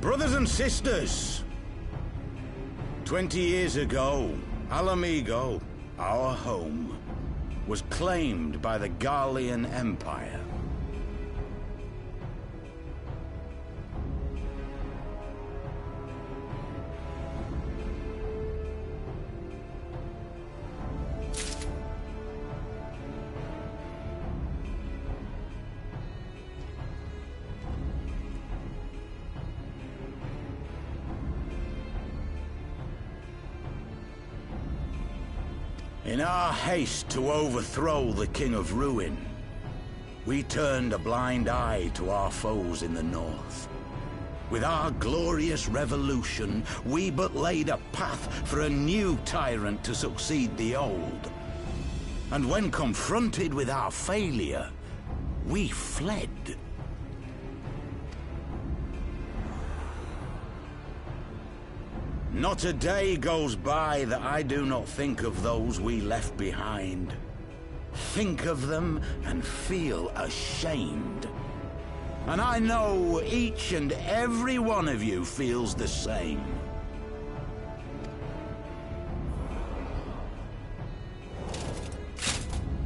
Brothers and sisters, 20 years ago, Alamigo, our home, was claimed by the Garlean Empire. In our haste to overthrow the King of Ruin, we turned a blind eye to our foes in the north. With our glorious revolution, we but laid a path for a new tyrant to succeed the old. And when confronted with our failure, we fled. Not a day goes by that I do not think of those we left behind. Think of them and feel ashamed. And I know each and every one of you feels the same.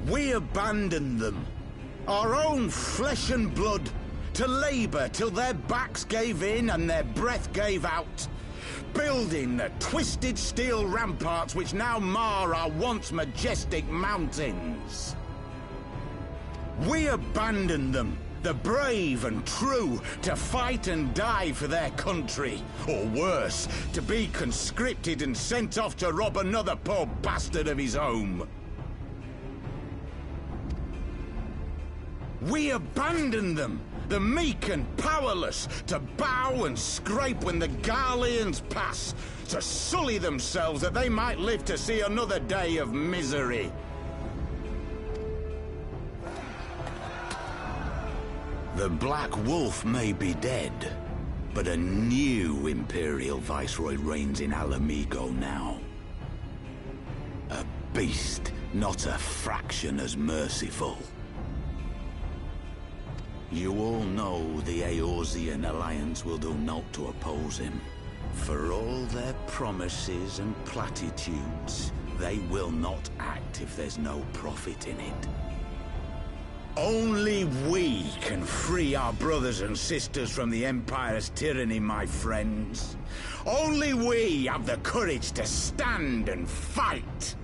We abandoned them, our own flesh and blood, to labor till their backs gave in and their breath gave out, building the twisted steel ramparts which now mar our once majestic mountains. We abandoned them, the brave and true, to fight and die for their country, or worse, to be conscripted and sent off to rob another poor bastard of his home. We abandoned them, the meek and powerless, to bow and scrape when the Garleans pass, to sully themselves that they might live to see another day of misery. The Black Wolf may be dead, but a new Imperial Viceroy reigns in Alamigo now. A beast, not a fraction as merciful. You all know the Eorzean Alliance will do naught to oppose him. For all their promises and platitudes, they will not act if there's no profit in it. Only we can free our brothers and sisters from the Empire's tyranny, my friends. Only we have the courage to stand and fight.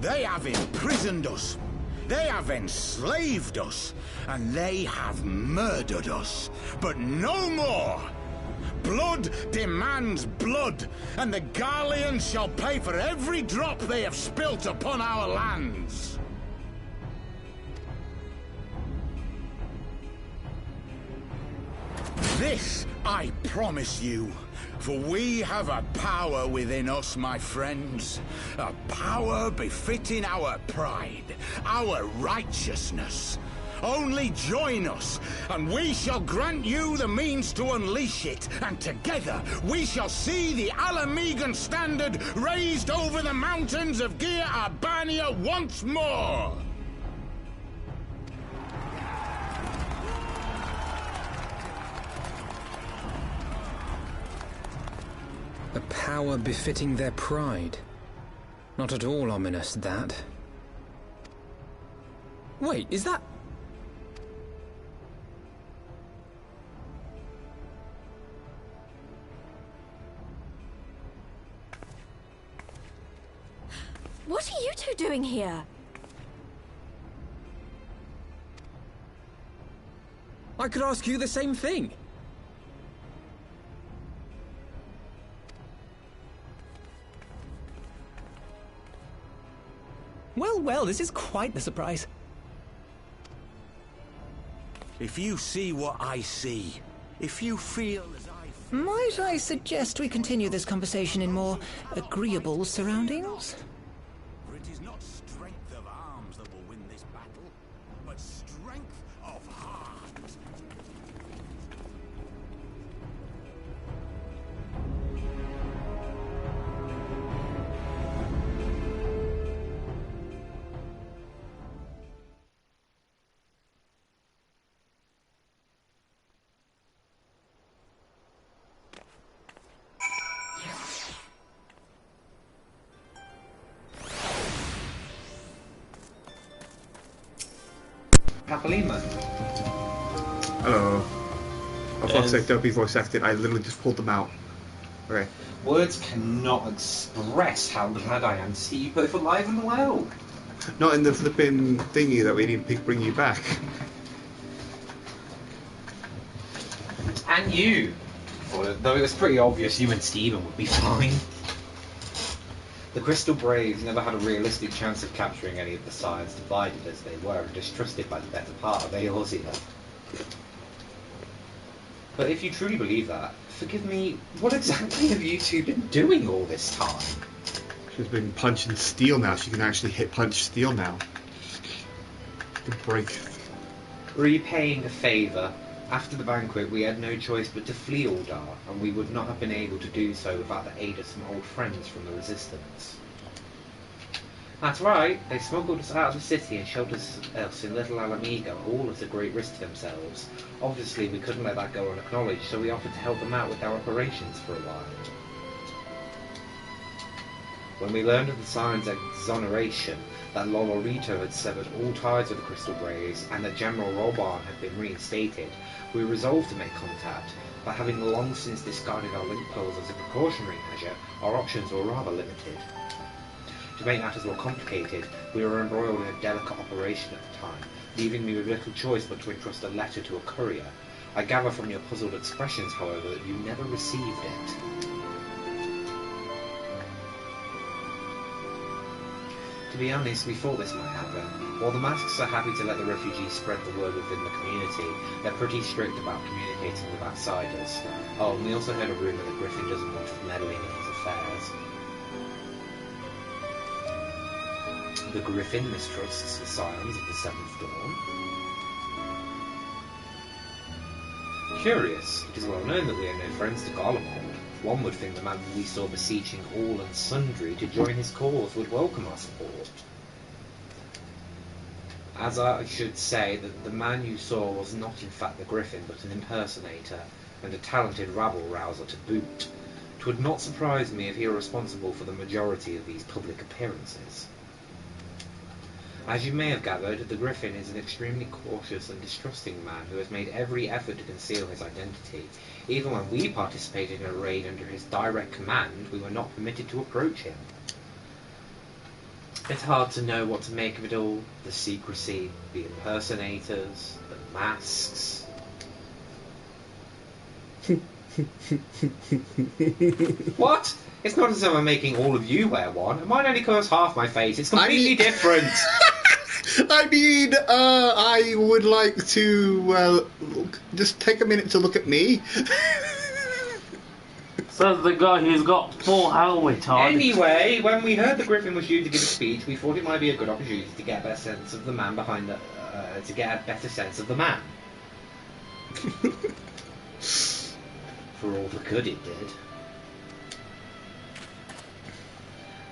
They have imprisoned us. They have enslaved us, and they have murdered us, but no more! Blood demands blood, and the Garleans shall pay for every drop they have spilt upon our lands. This I promise you. For we have a power within us, my friends. A power befitting our pride, our righteousness. Only join us, and we shall grant you the means to unleash it. And together, we shall see the Alamigan standard raised over the mountains of Gia Arbania once more. A power befitting their pride. Not at all ominous, that. Wait, is that... What are you two doing here? I could ask you the same thing. Well, this is quite the surprise. If you see what I see, if you feel as I feel... Might I suggest we continue this conversation in more agreeable surroundings? For it is not strength of arms that will win this battle, but strength of heart. Papalima. Hello. Oh, fuck's sake, don't be voice acted. I literally just pulled them out. Okay. Words cannot express how glad I am to see you both alive and well. Not in the flipping thingy that we need to bring you back. And you. Though it was pretty obvious you and Stephen would be fine. The Crystal Braves never had a realistic chance of capturing any of the Scions, divided as they were and distrusted by the better part of Eorzea. But if you truly believe that, forgive me, what exactly have you two been doing all this time? She's been punching steel now. She can actually punch steel now. The break. Repaying a favour. After the banquet, we had no choice but to flee Aldar, and we would not have been able to do so without the aid of some old friends from the Resistance. That's right, they smuggled us out of the city and sheltered us in Little Alamiga, all at a great risk to themselves. Obviously, we couldn't let that go unacknowledged, so we offered to help them out with their operations for a while. When we learned of the Scion's exoneration, that Lolorito had severed all ties with the Crystal Braves, and that General Roban had been reinstated, we resolved to make contact, but having long since discarded our link pearls as a precautionary measure, our options were rather limited. To make matters more complicated, we were embroiled in a delicate operation at the time, leaving me with little choice but to entrust a letter to a courier. I gather from your puzzled expressions, however, that you never received it. To be honest, we thought this might happen. While the masks are happy to let the refugees spread the word within the community, they're pretty strict about communicating with outsiders. Oh, and we also heard a rumour that Griffin doesn't want us meddling in his affairs. The Griffin mistrusts the Scions of the Seventh Dawn. Curious. It is well known that we are no friends to Garlemald. One would think the man we saw beseeching all and sundry to join his cause would welcome our support. As I should say that the man you saw was not in fact the Griffin, but an impersonator, and a talented rabble-rouser to boot. 'Twould not surprise me if he were responsible for the majority of these public appearances. As you may have gathered, the Griffin is an extremely cautious and distrusting man who has made every effort to conceal his identity. Even when we participated in a raid under his direct command, we were not permitted to approach him. It's hard to know what to make of it all. The secrecy, the impersonators, the masks. What? It's not as though I'm making all of you wear one. Mine only covers half my face. It's completely different. I would like to, just take a minute to look at me. Says the guy who's got full helmet on. Anyway, when we heard the Griffin was due to give a speech, we thought it might be a good opportunity to get a better sense of the man behind the... For all the good it did.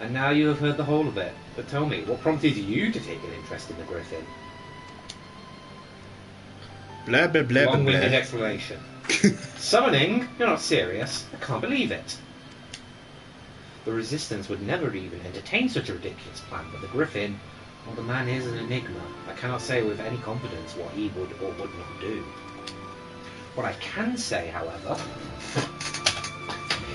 And now you have heard the whole of it. But tell me, what prompted you to take an interest in the Griffin? Blah, blah, blah, blah, Long-winded blah. explanation. Summoning? You're not serious. I can't believe it. The Resistance would never even entertain such a ridiculous plan, but the Griffin, well, the man is an enigma. I cannot say with any confidence what he would or would not do. What I can say, however,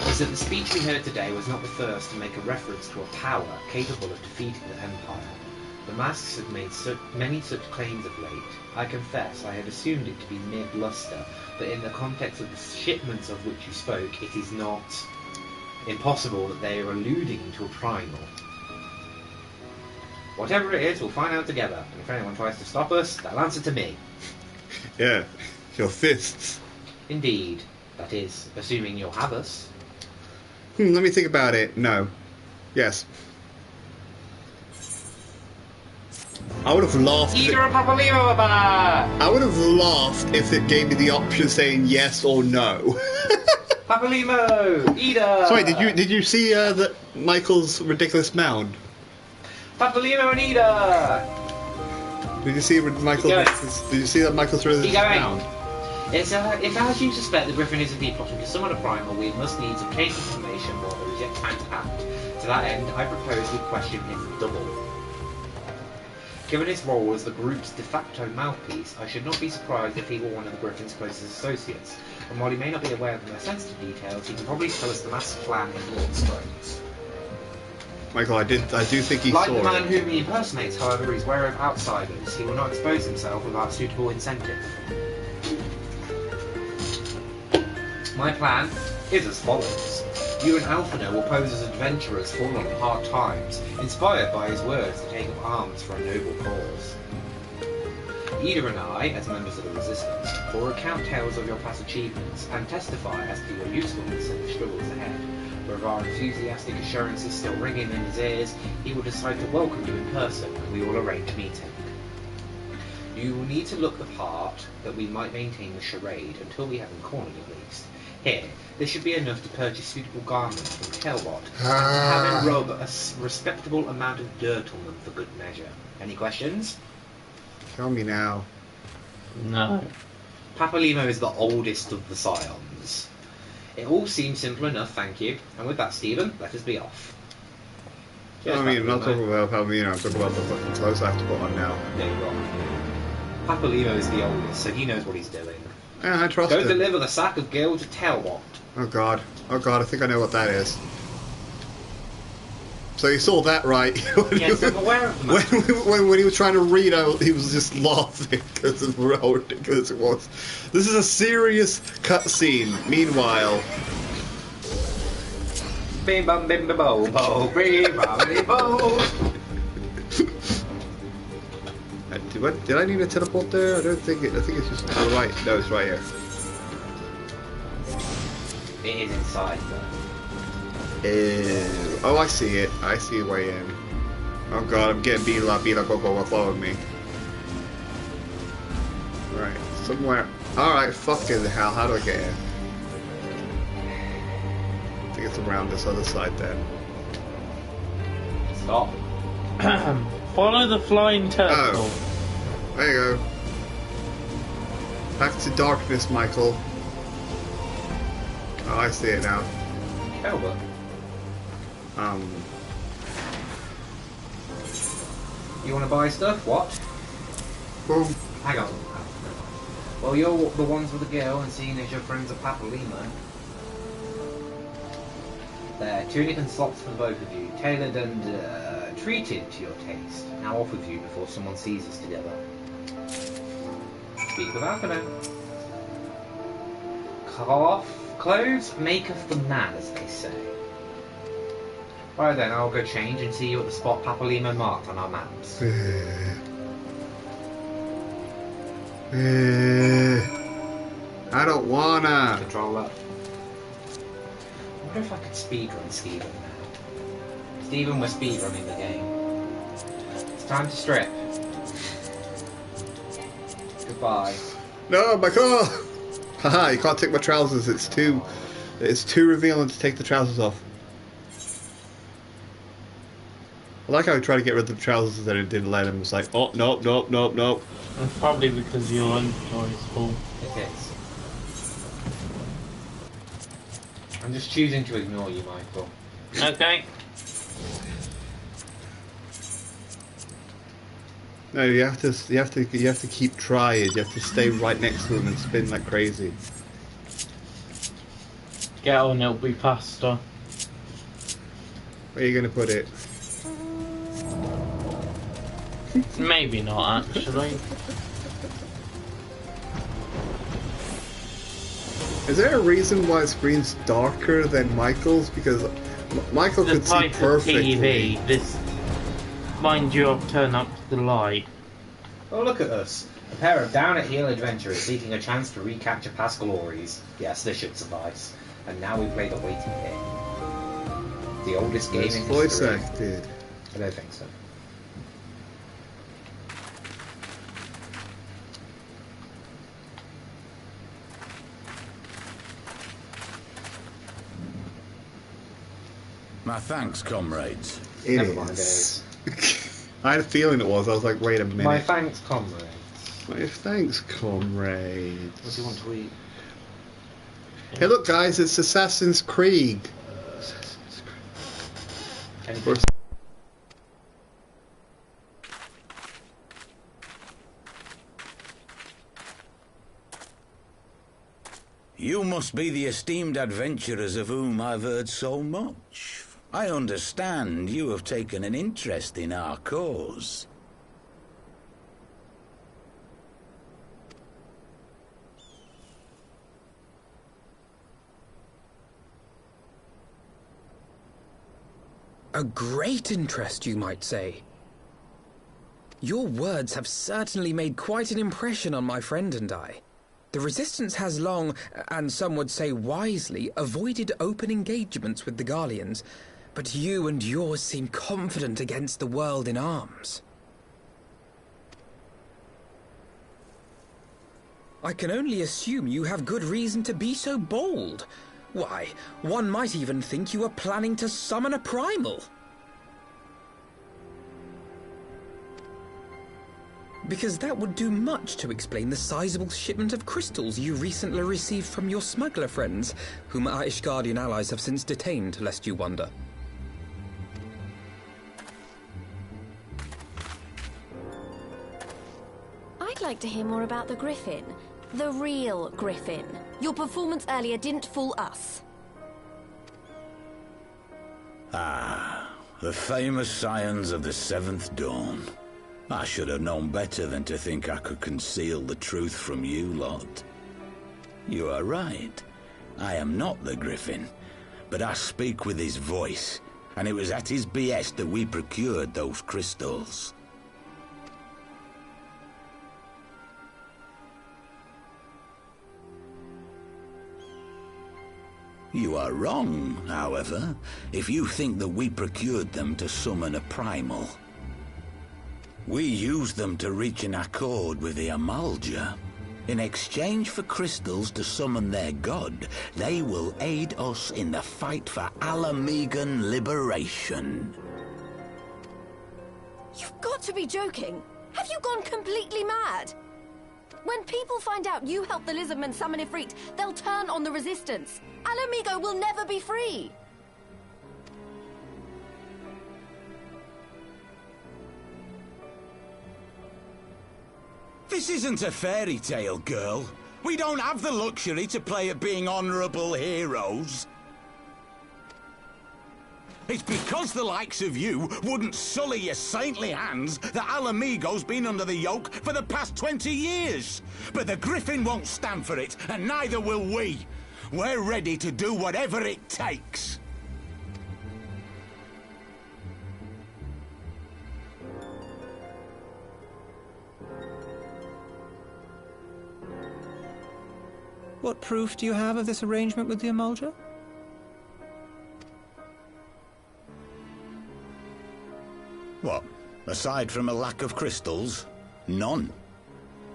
is that the speech we heard today was not the first to make a reference to a power capable of defeating the Empire. The masks have made many such claims of late. I confess I had assumed it to be mere bluster, but in the context of the shipments of which you spoke, it is not impossible that they are alluding to a primal. Whatever it is, we'll find out together, and if anyone tries to stop us, they'll answer to me. Yeah, your fists. Indeed. That is, assuming you'll have us. Let me think about it. No. Yes. I would have laughed. I would have laughed if it gave me the option saying yes or no. Papalimo! Ida! Sorry, did you see that Michael's ridiculous mound? Papalimo and Ida! Did you see Michael? Did you see that Michael threw this mound? If as you suspect the Griffin is indeed plotting to summon a primal, we must need some case information while there is yet time to act. To that end, I propose we question him double. Given his role as the group's de facto mouthpiece, I should not be surprised if he were one of the Griffin's closest associates, and while he may not be aware of the more sensitive details, he can probably tell us the master plan in broad strokes. Michael, I do think he like saw the man it. whom he impersonates, however, he's wary of outsiders. He will not expose himself without suitable incentive. My plan is as follows. You and Alphino will pose as adventurers fallen on hard times, inspired by his words to take up arms for a noble cause. Ida and I, as members of the Resistance, will recount tales of your past achievements and testify as to your usefulness in the struggles ahead. With our enthusiastic assurances still ringing in his ears, he will decide to welcome you in person, and we will arrange a meeting. You will need to look the part that we might maintain the charade until we have him cornered at least. Here, this should be enough to purchase suitable garments from Telbot, and have him rub a respectable amount of dirt on them for good measure. Any questions? Tell me now. No. Papalimo is the oldest of the scions. It all seems simple enough, thank you. And with that, Stephen, let us be off. I mean, I'm not talking about Palomino, I'm talking about the fucking clothes I have to put on now. Yeah, you're wrong. Papalimo is the oldest, so he knows what he's doing. Yeah, I trust Go him. deliver the sack of gil to Telbot. Oh god, I think I know what that is. So you saw that, right? Yes, I'm aware of that. when he was trying to read out, he was just laughing because of how ridiculous it was. This is a serious cutscene. Meanwhile... Bim bum bim bim bo bo bim bum bim bo. Did I need a teleport there? I don't think it. I think it's just oh, right. No, it's right here. It is inside though. Oh, I see it. I see a way in. Oh god, I'm getting Bila, go, follow me. Right, somewhere. Alright, fucking hell, how do I get in? I think it's around this other side then. Stop. Follow the flying turtle. Oh. There you go. Back to darkness, Michael. Oh, I see it now. Telbot. You want to buy stuff? What? Boom. Hang on. Well, you're the ones with the girl, and seeing as your friends are Papalimo. There, tunic and slops for the both of you, tailored and treated to your taste. Now off with you before someone sees us together. Speak with Alphino. Clothes maketh the man, as they say. Right then, I'll go change and see you at the spot Papalimo marked on our maps. I don't wanna. Controller. I wonder if I could speedrun Steven now. Steven, we're speedrunning the game. It's time to strip. Goodbye. No, my car! Haha, you can't take my trousers. It's too revealing to take the trousers off. I like how he tried to get rid of the trousers and then it didn't let him. It's like, oh, nope. It's probably because your inventory is full. It is. I'm just choosing to ignore you, Michael. Okay. No, you have to keep trying. You have to stay right next to him and spin like crazy. Get on, it'll be faster. Where are you gonna put it? Maybe not, actually. Is there a reason why the screen's darker than Michael's? Because Michael could see perfectly. TV, this, mind you, I'll turn up the light. Oh, look at us. A pair of down-at-heel adventurers seeking a chance to recapture past glories. Yes, this should suffice. And now we play the waiting game. The oldest game in history. Voice acted. I don't think so. My thanks, comrades. It is. I had a feeling it was. I was like, wait a minute. My thanks, comrades. My thanks, comrades. What do you want to eat? Hey, look, guys, it's Assassin's Creed. You must be the esteemed adventurers of whom I've heard so much. I understand you have taken an interest in our cause. A great interest, you might say. Your words have certainly made quite an impression on my friend and I. The Resistance has long, and some would say wisely, avoided open engagements with the Garleans, but you and yours seem confident against the world in arms. I can only assume you have good reason to be so bold. Why, one might even think you are planning to summon a primal. Because that would do much to explain the sizable shipment of crystals you recently received from your smuggler friends, whom our Ishgardian allies have since detained, lest you wonder. I'd like to hear more about the Griffin. The real Griffin. Your performance earlier didn't fool us. Ah, the famous scions of the Seventh Dawn. I should have known better than to think I could conceal the truth from you lot. You are right. I am not the Griffin, but I speak with his voice, and it was at his behest that we procured those crystals. You are wrong, however, if you think that we procured them to summon a primal. We used them to reach an accord with the Amalja. In exchange for crystals to summon their god, they will aid us in the fight for Alamegan liberation. You've got to be joking! Have you gone completely mad? When people find out you helped the Lizardmen summon Ifrit, they'll turn on the Resistance. Alamigo will never be free! This isn't a fairy tale, girl. We don't have the luxury to play at being honourable heroes. It's because the likes of you wouldn't sully your saintly hands that Alamigo's been under the yoke for the past 20 years. But the Griffin won't stand for it, and neither will we. We're ready to do whatever it takes. What proof do you have of this arrangement with the Amalja? What? Aside from a lack of crystals? None.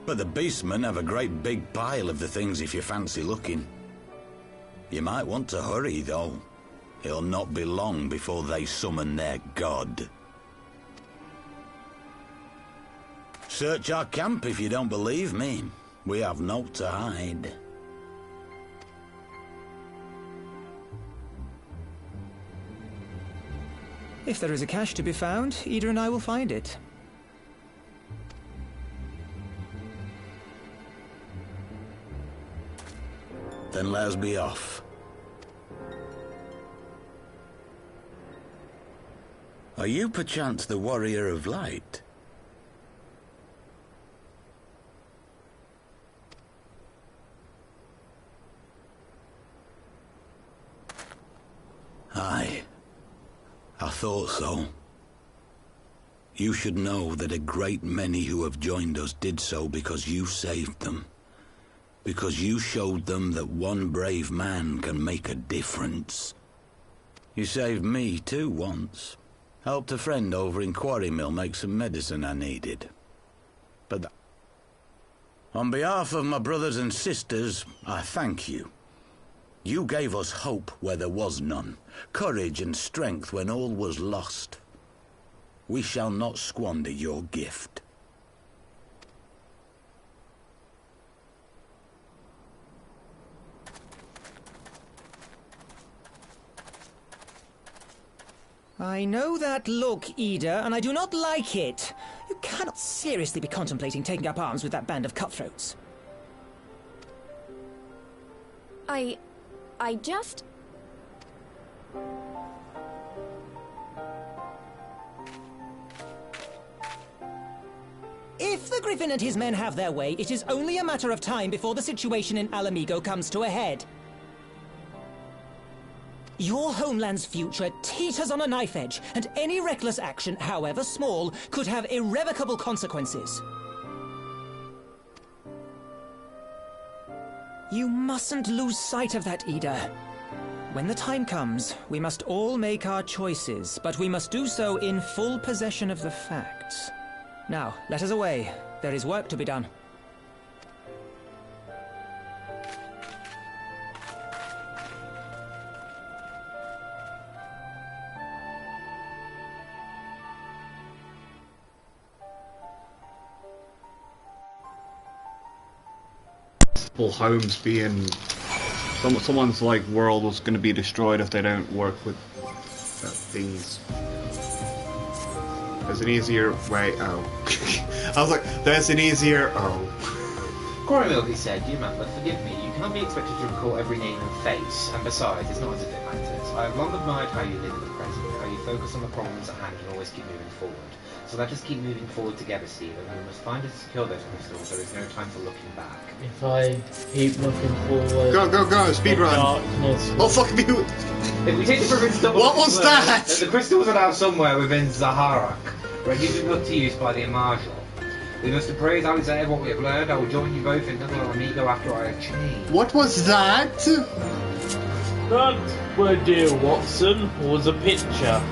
But the beastmen have a great big pile of the things if you fancy looking. You might want to hurry, though. It'll not be long before they summon their god. Search our camp if you don't believe me. We have naught to hide. If there is a cache to be found, Ida and I will find it. Then let us be off. Are you perchance the Warrior of Light? Aye. I thought so. You should know that a great many who have joined us did so because you saved them. Because you showed them that one brave man can make a difference. You saved me too once. Helped a friend over in Quarry Mill make some medicine I needed. But on behalf of my brothers and sisters, I thank you. You gave us hope where there was none, courage and strength when all was lost. We shall not squander your gift. I know that look, Ida, and I do not like it. You cannot seriously be contemplating taking up arms with that band of cutthroats. I just... If the Griffin and his men have their way, it is only a matter of time before the situation in Alamigo comes to a head. Your homeland's future teeters on a knife edge, and any reckless action, however small, could have irrevocable consequences. You mustn't lose sight of that, Ida. When the time comes, we must all make our choices, but we must do so in full possession of the facts. Now, let us away. There is work to be done. Homes being someone's like world was going to be destroyed if they don't work with things. There's an easier way. Oh, I was like, there's an easier. Oh. Cornwall, he said, you remember, forgive me, you cannot be expected to recall every name and face, and besides, it's not as if it matters. I have long admired how you live in the present, how you focus on the problems at hand and always keep moving forward. So let us keep moving forward together, Stephen, and we must find and secure those crystals. There is no time for looking back. If I keep looking forward... Go, speedrun! Oh, fuck me! If we take the province double... What was that? The crystals are now somewhere within Zaharak, ready to be put to use by the Marshal. We must appraise Alizé of what we have learned. I will join you both in Little Amigo after I have changed. What was that? That, my dear Watson, was a picture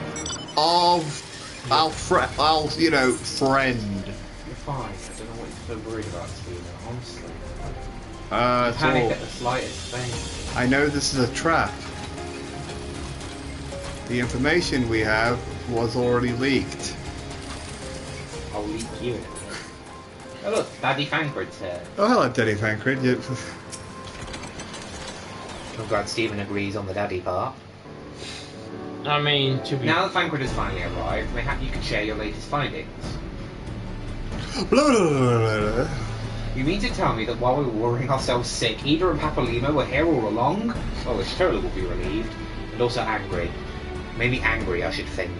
of our friend. You're fine. I don't know what you're so worried about, Stephen, honestly. Panic at the slightest thing. I know this is a trap. The information we have was already leaked. I'll leak you in it. Oh look, Daddy Fancred's here. Oh hello, Daddy Fancred. I'm glad Stephen agrees on the daddy part. I mean, to be... Now that Fancred has finally arrived, mayhap you could share your latest findings. Blah, blah, blah, blah. You mean to tell me that while we were worrying ourselves sick, Ida and Papalima were here all along? Well, Estola will be relieved. And also angry. Maybe angry, I should think.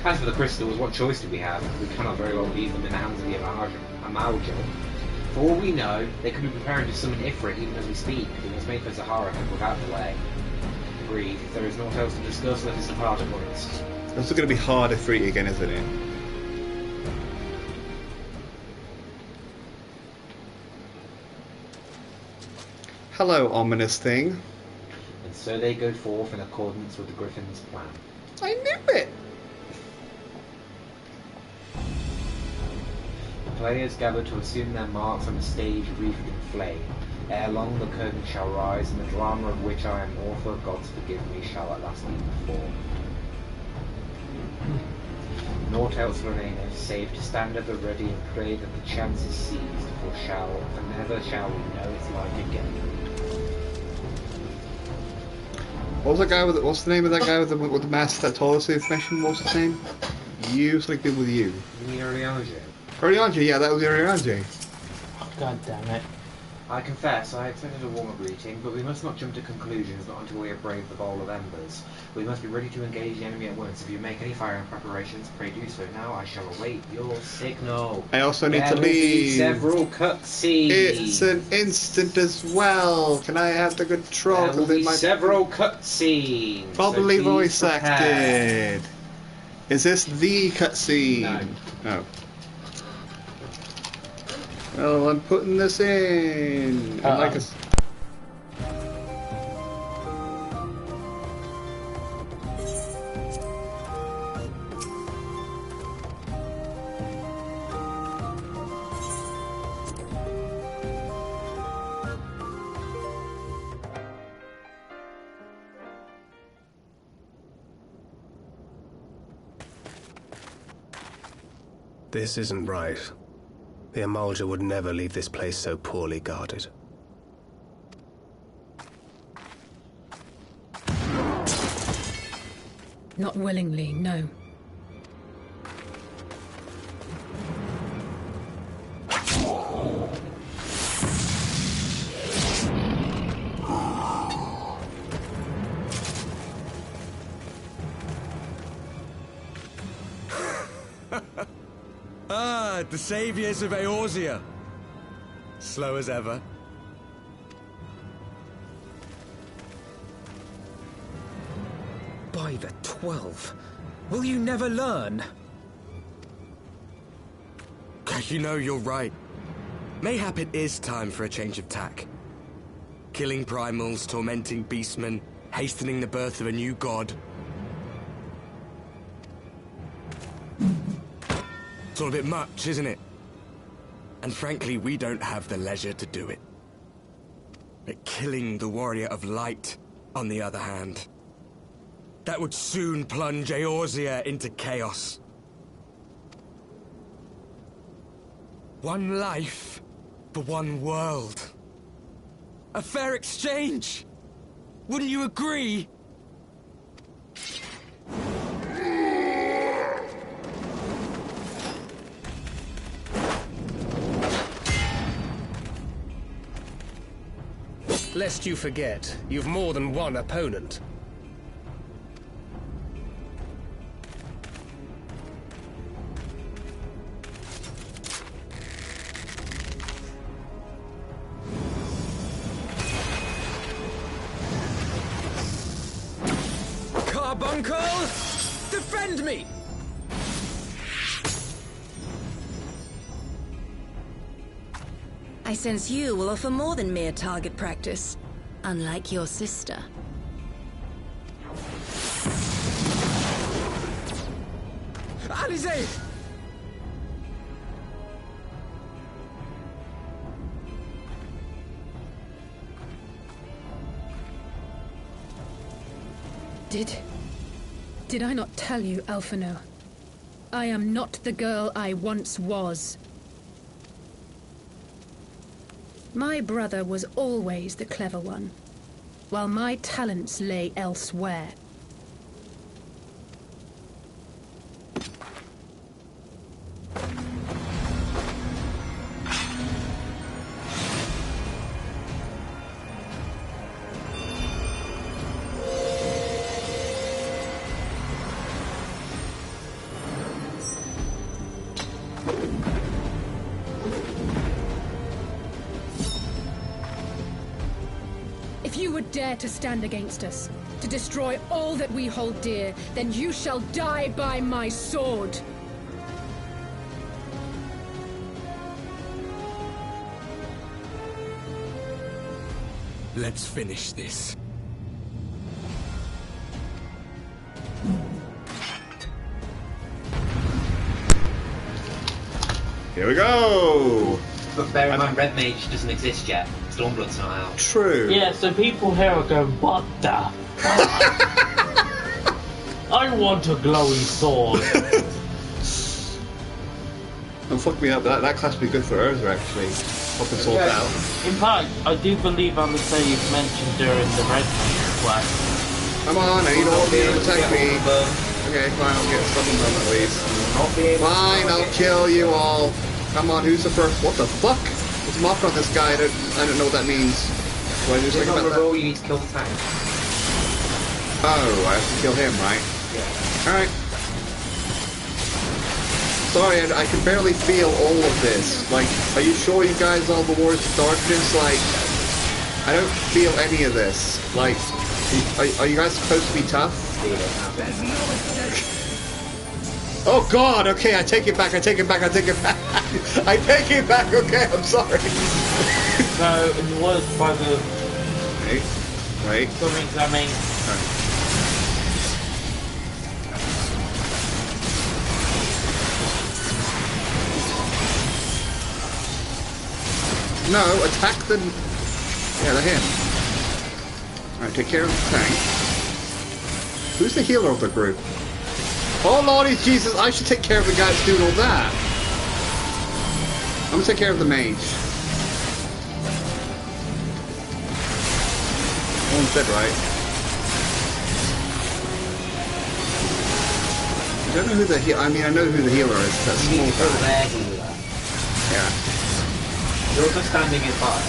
As for the crystals, what choice do we have? We cannot very well leave them in the hands of the Amalgam. For all we know, they could be preparing to summon Ifrit even as we speak. We must make for Zahara and look out of the way. Agreed. If there is naught else to discuss, let us depart at once. It's also going to be hard Ifrit again, isn't it? Hello, ominous thing. And so they go forth in accordance with the Griffin's plan. I knew it! The players gather to assume their marks on a stage wreathed in flame. Ere long the curtain shall rise, and the drama of which I am author, God's forgive me, shall at last be performed. Naught else remaineth, save to stand at the ready and pray that the chance is seized, for never shall we know its like again. What's the name of that guy with the mask that told us the information? What's his name? You, something with you. You mean Oriange? Oriange, yeah, that was Oriange. God damn it. I confess, I expected a warmer greeting, but we must not jump to conclusions not until we have braved the bowl of embers. We must be ready to engage the enemy at once. If you make any firing preparations, pray do so now. I shall await your signal. I also need to leave. Several cutscenes. It's an instant as well. Can I have the control? There will be several cutscenes. Probably so voice acted. Is this the cutscene? No. Oh. Well, I'm putting this in. Like a... This isn't right. The Amalja would never leave this place so poorly guarded. Not willingly, no. The saviors of Eorzea. Slow as ever. By the 12. Will you never learn? You know, you're right. Mayhap it is time for a change of tack. Killing primals, tormenting beastmen, hastening the birth of a new god. It's all a bit much, isn't it? And frankly, we don't have the leisure to do it. But killing the warrior of light, on the other hand, that would soon plunge Eorzea into chaos. One life for one world. A fair exchange! Wouldn't you agree? Lest you forget, you've more than one opponent. Carbuncle! Defend me! I sense you will offer more than mere target practice, unlike your sister. Alize! Did I not tell you, Alphino? I am not the girl I once was. My brother was always the clever one, while my talents lay elsewhere. If you would dare to stand against us, to destroy all that we hold dear, then you shall die by my sword. Let's finish this. Here we go! But bear in mind, Red Mage doesn't exist yet. Stormblood's not out. True. Yeah, so people here are going, what the fuck? I want a glowy sword. Oh, fuck me up. That class would be good for Urza, actually. Pop and sort out. In fact, I do believe I would say you've mentioned during the Red Mage quest. Come on, I need all of you to attack me. Okay, fine, I'll get some of them at least. Fine, I'll kill you all. Come on, who's the first? What the fuck? What's marked on this guy? I don't know what that means. Do I do something about that? Roll, you need to kill the tank. Oh, I have to kill him, right? Yeah. Alright. Sorry, I can barely feel all of this. Like, are you sure you guys are the Warriors of Darkness? Like, I don't feel any of this. Like, are you guys supposed to be tough? Oh god, okay, I take it back, I take it back. I take it back, okay, I'm sorry. So, in the words by the... Wait. Something. No, attack the... Yeah, they're him. Alright, take care of the tank. Who's the healer of the group? Oh lordy Jesus, I should take care of the guy that's doing all that. I'm gonna take care of the mage. One's dead, right? I don't know who the I know who the healer is. That small guy. Yeah. You're just standing in fire.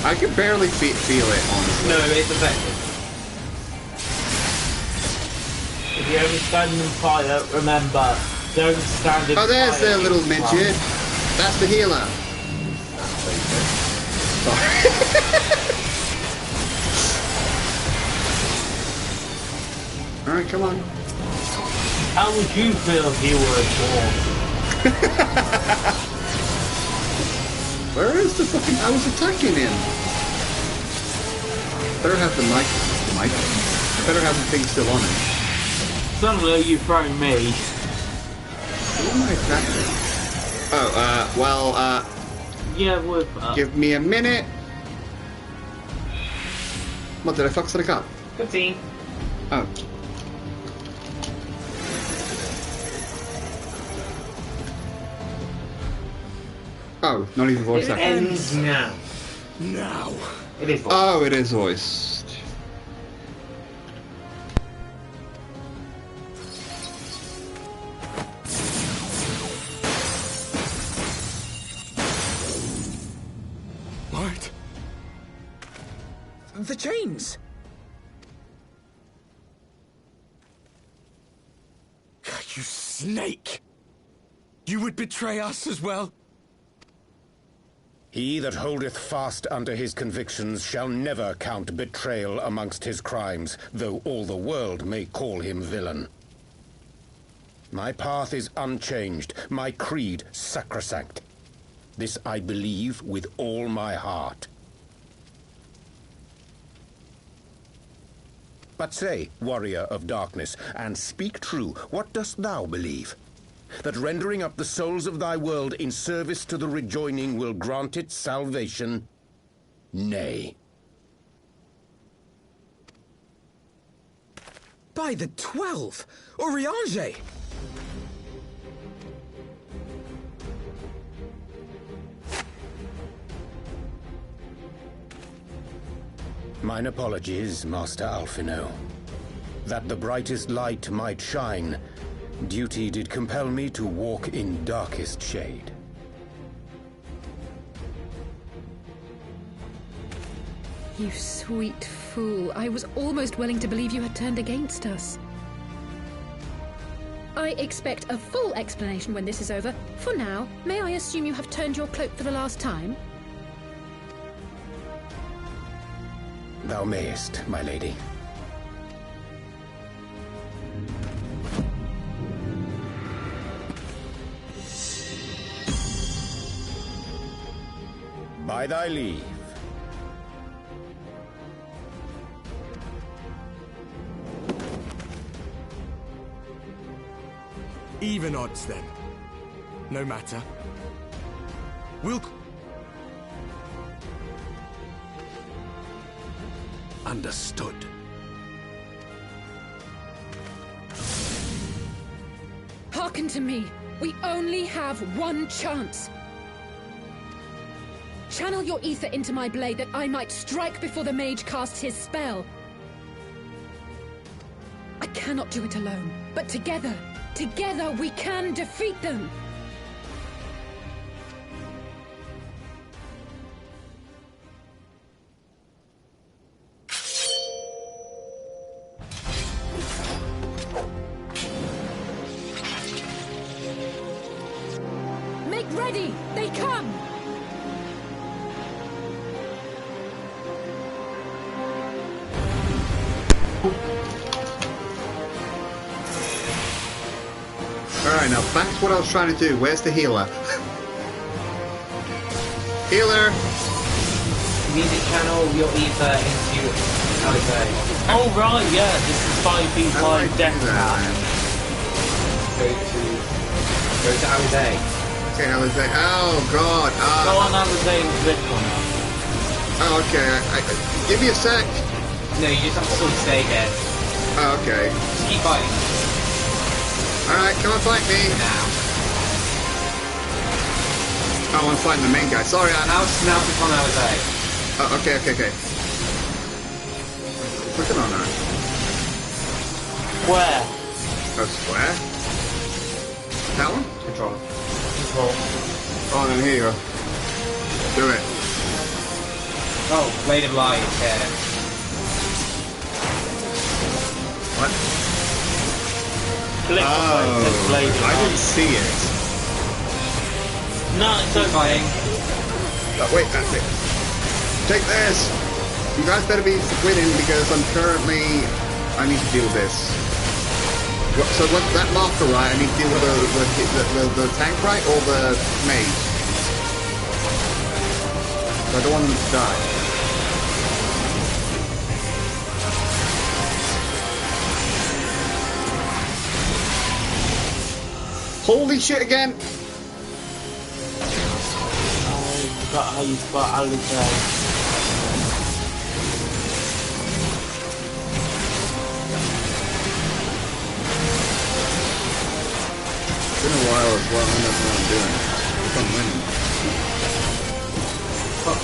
I can barely feel it, honestly. No, it's effective. If you ever stand in fire, remember, don't stand in fire. Oh, there's their little midget. That's the healer. Sorry. Alright, come on. How would you feel if you were a dwarf? Where is the fucking... I was attacking him. Better have the mic. I better have the thing still on him. Suddenly you thrown me. Who am I attacking? Oh, yeah, with... give me a minute. What, did I fuck something up? Good team. Oh. Oh, not even voice acting. It ends now. Now. It is voiced. Oh, it is voiced. What? The chains! You snake! You would betray us as well? He that holdeth fast unto his convictions shall never count betrayal amongst his crimes, though all the world may call him villain. My path is unchanged, my creed sacrosanct. This I believe with all my heart. But say, warrior of darkness, and speak true, what dost thou believe? That rendering up the souls of thy world in service to the rejoining will grant it salvation? Nay. By the 12! Oriange! Mine apologies, Master Alphino. That the brightest light might shine, duty did compel me to walk in darkest shade. You sweet fool. I was almost willing to believe you had turned against us. I expect a full explanation when this is over. For now, may I assume you have turned your cloak for the last time? Thou mayest, my lady. By thy leave. Even odds, then. No matter. We'll... Understood. Hearken to me. We only have one chance. Channel your ether into my blade that I might strike before the mage casts his spell. I cannot do it alone, but together we can defeat them! Make ready! They come! Alright, now back to what I was trying to do. Where's the healer? Healer! You need to channel your ether into Alizé. Oh right, yeah, this is 5v5 death now. Go to Alizé. Okay, Alizé. Oh god. Go on Alizé and click on it. Oh, okay. Give me a sec. No, you just have to sort of stay dead. Oh, okay. Just keep fighting. Alright, come on, fight me. Now. Oh, I'm fighting the main guy. Sorry, now it's on Alizé. Oh, okay. Clicking on that. Where? Oh, square? That one? Control. Oh, then here you go. Do it. Oh, Blade of Light. Yeah. What? Click on Blade of I Light. didn't see it. No, it's okay. Fighting. Oh, wait, that's it. Take this! You guys better be winning because I'm currently... I need to deal with this. So what's that marker, right? I need to deal with the tank, right? Or the mage? I don't want them to die. Holy shit again! I forgot how you spot Alizé. It's been a while as well, I don't know what I'm doing. If I'm winning. Oh,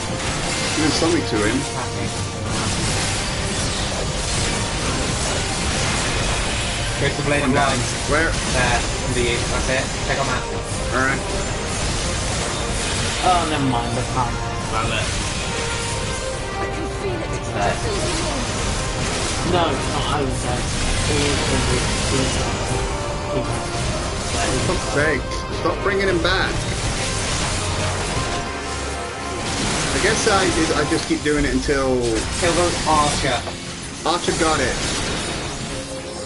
doing something to him. Crystal blade and lines. Where? There, under you. That's it. Take on that. Alright. Oh, never mind, I can't. Well, I can feel it. It's there. no, it's not Alizé. For fuck's sake, stop bringing him back. I guess I just keep doing it until... Kill those Archer. Archer got it.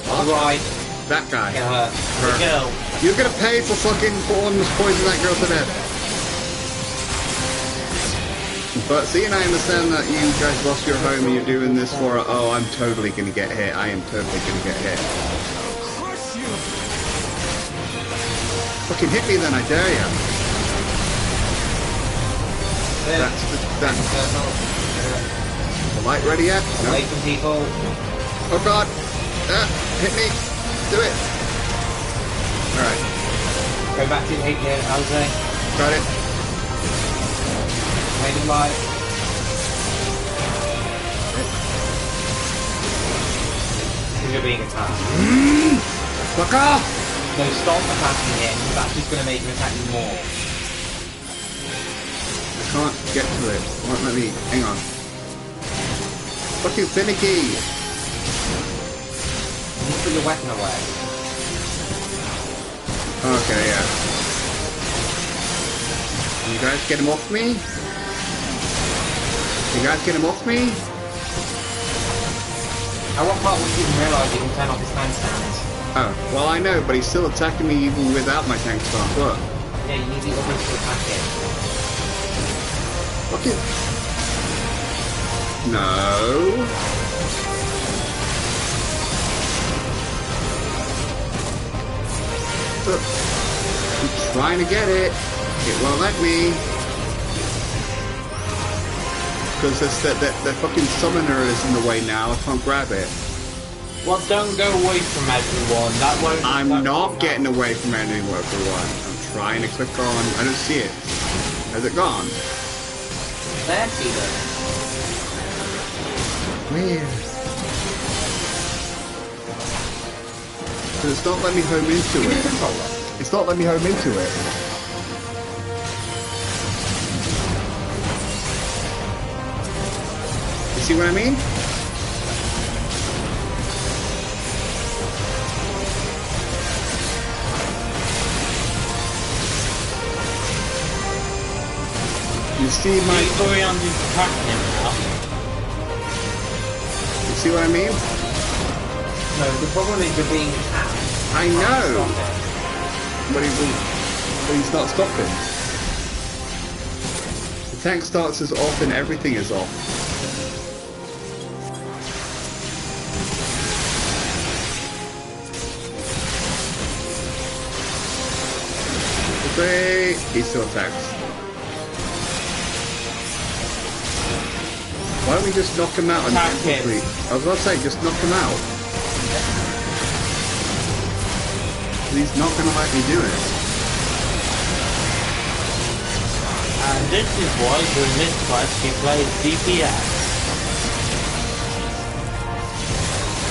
Alright. That guy. Kill her. Her. Kill. You're gonna pay for fucking almost poisoning that girl to death. But seeing I understand that you guys lost your home and you're doing this for, oh, I'm totally gonna get hit. I am totally gonna get hit. Fucking hit me then, I dare you. That's the light ready yet? No. Away from people. Oh god! Hit me! Do it! Alright. Go back to hit you, Alizé. Got it. Made him light. Because you're being attacked. Fuck off! No, stop attacking him, because that's just going to make him attack you more. I can't get to it. Won't let me. Hang on. Fucking finicky! You put your weapon away. Okay, yeah. You guys get him off me? You guys get him off me? At what part would you even realise you can turn off his handstands? Oh, well I know, but he's still attacking me even without my tank stance. Look. Yeah, you need the others to attack him. Fuck it. No. Look. I'm trying to get it. It won't let me. Because the fucking summoner is in the way now. I can't grab it. Well, don't go away from everyone. That won't. I'm not getting away from anyone for one. I'm trying to click on. I don't see it. Has it gone? There, see them. Where? Because it's not letting me home into it. It's not letting me home into it. You see what I mean? You see my... Victorian is attacking him now. You see what I mean? No, the problem is you're being attacked. I know! But he's not stopping. The tank starts is off and everything is off. Okay, he still attacks. Why don't we just knock him out and quickly? I was about to say, just knock him out. He's not going to let me do it. And this is why during this quest he plays DPS.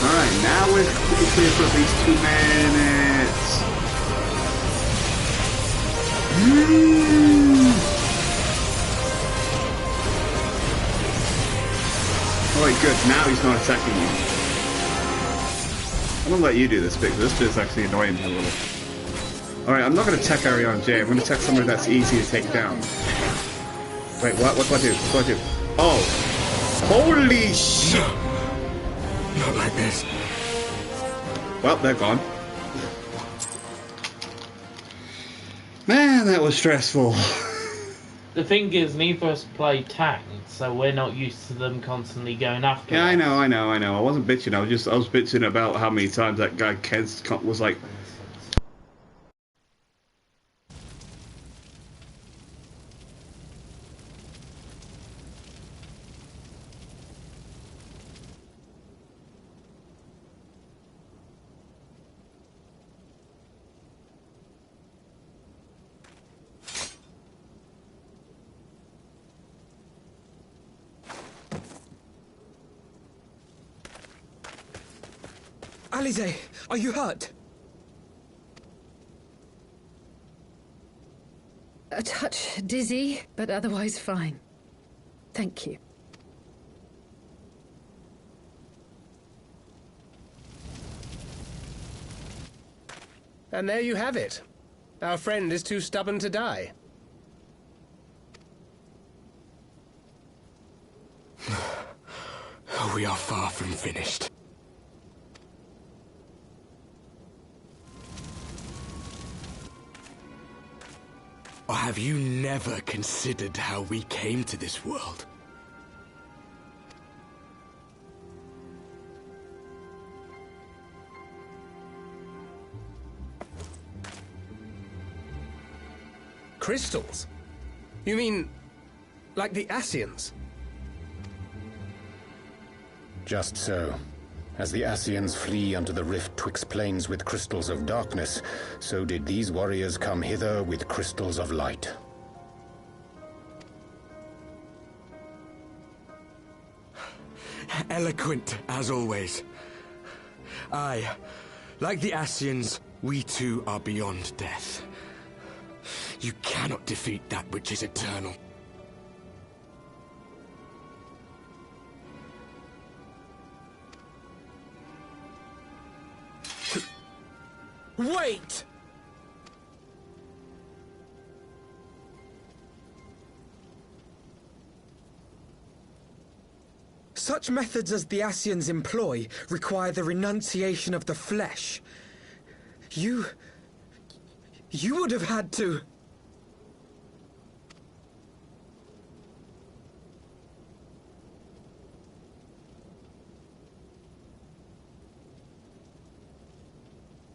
Alright, now we're pretty clear for at least 2 minutes. Alright, good. Now he's not attacking you. I'm gonna let you do this bit, because this bit's actually annoying me a little. Alright, I'm not gonna attack Ariane J. I'm gonna attack somebody that's easy to take down. Wait, what? What do I do? What do I do? Oh! Holy shit! Not like this. Well, they're gone. Man, that was stressful. The thing is, neither of us play tanks, so we're not used to them constantly going after Yeah, us. I know. I wasn't bitching. I was bitching about how many times that guy Kez was like. Alize, are you hurt? A touch dizzy, but otherwise fine. Thank you. And there you have it. Our friend is too stubborn to die. We are far from finished. Or have you never considered how we came to this world? Crystals? You mean, like the Ascians? Just so. As the Ascians flee unto the rift twixt plains with crystals of darkness, so did these warriors come hither with crystals of light. Eloquent, as always. Aye, like the Ascians, we too are beyond death. You cannot defeat that which is eternal. Wait! Such methods as the Ascians employ require the renunciation of the flesh. You would have had to...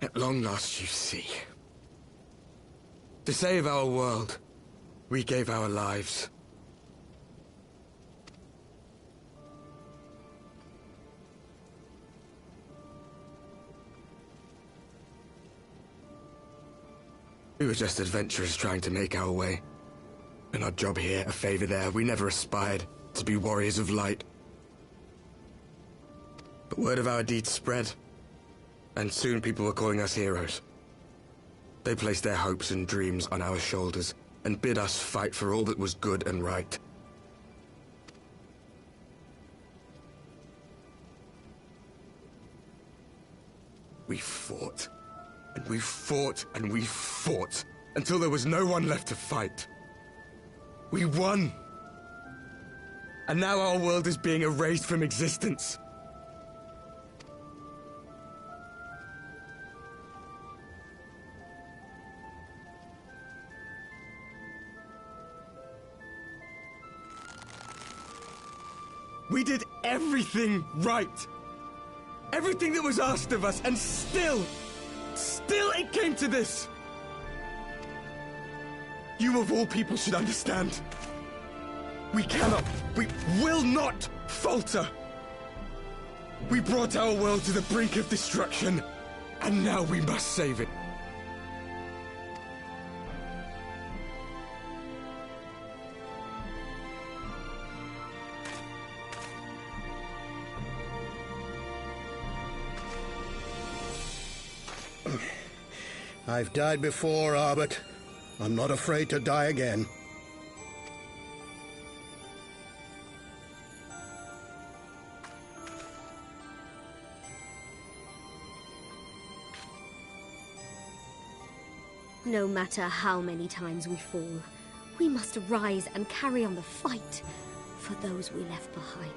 At long last, you see. To save our world, we gave our lives. We were just adventurers trying to make our way. An odd job here, a favor there. We never aspired to be warriors of light. But word of our deeds spread. And soon people were calling us heroes. They placed their hopes and dreams on our shoulders and bid us fight for all that was good and right. We fought, and we fought, and we fought, until there was no one left to fight. We won! And now our world is being erased from existence. We did everything right. Everything that was asked of us, and still it came to this. You of all people should understand. We will not falter. We brought our world to the brink of destruction, and now we must save it. I've died before, Arbet. I'm not afraid to die again. No matter how many times we fall, we must rise and carry on the fight for those we left behind.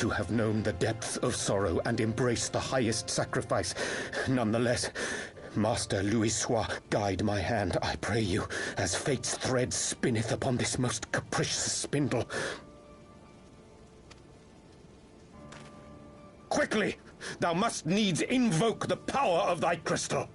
to have known the depth of sorrow and embraced the highest sacrifice. Nonetheless, Master Louis Sois, guide my hand, I pray you, as fate's thread spinneth upon this most capricious spindle. Quickly! Thou must needs invoke the power of thy crystal.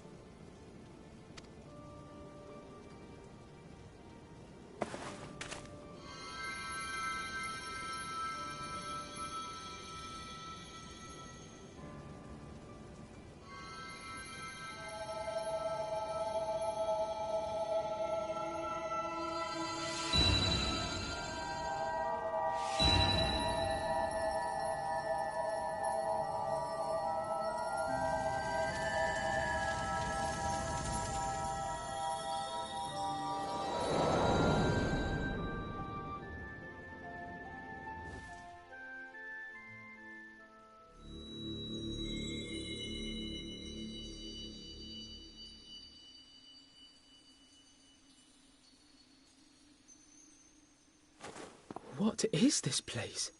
What is this place?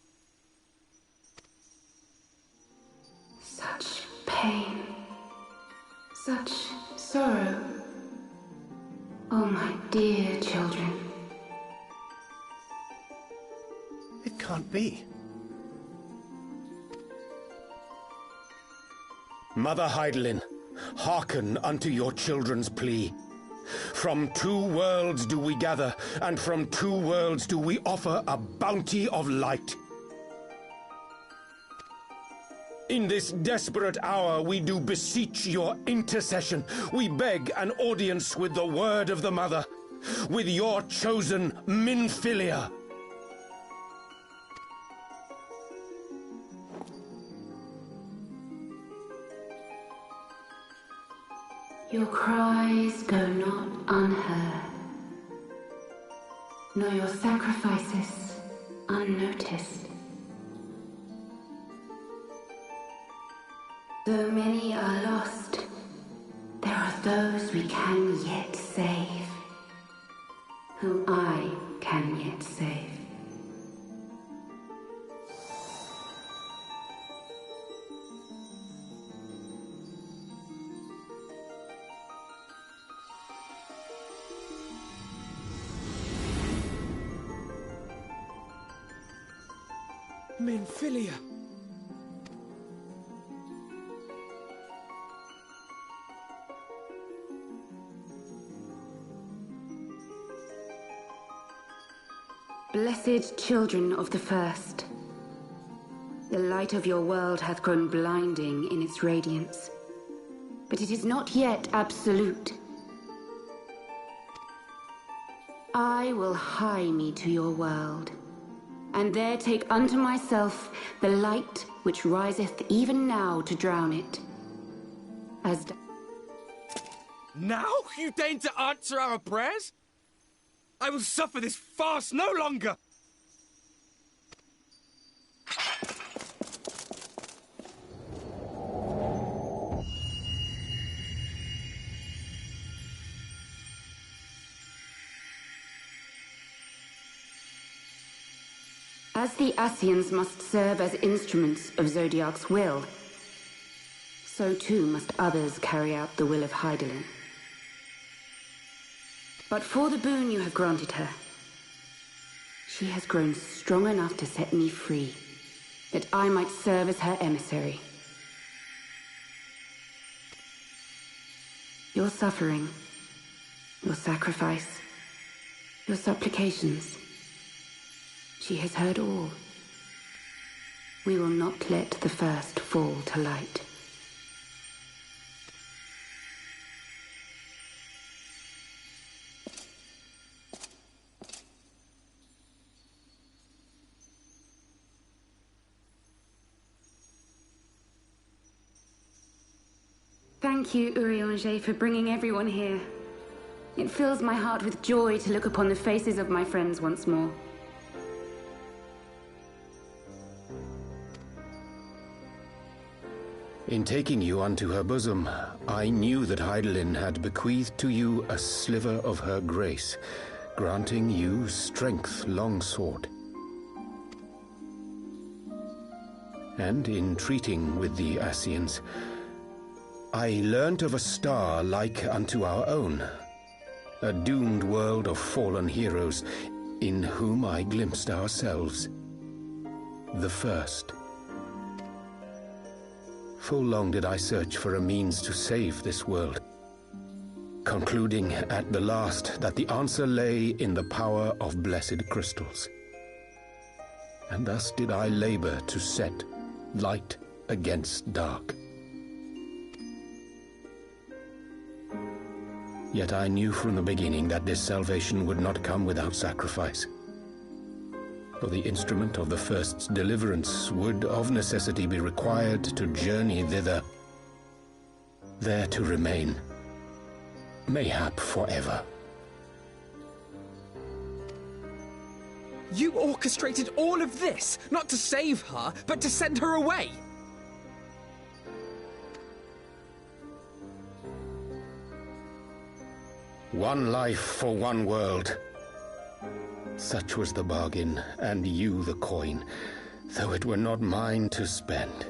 Such pain. Such sorrow. Oh, my dear children. It can't be. Mother Heidelin, hearken unto your children's plea. From two worlds do we gather, and from two worlds do we offer a bounty of light. In this desperate hour we do beseech your intercession. We beg an audience with the word of the Mother, with your chosen Minfilia. Your cries go not unheard, nor your sacrifices unnoticed. Though many are lost, there are those we can yet save, whom I can yet save. Minfilia! Blessed children of the First, the light of your world hath grown blinding in its radiance, but it is not yet absolute. I will hie me to your world, and there take unto myself the light which riseth even now to drown it. As now you deign to answer our prayers? I will suffer this farce no longer! As the Ascians must serve as instruments of Zodiark's will, so too must others carry out the will of Heidelin. But for the boon you have granted her, she has grown strong enough to set me free, that I might serve as her emissary. Your suffering, your sacrifice, your supplications, she has heard all. We will not let the first fall to light. Thank you, Urianger, for bringing everyone here. It fills my heart with joy to look upon the faces of my friends once more. In taking you unto her bosom, I knew that Heidelin had bequeathed to you a sliver of her grace, granting you strength long sought. And in treating with the Ascians, I learnt of a star like unto our own, a doomed world of fallen heroes in whom I glimpsed ourselves, the first. Full long did I search for a means to save this world, concluding at the last that the answer lay in the power of blessed crystals. And thus did I labor to set light against dark. Yet I knew from the beginning that this salvation would not come without sacrifice. For the instrument of the first's deliverance would of necessity be required to journey thither, there to remain, mayhap forever. You orchestrated all of this, not to save her, but to send her away! One life for one world. Such was the bargain, and you the coin, though it were not mine to spend.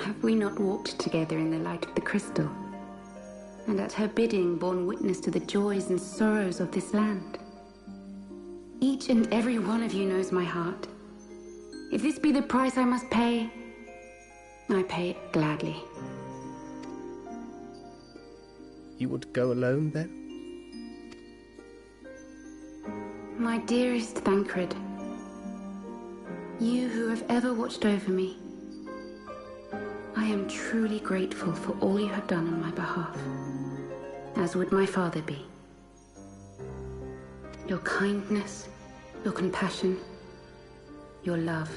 Have we not walked together in the light of the crystal, and at her bidding borne witness to the joys and sorrows of this land? Each and every one of you knows my heart. If this be the price I must pay, I pay it gladly. You would go alone, then? My dearest Thancred, you who have ever watched over me, I am truly grateful for all you have done on my behalf, as would my father be. Your kindness, your compassion, your love.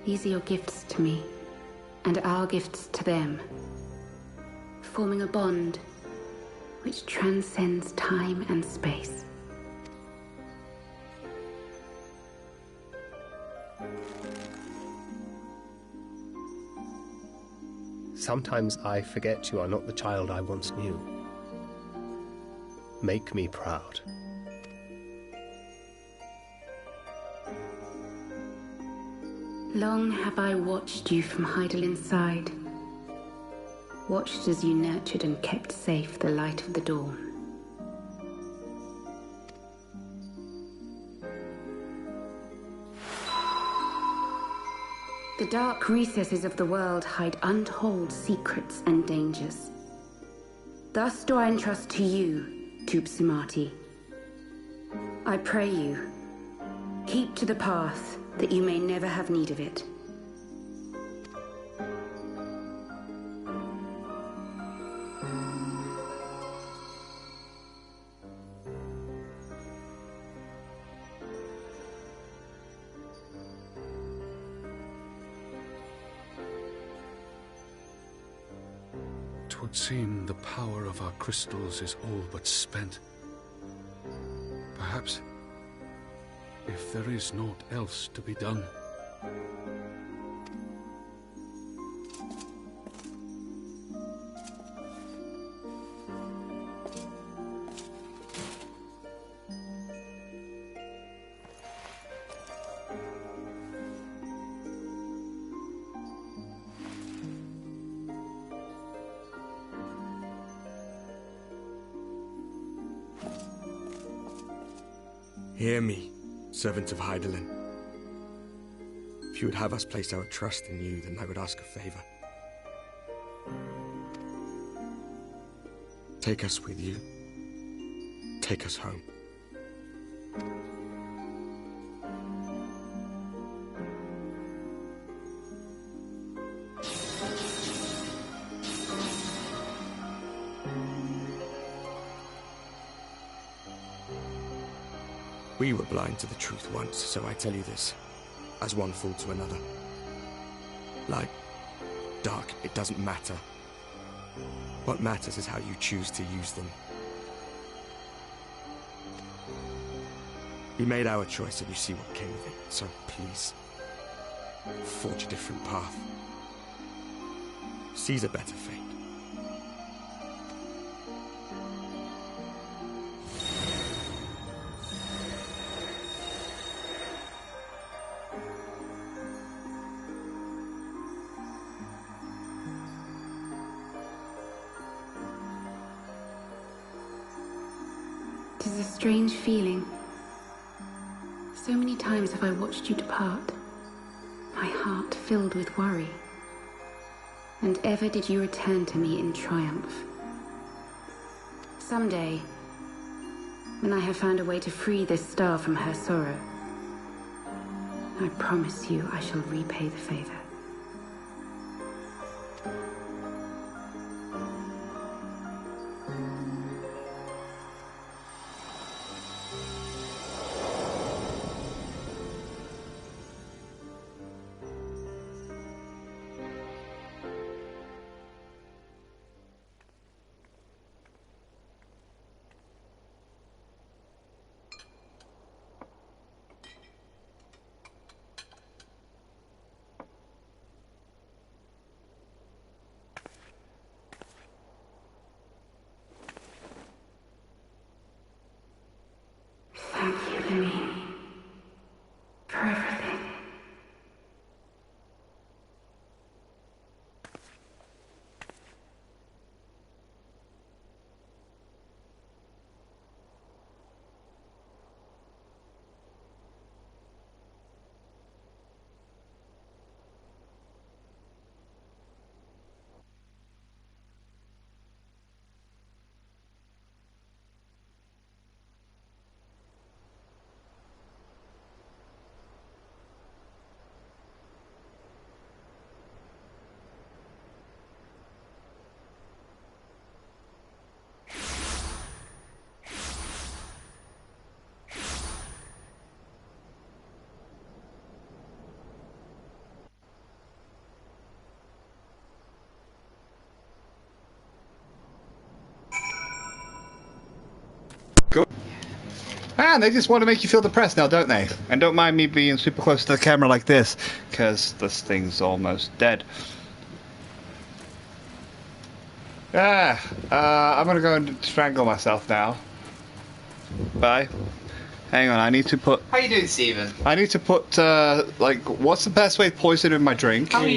These are your gifts to me, and our gifts to them, forming a bond which transcends time and space. Sometimes I forget you are not the child I once knew. Make me proud. Long have I watched you from Heidelin's side, watched as you nurtured and kept safe the light of the dawn. The dark recesses of the world hide untold secrets and dangers. Thus do I entrust to you, Tupsimati. I pray you, keep to the path, that you may never have need of it. Twould seem the power of our crystals is all but spent. Perhaps, if there is naught else to be done. Hear me, servant of Heidelin. If you would have us place our trust in you, then I would ask a favor. Take us with you. Take us home. We were blind to the truth once, so I tell you this, as one fool to another. Light, dark, it doesn't matter. What matters is how you choose to use them. We made our choice and you see what came of it, so please, forge a different path. sees a better fate. It is a strange feeling. So many times have I watched you depart, my heart filled with worry. And ever did you return to me in triumph. Someday, when I have found a way to free this star from her sorrow, I promise you I shall repay the favor. Thank you, Louis, for everything. Good. And they just want to make you feel depressed now, don't they? And don't mind me being super close to the camera like this, because this thing's almost dead. I'm gonna go and strangle myself now. Bye. Hang on, I need to put... How you doing, Stephen? I need to put, like, what's the best way to poison in my drink? How are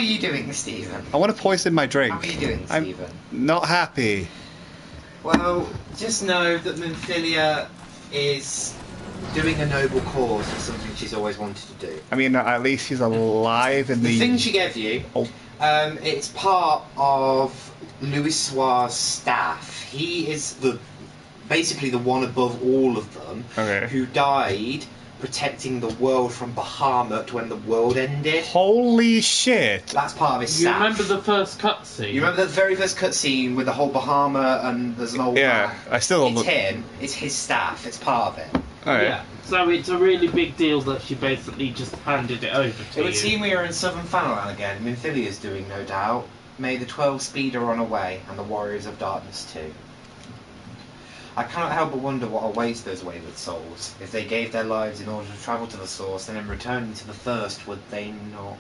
you doing, Stephen? I want to poison my drink. How are you doing, Stephen? I'm not happy. Well, just know that Nymphilia is doing a noble cause for something she's always wanted to do. I mean, at least she's alive in The thing she gave you, it's part of Louis Soir's staff. He is basically the one above all of them who died protecting the world from Bahamut when the world ended. Holy shit! That's part of his You staff. remember the first cutscene? You remember the very first cutscene with the whole Bahamut and there's an old man? I still... It's him. It's his staff. It's part of it. Yeah. So it's a really big deal that she basically just handed it over to It would you. seem we are in Southern Fanalan again. Nymphilia doing, no doubt. May the 12 speeder on away, and the Warriors of Darkness too. I cannot help but wonder what awaits those wayward souls. If they gave their lives in order to travel to the source, and then returning to the first, would they not?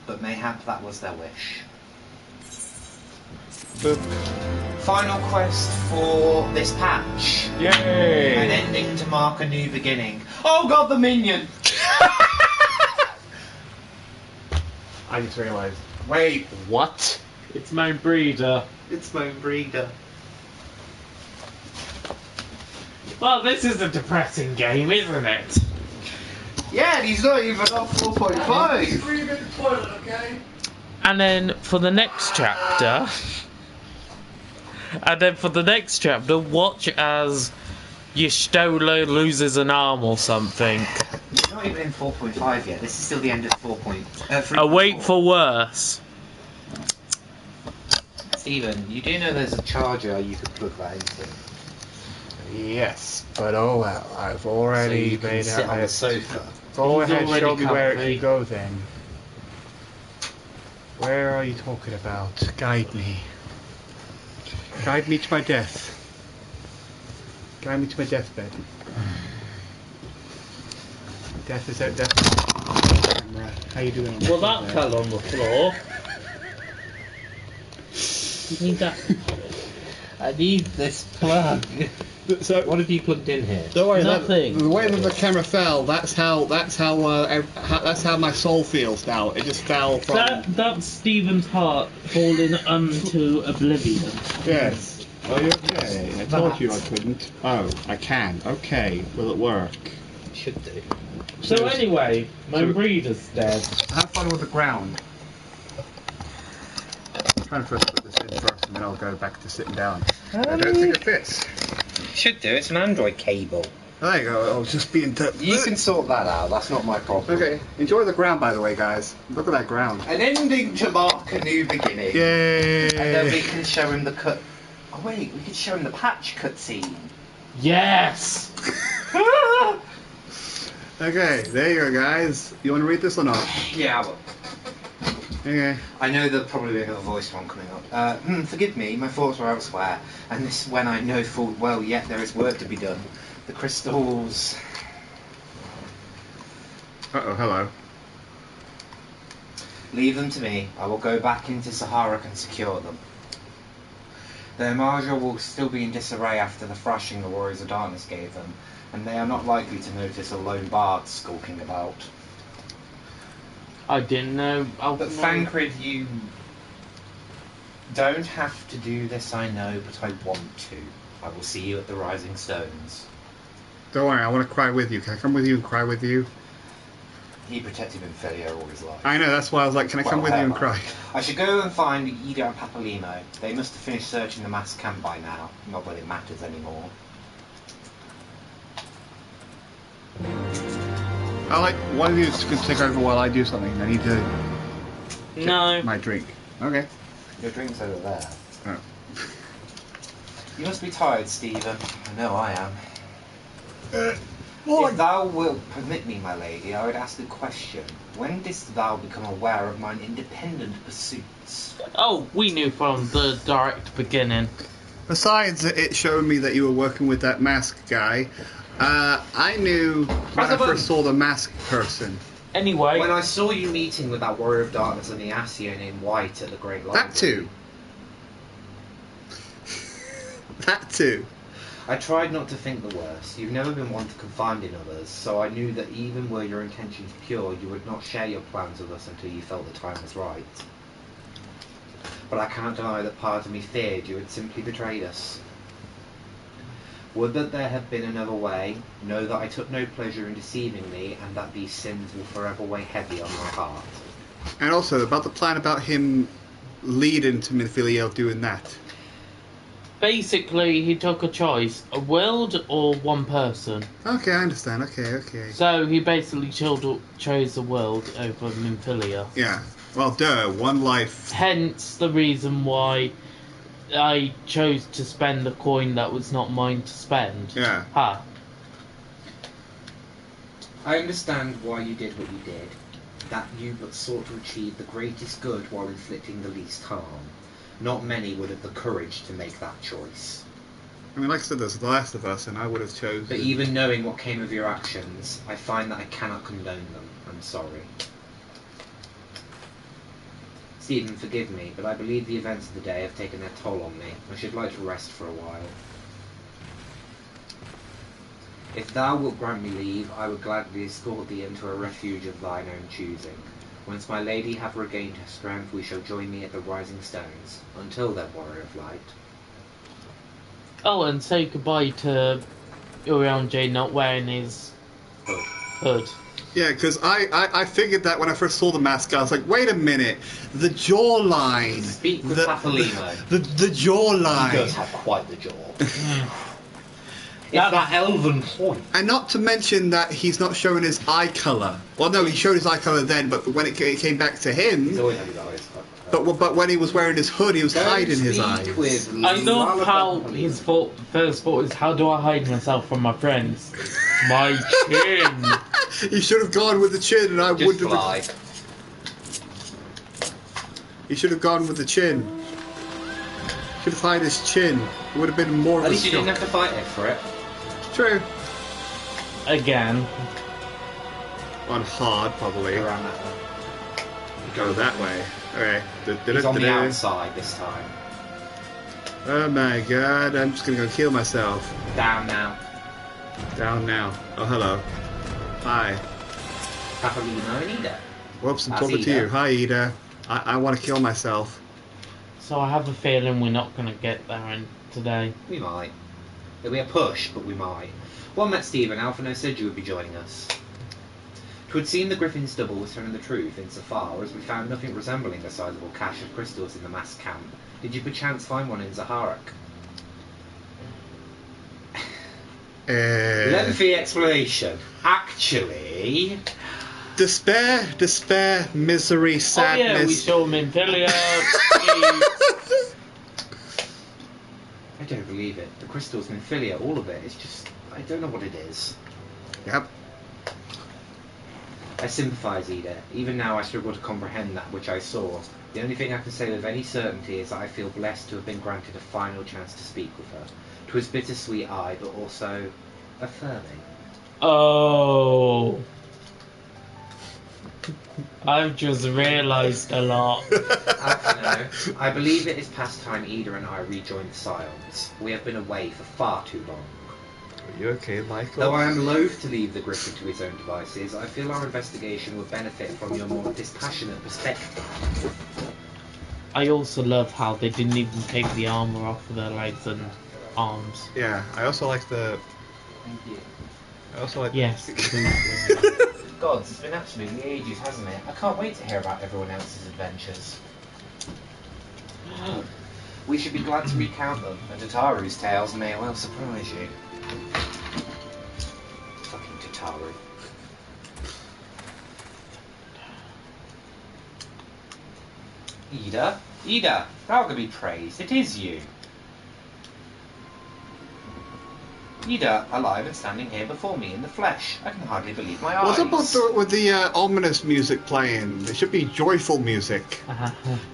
But mayhap that was their wish. Boop. Final quest for this patch. Yay! An ending to mark a new beginning. Oh god, the minion! I just realised. Wait, what? It's Mount Breeder. It's Mount Breeder. Well, this is a depressing game, isn't it? Yeah, and he's not even on 4.5. Scream in the toilet, okay? And then for the next chapter... watch as Y'shtola loses an arm or something. He's not even in 4.5 yet. This is still the end of 4.3. Await for worse. Stephen, you do know there's a charger you could plug that into. Yes, but oh well, I've already So you can made sit out on the sofa. Go He's ahead, already show me where it comfy. can go then. Where are you talking about? Guide me. Guide me to my death. Guide me to my deathbed. Death is out. Death. Right. How you doing? On Well, that fell on the floor. You need that. I need this plug. So, what have you plugged in here? Don't worry. Nothing. The way that the camera fell, that's how my soul feels now. It just fell from. That's Stephen's heart falling unto oblivion. Yes. Oh, you okay? I told you I couldn't. Oh, I can. Okay. Will it work? It should do. So anyway, my breeder's dead. Have fun with the ground. I'm trying to first put this in first, and then I'll go back to sitting down. I don't think it fits. Should do. It's an Android cable. There you go. I was just being. You can sort that out. That's not my problem. Okay. Enjoy the ground, by the way, guys. Look at that ground. An ending to mark a new beginning. Yay! And then we can show him the cut. Oh wait, we could show him the patch cutscene. Yes. Okay, there you go, guys. You want to read this or not? Yeah, I will. Okay. I know there'll probably be another voice one coming up. Forgive me, my thoughts were elsewhere, and this when I know full well yet there is work to be done. The crystals. Uh-oh, hello. Leave them to me. I will go back into Sahara and secure them. Their Marja will still be in disarray after the thrashing the Warriors of Darkness gave them, and they are not likely to notice a lone bard skulking about. I didn't know. But Thancred, you don't have to do this, I know, but I want to. I will see you at the Rising Stones. Don't worry, I want to cry with you. Can I come with you and cry with you? He protected Infelia all his life. I know, that's why I was like, can I come with you and cry? I should go and find Ida and Papalimo. They must have finished searching the mass camp by now. Not that it matters anymore. I like, one of you can take over while I do something. I need to No. my drink. Okay. Your drink's over there. Oh. You must be tired, Stephen. I know I am. What? If thou wilt permit me, my lady, I would ask a question. When didst thou become aware of mine independent pursuits? Oh, we knew from the direct beginning. Besides it showing me that you were working with that mask guy, I knew when I first saw the mask person. Anyway. When I saw you meeting with that Warrior of Darkness and the Asio named White at the Great Library. That too. That too. I tried not to think the worst. You've never been one to confide in others, so I knew that even were your intentions pure, you would not share your plans with us until you felt the time was right. But I can't deny that part of me feared you had simply betrayed us. Would that there had been another way, know that I took no pleasure in deceiving thee, and that these sins will forever weigh heavy on my heart. And also, about the plan about him leading to Minfilia doing that. Basically, he took a choice, a world or one person. Okay, I understand. Okay. So he basically chose the world over Minfilia. Yeah. Well, duh, one life. Hence the reason why I chose to spend a coin that was not mine to spend. Yeah. Ha. I understand why you did what you did. That you but sought to achieve the greatest good while inflicting the least harm. Not many would have the courage to make that choice. I mean, like I said, there's The Last of Us, and I would have chosen... But even knowing what came of your actions, I find that I cannot condone them. I'm sorry. Stephen, forgive me, but I believe the events of the day have taken their toll on me. I should like to rest for a while. If thou wilt grant me leave, I would gladly escort thee into a refuge of thine own choosing. Once my lady hath regained her strength, we shall join me at the Rising Stones. Until then, Warrior of Light. Oh, and say goodbye to Uriel J not wearing his hood. Yeah, because I figured that when I first saw the mask, I was like, wait a minute, the jawline. Speak with Papalimo. The jawline. He does have quite the jaw. It's that elven point. And not to mention that he's not showing his eye colour. Well, no, he showed his eye colour then, but when it came back to him... He's always had his eyes. But when he was wearing his hood, he was hiding his eyes. I love how his first thought is, how do I hide myself from my friends? My chin! He should have gone with the chin, and I wouldn't have... He should have gone with the chin. Should have hid his chin. It would have been more of a At least you didn't have to fight it for it. True. Again. On hard, probably. Around that way. Go that way. Okay. He's on the outside this time. Oh my god, I'm just gonna go kill myself. Down now. Down now. Oh, hello. Hi. Papalino and Ida. Whoops, I'm That's talking to Ida. you. Hi, Ida. I want to kill myself. So I have a feeling we're not going to get there today. We might. It'll be a push, but we might. Well met, Stephen. Alphino said you would be joining us. 'Twould seem the Griffin's double was telling the truth insofar as we found nothing resembling a sizable cache of crystals in the mass camp. Did you perchance find one in Zaharak? Lengthy explanation. Actually... Despair, misery, sadness. Oh yeah, we saw him in Philia. I don't believe it. The crystals in Philia, all of it. It's just... I don't know what it is. Yep. I sympathise, Ida. Even now I struggle to comprehend that which I saw. The only thing I can say with any certainty is that I feel blessed to have been granted a final chance to speak with her. 'Twas bittersweet, aye, but also affirming. Oh. I've just realised a lot. I believe it is past time Ida and I rejoined the Scions. We have been away for far too long. Are you okay, Michael? Though I am loath to leave the Griffin to his own devices, I feel our investigation would benefit from your more dispassionate perspective. I also love how they didn't even take the armour off of their legs and arms. Yeah, I also like the... Thank you. I also like... Yes. Gods, it's been absolutely ages, hasn't it? I can't wait to hear about everyone else's adventures. We should be glad to recount them, and Tataru's tales may well surprise you. Fucking Tataru. Ida, God be praised, it is you. Ida, alive and standing here before me in the flesh. I can hardly believe my eyes. What's up with the ominous music playing? There should be joyful music.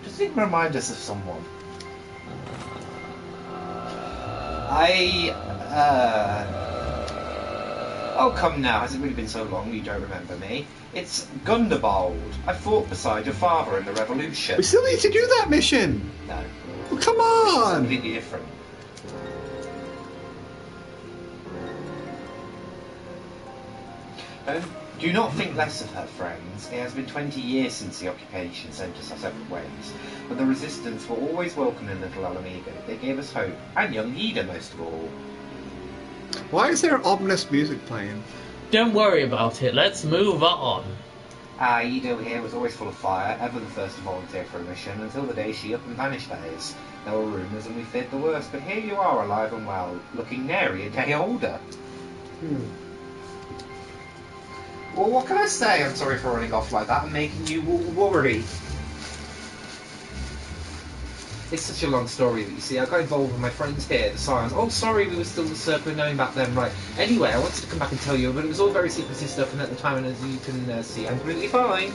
Does it remind us of someone? Oh, come now, has it really been so long you don't remember me? It's Gundabald. I fought beside your father in the revolution. We still need to do that mission! No. Well, come on! It's completely different. Do not think less of her, friends. It has been 20 years since the occupation sent us our separate ways, but the resistance were always welcome in Little Alamigo. They gave us hope, and young Ida most of all. Why is there ominous music playing? Don't worry about it, let's move on. Ida here was always full of fire, ever the first to volunteer for a mission, until the day she up and vanished, that is. There were rumours and we feared the worst, but here you are alive and well, looking nary a day older. Well, what can I say? I'm sorry for running off like that and making you worry. It's such a long story that you see. I got involved with my friends here, the Scions. Oh, sorry, we were still the Circle knowing back then, right. Anyway, I wanted to come back and tell you, but it was all very secrecy stuff, and at the time, and as you can see, I'm completely fine.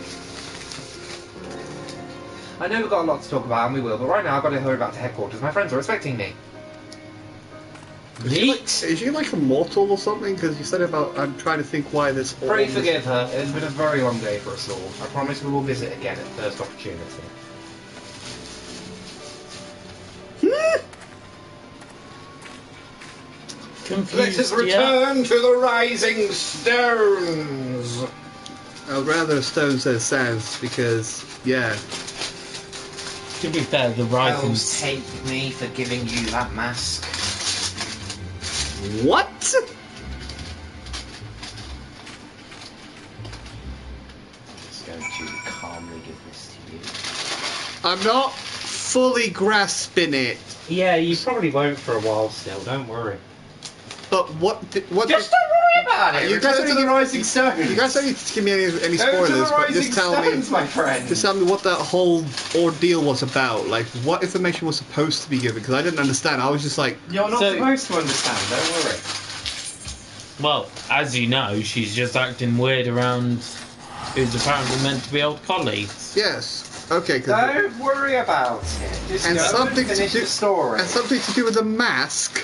I know we've got a lot to talk about, and we will, but right now I've got to hurry back to headquarters. My friends are expecting me. Is she like immortal or something? Because you said about... I'm trying to think why this... Pray forgive her. It has been a very long day for us all. I promise we will visit again at first opportunity. Let us return to the rising stones. I'd rather stones than sands because, yeah. To be fair, the rising... Elves take me for giving you that mask. What? Just going to calmly give this to you. I'm not fully grasping it. Yeah, you probably won't for a while still, don't worry. But what? Just don't worry about it. You guys Return to the rising stones. You guys don't need to give me any Go to spoilers, the but just rising tell stones, me. my friend. Just tell me what that whole ordeal was about. Like, what information was supposed to be given? Because I didn't understand. I was just like, you're not supposed to understand. Don't worry. Well, as you know, she's just acting weird around who's apparently meant to be old colleagues. Yes. Okay. Don't worry about it. Just and go something and finish to do, the story. And something to do with the mask.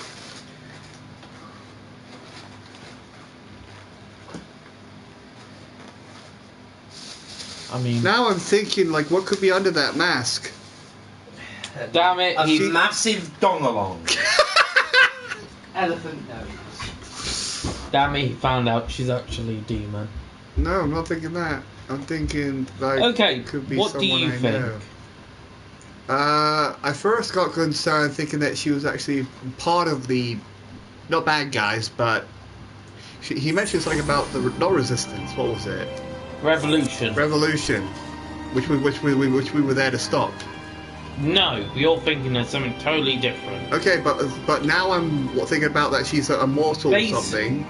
I mean... Now I'm thinking, like, what could be under that mask? Damn it, a massive dongalong. Elephant nose. Damn it, he found out she's actually a demon. No, I'm not thinking that. I'm thinking, like, okay, it could be what do you think? Know. I first got concerned thinking that she was actually part of the, not bad guys, but he mentioned something about the not resistance. What was it? Revolution. Revolution, which we were there to stop. No, you're thinking of something totally different. Okay, but now I'm thinking about that she's a mortal or something.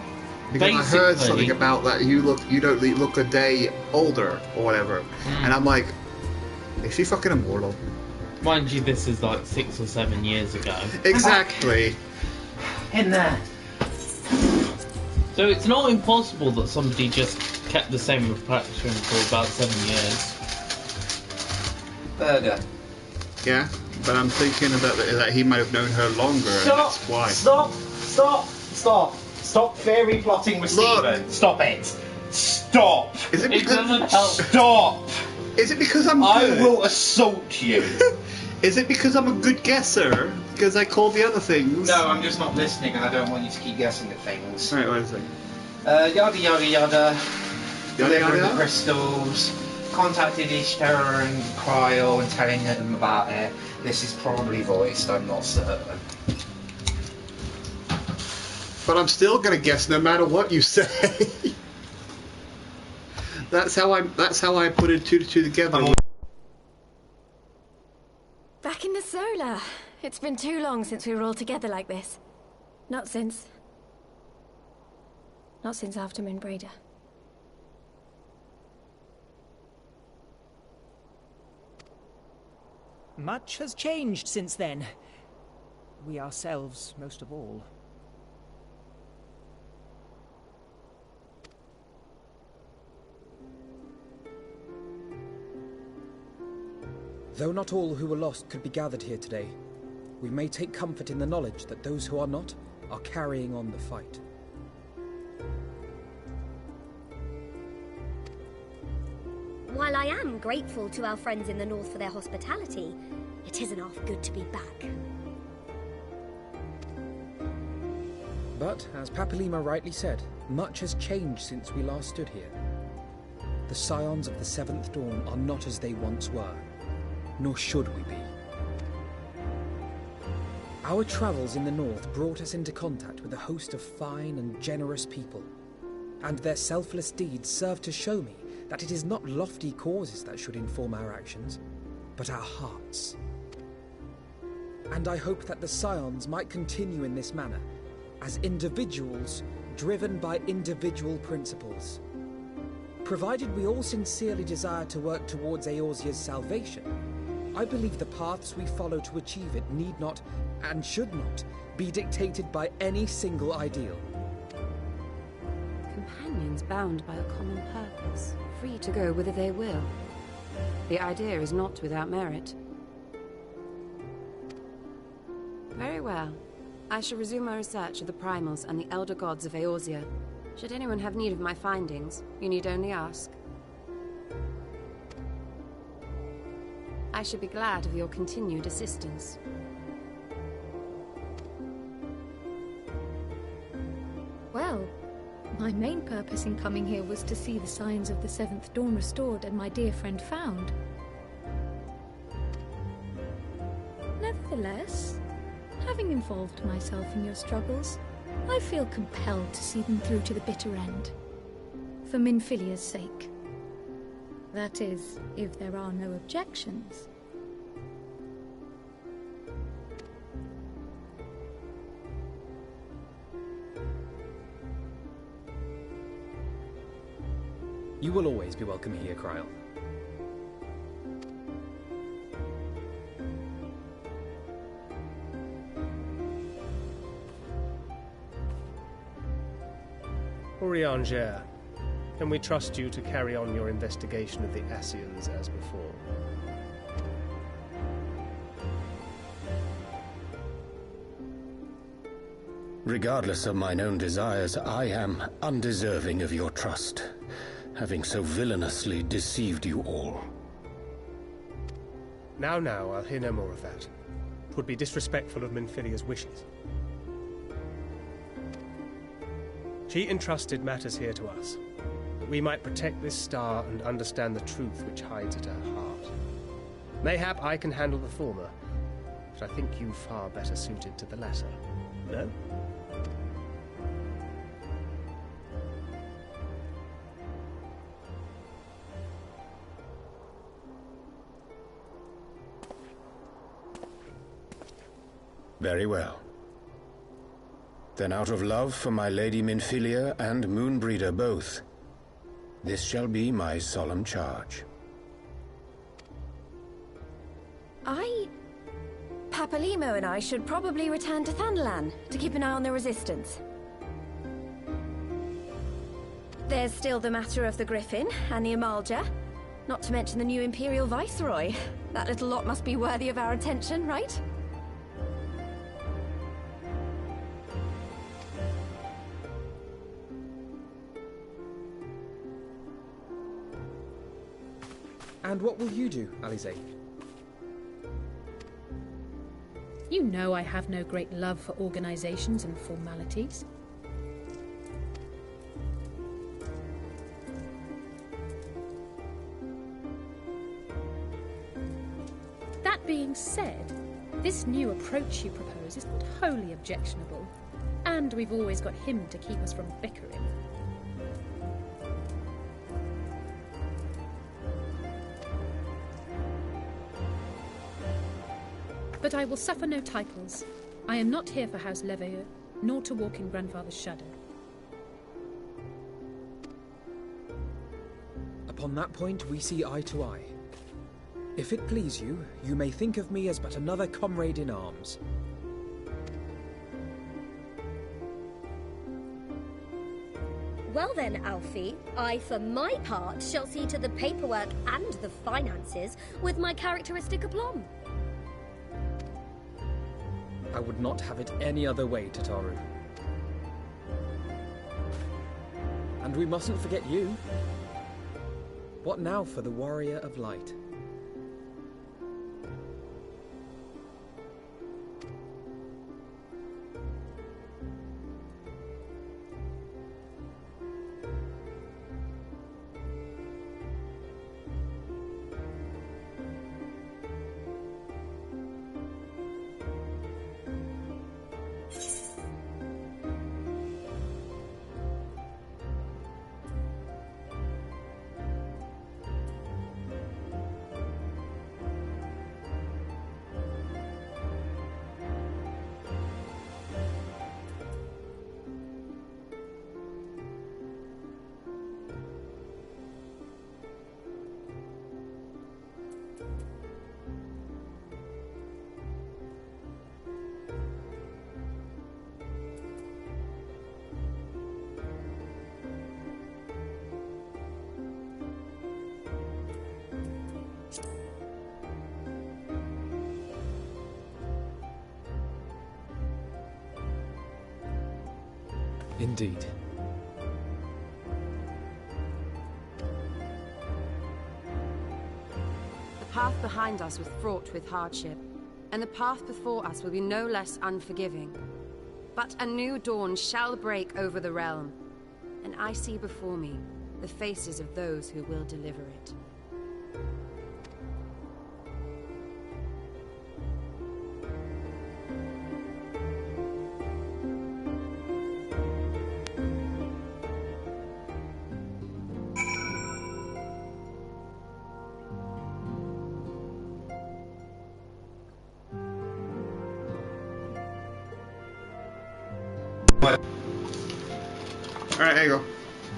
Because I heard something about that you don't look a day older or whatever, and I'm like, is she fucking immortal? Mind you, this is like 6 or 7 years ago. Exactly. In there. So it's not impossible that somebody just kept the same reflection for about 7 years. Burger. Yeah, but I'm thinking that he might have known her longer, and that's why. Stop fairy plotting with Stephen. Stop it. Stop. Is it because... Stop. Is it because I'm good? I will assault you. Is it because I'm a good guesser? Because I called the other things? No, I'm just not listening and I don't want you to keep guessing at things. Alright, what is it? Yada yada yada. Delivering yada? the crystals. Contacted Ishtar and Cryo and telling them about it. This is probably voiced, I'm not certain. But I'm still gonna guess no matter what you say. That's how I put it two together. Back in the solar. It's been too long since we were all together like this. Not since after Moonbreeder. Much has changed since then. We ourselves, most of all. Though not all who were lost could be gathered here today, we may take comfort in the knowledge that those who are not are carrying on the fight. While I am grateful to our friends in the north for their hospitality, it isn't half good to be back. But, as Papalima rightly said, much has changed since we last stood here. The scions of the Seventh Dawn are not as they once were, nor should we be. Our travels in the north brought us into contact with a host of fine and generous people, and their selfless deeds serve to show me that it is not lofty causes that should inform our actions, but our hearts. And I hope that the scions might continue in this manner, as individuals driven by individual principles. Provided we all sincerely desire to work towards Eorzea's salvation, I believe the paths we follow to achieve it need not, and should not, be dictated by any single ideal. Companions bound by a common purpose, free to go whither they will. The idea is not without merit. Very well. I shall resume my research of the primals and the elder gods of Eorzea. Should anyone have need of my findings, you need only ask. I should be glad of your continued assistance. Well, my main purpose in coming here was to see the signs of the Seventh Dawn restored and my dear friend found. Nevertheless, having involved myself in your struggles, I feel compelled to see them through to the bitter end. For Minfilia's sake. That is, if there are no objections. You will always be welcome here, Kryl. Urianger, can we trust you to carry on your investigation of the Ascians as before? Regardless of mine own desires, I am undeserving of your trust. having so villainously deceived you all. Now, I'll hear no more of that. 'Twould be disrespectful of Minfilia's wishes. She entrusted matters here to us, that we might protect this star and understand the truth which hides at her heart. Mayhap I can handle the former, but I think you far better suited to the latter. No? Very well. Then out of love for my Lady Minfilia and Moonbreeder both, this shall be my solemn charge. Papalimo and I should probably return to Thanalan to keep an eye on the Resistance. There's still the matter of the Griffin and the Amalja, not to mention the new Imperial Viceroy. That little lot must be worthy of our attention, right? And what will you do, Alize? You know I have no great love for organizations and formalities. That being said, this new approach you propose is not wholly objectionable, and we've always got him to keep us from bickering. But I will suffer no titles. I am not here for House Leveilleur, nor to walk in Grandfather's shadow. Upon that point, we see eye to eye. If it please you, you may think of me as but another comrade in arms. Well then, Alfie, I for my part shall see to the paperwork and the finances with my characteristic aplomb. I would not have it any other way, Tataru. And we mustn't forget you. What now for the Warrior of Light? Indeed. The path behind us was fraught with hardship, and the path before us will be no less unforgiving. But a new dawn shall break over the realm, and I see before me the faces of those who will deliver it. Alright, there you go.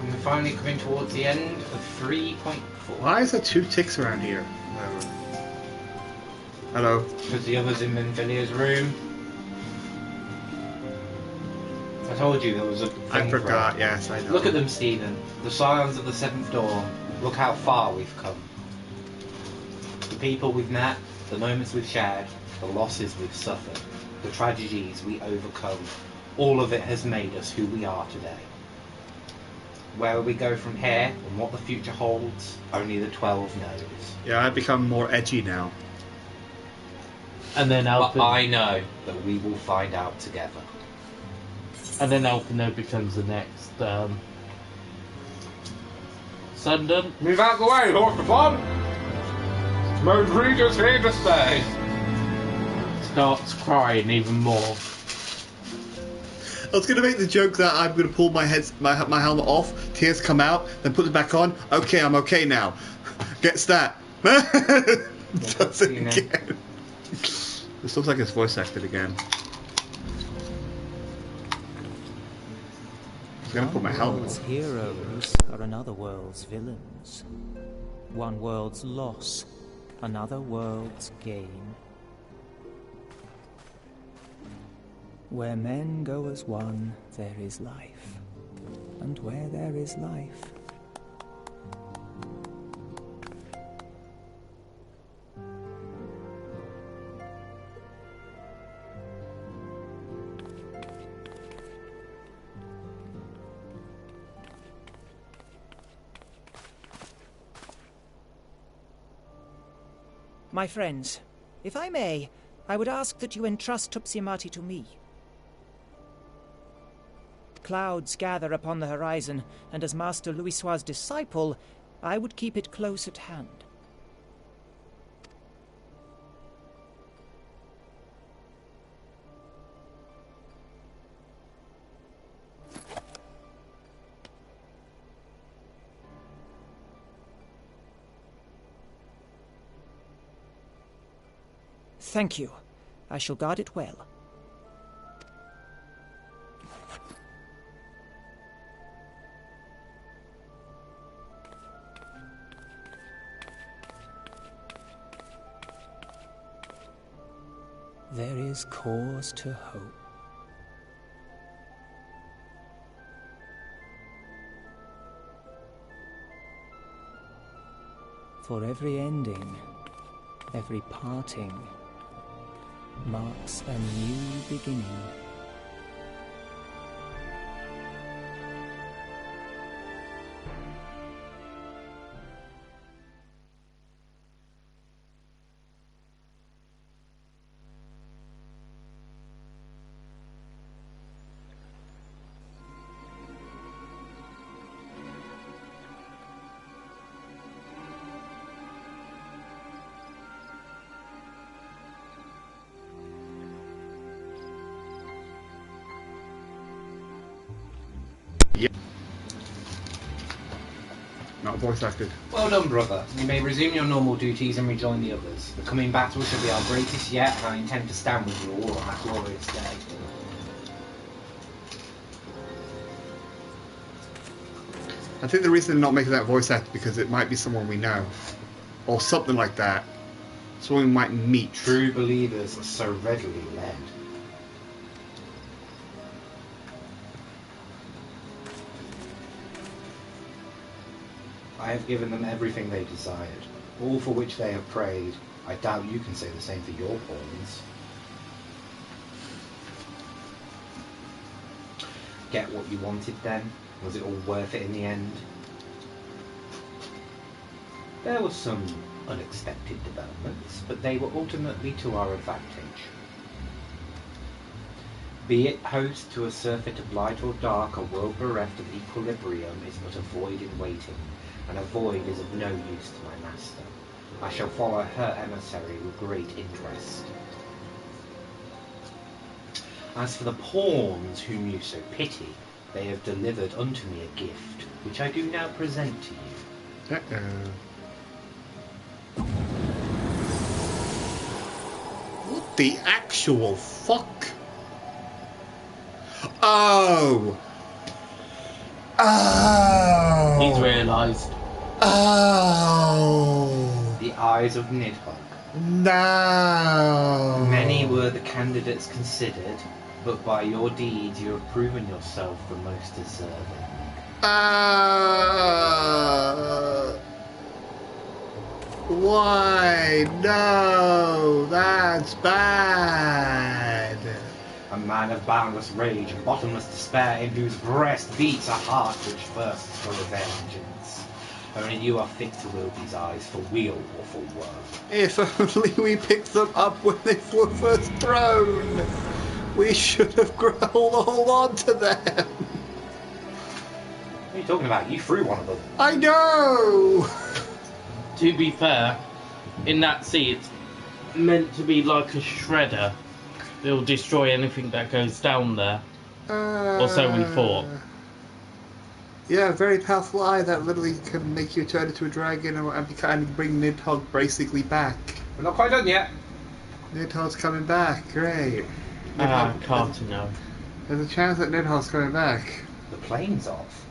And we're finally coming towards the end of 3.4. Why is there 2 ticks around here? Hello. Because the other's in Minfilia's room. I told you there was a thing. I forgot, for it. yes, I know. Look at them, Stephen. The Scions of the Seventh Dawn. Look how far we've come. The people we've met, the moments we've shared, the losses we've suffered, the tragedies we overcome. All of it has made us who we are today. Where we go from here and what the future holds, only the 12 knows. Yeah, I've become more edgy now. And then But I know that we will find out together. And then Alpino becomes the next Sundon. Move out the way, Lord Fun! Rodriguez here to stay. Starts crying even more. I was going to make the joke that I'm going to pull my helmet off, tears come out, then put it back on. Okay, I'm okay now. Gets that. Does it again. This looks like it's voice acted again. I'm going to put my helmet One world's on. heroes are another world's villains. One world's loss, another world's gain. Where men go as one, there is life. And where there is life, my friends, if I may, I would ask that you entrust Tupsimati to me. Clouds gather upon the horizon, and as Master Louisoix's disciple, I would keep it close at hand. Thank you. I shall guard it well. There is cause to hope. For every ending, every parting, marks a new beginning. Yep. Not voice acted. Well done, brother. You may resume your normal duties and rejoin the others. The coming battle shall be our greatest yet, and I intend to stand with you all on that glorious day. I think the reason they're not making that voice act because it might be someone we know. Or something like that. Someone we might meet. True believers are so readily led. I have given them everything they desired, all for which they have prayed. I doubt you can say the same for your pawns. Get what you wanted then? Was it all worth it in the end? There were some unexpected developments, but they were ultimately to our advantage. Be it host to a surfeit of light or dark, a world bereft of equilibrium is but a void in waiting, and a void is of no use to my master. I shall follow her emissary with great interest. As for the pawns whom you so pity, they have delivered unto me a gift, which I do now present to you. What the actual fuck? Oh! Oh! He's realised. Oh! The eyes of Nidhogg. No! Many were the candidates considered, but by your deeds you have proven yourself the most deserving. Why? No! That's bad! A man of boundless rage and bottomless despair, in whose breast beats a heart which thirsts for vengeance. Only you are fit to wield these eyes for weal or for woe. If only we picked them up when they were first thrown. We should have hold on to them. What are you talking about? You threw one of them. I know! To be fair, in that sea it's meant to be like a shredder. It'll destroy anything that goes down there. Or so we thought. Yeah, a very powerful eye that literally can make you turn into a dragon and bring Nidhogg basically back. We're not quite done yet. Nidhogg's coming back, great. Can't know. There's a chance that Nidhogg's coming back. The plane's off.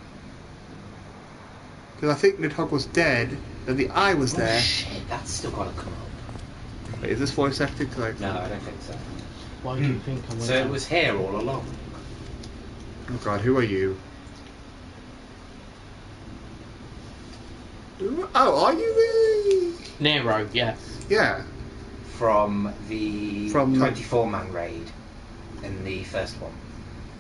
Because I think Nidhogg was dead, and the eye was there. Shit, that's still got to come up. Wait, is this voice acting? No, I don't think so. Why do you think I'm So it was here all along. Oh god, who are you? Oh, are you the... Nero, yes. Yeah. From the 24-man raid in the first one.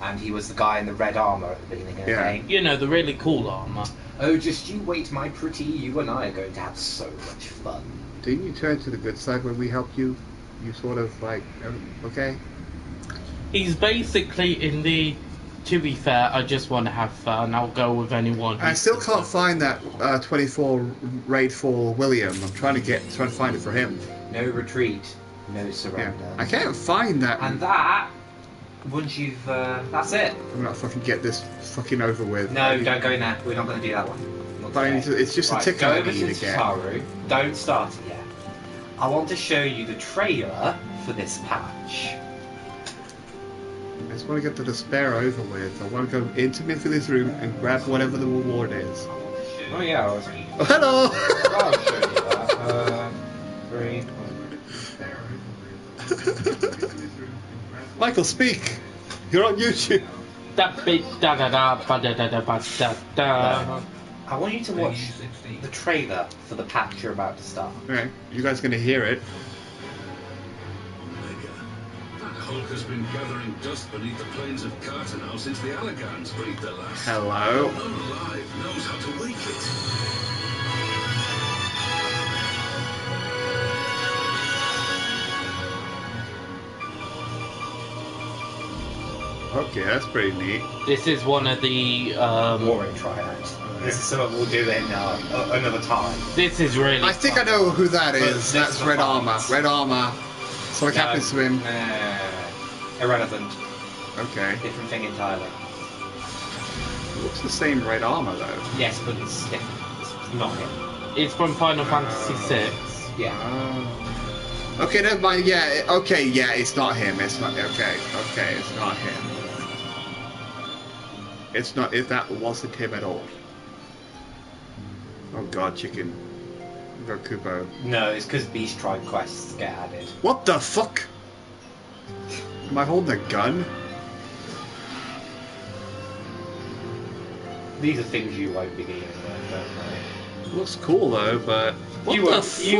And he was the guy in the red armour at the beginning of the game. You know, the really cool armour. Oh, just you wait, my pretty. You and I are going to have so much fun. Didn't you turn to the good side when we helped you? You sort of like, okay? He's basically in the... To be fair, I just want to have fun. I'll go with anyone. I still can't find that 24 raid for William. I'm trying to find it for him. No retreat, no surrender. Yeah. I can't find that. And that, once you've, that's it. I'm gonna fucking get this fucking over with. No, don't go in there. We're not going to do that one. But I need to, it's just a tick I need to get. Taru. Don't start it yet. I want to show you the trailer for this patch. I just want to get the despair over with. I want to go into this room and grab whatever the reward is. Oh yeah, I was... Oh, hello! I'll show you that. Michael, speak! You're on YouTube! I want you to watch the trailer for the patch you're about to start. Okay, you guys are going to hear it. Hulk has been gathering dust beneath the plains of Cartanau since the Allagans breathed their last. Hello. No one alive knows how to wake it. Okay, that's pretty neat. This is one of the warring triads. This is something we'll do in another time. This is really I think I know who that is. That's Red Armor. Red Armor. So what happens to him? Irrelevant. Okay. Different thing entirely. It looks the same Red Armor though. Yes, but it's different. It's not him. It's from Final Fantasy VI. Yeah. Okay, never mind. Yeah. Okay. Yeah, it's not him. It's not. Okay. Okay, it's not him. It's not. If that wasn't him at all. Oh god, chicken. We got Kupo. No, it's because Beast Tribe quests get added. What the fuck? Am I holding a gun? These are things you won't be dealing with, don't worry. Looks cool though, but you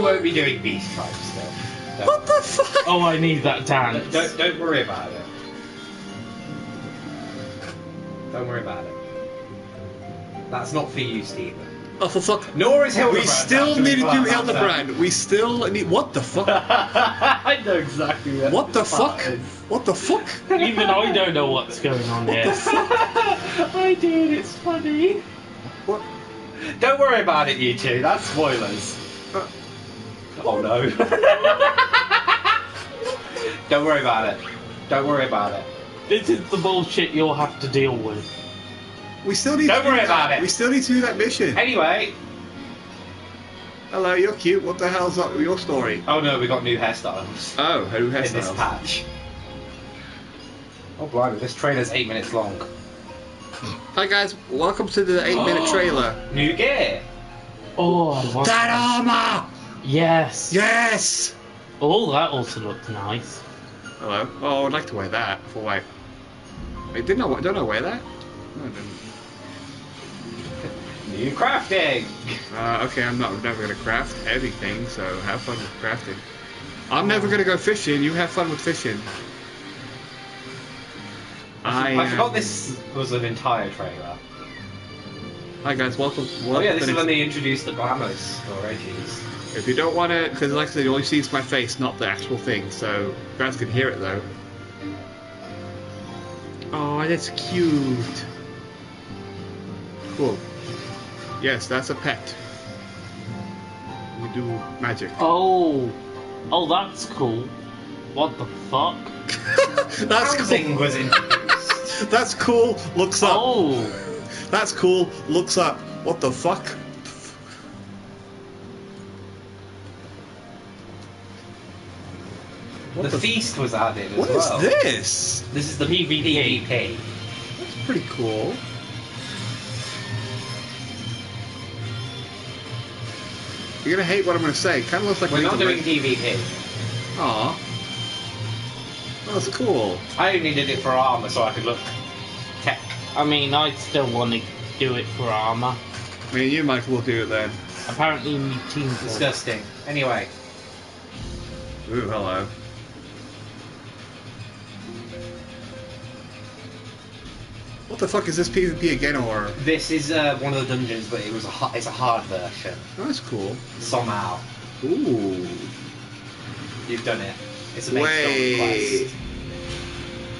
won't be doing Beast Tribe stuff. What the fuck? Oh, I need that dance. Don't worry about it. Don't worry about it. That's not for you, Stephen. Oh, for fuck. Nor is Hildebrand. We still need to do Hildebrand. We still need. What the fuck? I know exactly what the fuck. What the fuck? Even I don't know what's going on here. What the fuck? I did. It's funny. What? Don't worry about it, you two. That's spoilers. Oh no. Don't worry about it. Don't worry about it. This is the bullshit you'll have to deal with. We still need. Don't worry about it. We still need to do that mission. Anyway. Hello, you're cute. What the hell's up with your story? Oh no, we got new hairstyles. Oh, new hairstyles. In this patch. Oh blimey, this trailer's 8 minutes long. Hi guys, welcome to the 8-minute trailer. New gear. Oh, I want that armor. Yes. Yes. Oh, that also looks nice. Hello. Oh, I'd like to wear that. For wait, don't I wear that? No, I didn't. New crafting! Okay, I'm never going to craft anything, so have fun with crafting. I'm never going to go fishing, you have fun with fishing. I forgot this was an entire trailer. Hi guys, welcome. Oh yeah, this is when they introduced the Bahamas or edges. If you don't want it, because like I said, you only see my face, not the actual thing, so you guys can hear it though. Oh, that's cute. Cool. Yes, that's a pet. We do magic. Oh, that's cool. What the fuck? That's Housing cool. was introduced. That's cool. Looks up. Oh, that's cool. Looks up. What the fuck? The feast was added as What well. is this? This is the PvP. That's pretty cool. You're gonna hate what I'm gonna say. Kind of looks like We're not doing PvP. PvP. Aw. That's cool. I only did it for armor so I could look tech. I mean, I still want to do it for armor. I mean, you might will do it then. Apparently, you need team. Disgusting. Anyway. Ooh, hello. What the fuck is this PvP again, or? This is one of the dungeons, but it's a hard version. Oh, that's cool. Somehow. Ooh. You've done it. It's a main story quest.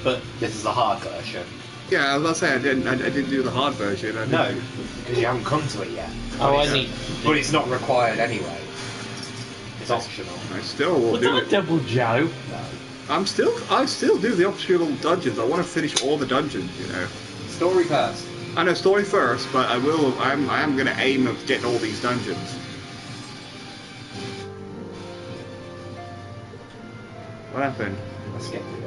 But this is the hard version. Yeah, I was about to say I didn't do the hard version. No, because you haven't come to it yet. Oh, I need. But it's not required anyway. It's optional. I still will Was do that it. Double Joe? No. I still do the optional dungeons. I want to finish all the dungeons, you know. Story first. I know story first, but I am gonna aim at getting all these dungeons. What happened? Let's get to it.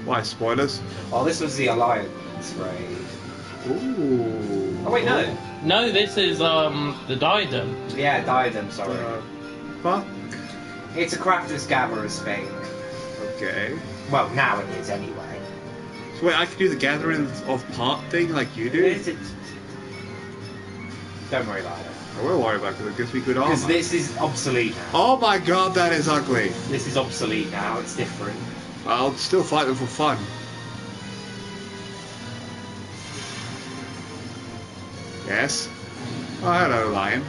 Why, spoilers? Oh, this was the Alliance raid. Ooh. Oh wait, no. No, this is the Diadem. Yeah, Diadem, sorry. Fuck. It's a Crafters Gatherers thing. Okay. Well, now it is anyway. So wait, I can do the gathering of part thing like you do? Don't worry about it. I will worry about it because it gives me good armor. Because this is obsolete now. Oh my god, that is ugly. This is obsolete now, it's different. I'll still fight them for fun. Yes? Oh, hello, lion.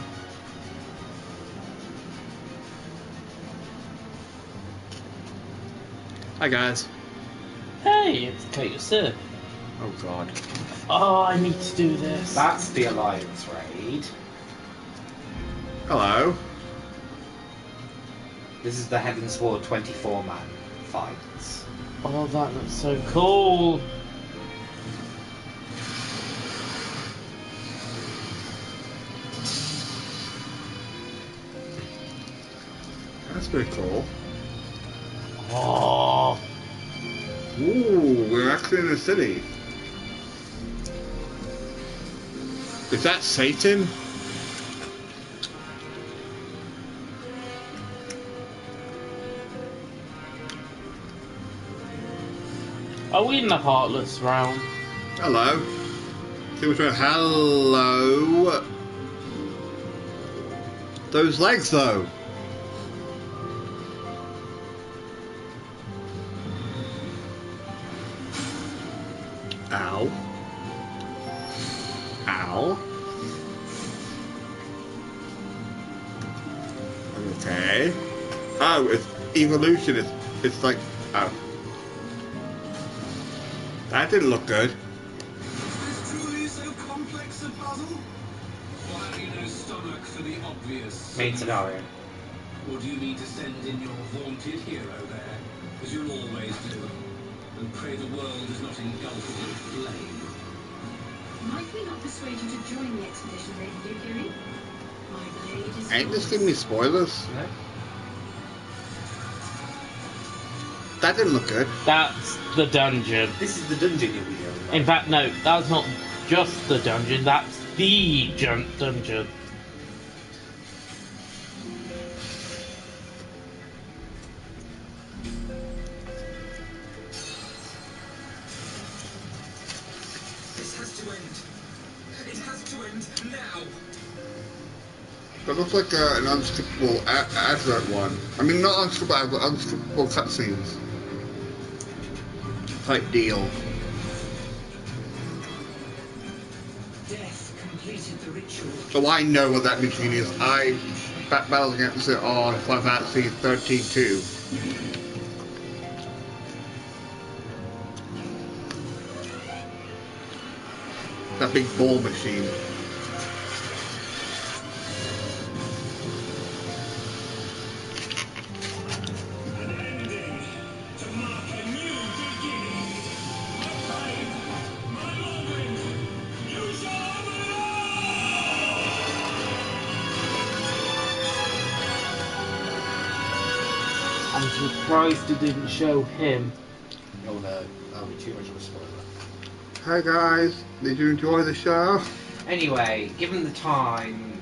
Hi, guys. Hey, it's Kate Sir. Oh god. Oh, I need to do this. That's the Alliance raid. Hello. This is the Heavensward 24-man fights. Oh, that looks so cool. That's pretty cool. Oh. Ooh, we're actually in the city. Is that Satan? Are we in the Heartless realm? Hello. See what's right. Hello. Those legs, though. Ow. Ow. Okay. Oh, it's evolution. It's like, oh. That didn't look good. Main scenario. Or do you need to send in your vaunted hero there, as you'll always do, and pray the world is not engulfed in flame? Might we not persuade you to join the expedition, Lady Yukiri? My blade is Ain't this giving me spoilers? No. That didn't look good. That's the dungeon. This is the dungeon you'll be doing. Right? In fact, no, that's not just the dungeon, that's the dungeon. That looks like an unskippable advert one. I mean, not unskippable, but unskippable cutscenes. type deal. Death completed the ritual. So I know what that machine is. I battled against it on Final Fantasy 13 too. That big ball machine. I'm surprised it didn't show him. Oh no, that'll be too much of a spoiler. Hi guys, did you enjoy the show? Anyway, given the time...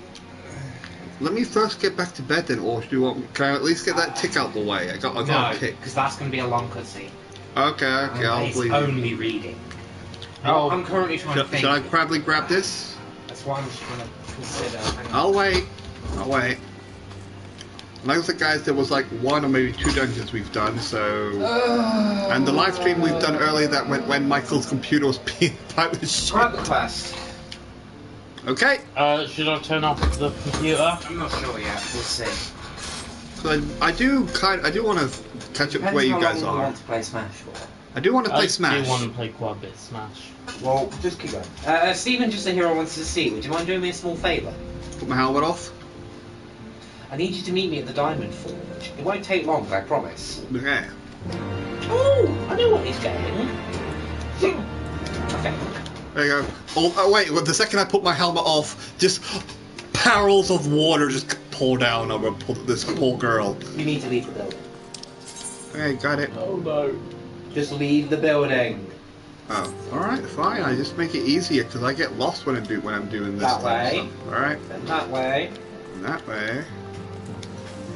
Let me first get back to bed then, or do you want? Can I at least get that tick out the way? I got a tick. because that's going to be a long cutscene. Okay, I'll It's leave. only reading. Oh, I'm currently trying to think. Should I probably grab this? That's why I'm just trying to consider. Hang on. I'll wait. Like I said, guys, there was like 1 or maybe 2 dungeons we've done, so... and the live stream we've done earlier that when Michael's computer was being piped with shit. Grab the quest. Okay. Should I turn off the computer? I'm not sure yet. We'll see. So I do want to catch up where you guys Depends how long you are. want to play Smash for. I do want to play Smash. I do want to play quite a bit of Smash. Well, just keep going. Stephen, just a hero wants to see. Would you mind doing me a small favour? Put my helmet off. I need you to meet me at the Diamond Forge. It won't take long, I promise. Okay. Oh, I know what he's getting. Okay. There you go. Oh wait, well, the second I put my helmet off, just barrels of water just pour down over this poor girl. You need to leave the building. Okay, got it. Oh no. Just leave the building. Oh, alright, fine. I just make it easier because I get lost when I'm doing this That type way. of stuff. Alright. Then that way. And that way.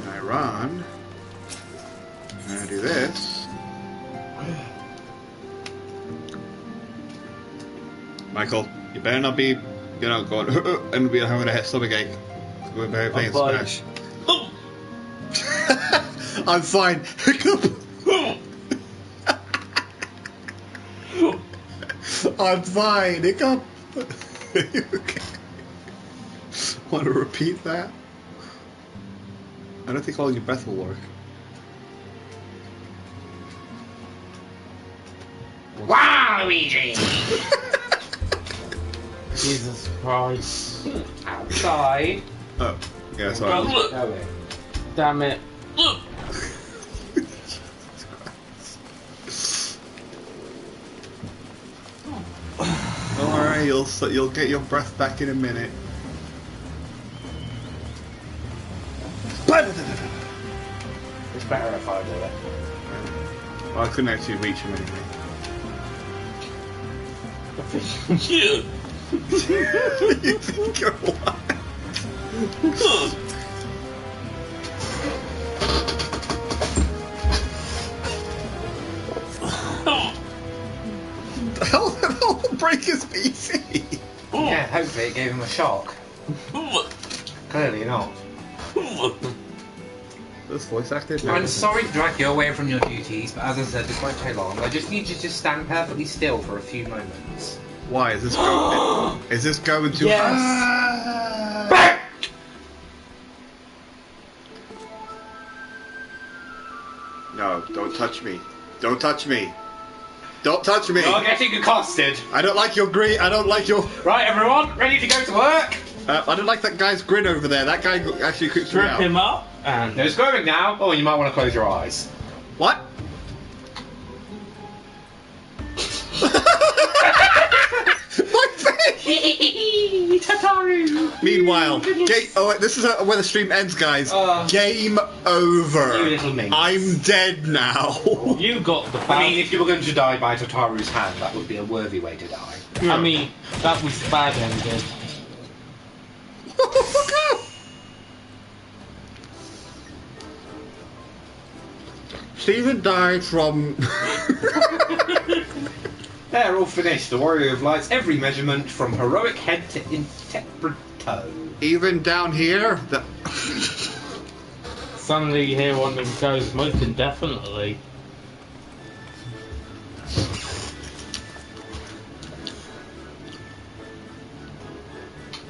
And I run. And I do this. Michael, you better not be, going and be having a stomach ache. We're very playing Smash. I'm fine. I'm fine. Hiccup. Okay. Want to repeat that? I don't think holding your breath will work. Wow, Luigi! Jesus Christ. Outside. Oh, yeah, sorry. No way. Damn it. Don't worry, you'll get your breath back in a minute. It's better if I do it. Well, I couldn't actually reach him anyway. Yeah. You think you're what? That'll break his PC. Yeah, hopefully it gave him a shock. Clearly not. This voice acted. I'm sorry to drag you away from your duties, but as I said, this won't take long. I just need you to stand perfectly still for a few moments. Why is this going? Is this going to? Yes. No, don't touch me. Don't touch me. Don't touch me. You're getting accosted. I don't like your grin. I don't like your. Right, everyone, ready to go to work? I don't like that guy's grin over there. That guy actually creeps me Rip out. him up and... No screaming now. Oh, you might want to close your eyes. What? My face! Tataru! Meanwhile, this is where the stream ends, guys. Game over. You little minx. I'm dead now. You got the bad... I mean, if you were going to die by Tataru's hand, that would be a worthy way to die. I mean, that was bad ended. Stephen died from... They're all finished. The Warrior of Light's every measurement from heroic head to intemperate toe. Even down here? Suddenly you hear one of them goes, most indefinitely.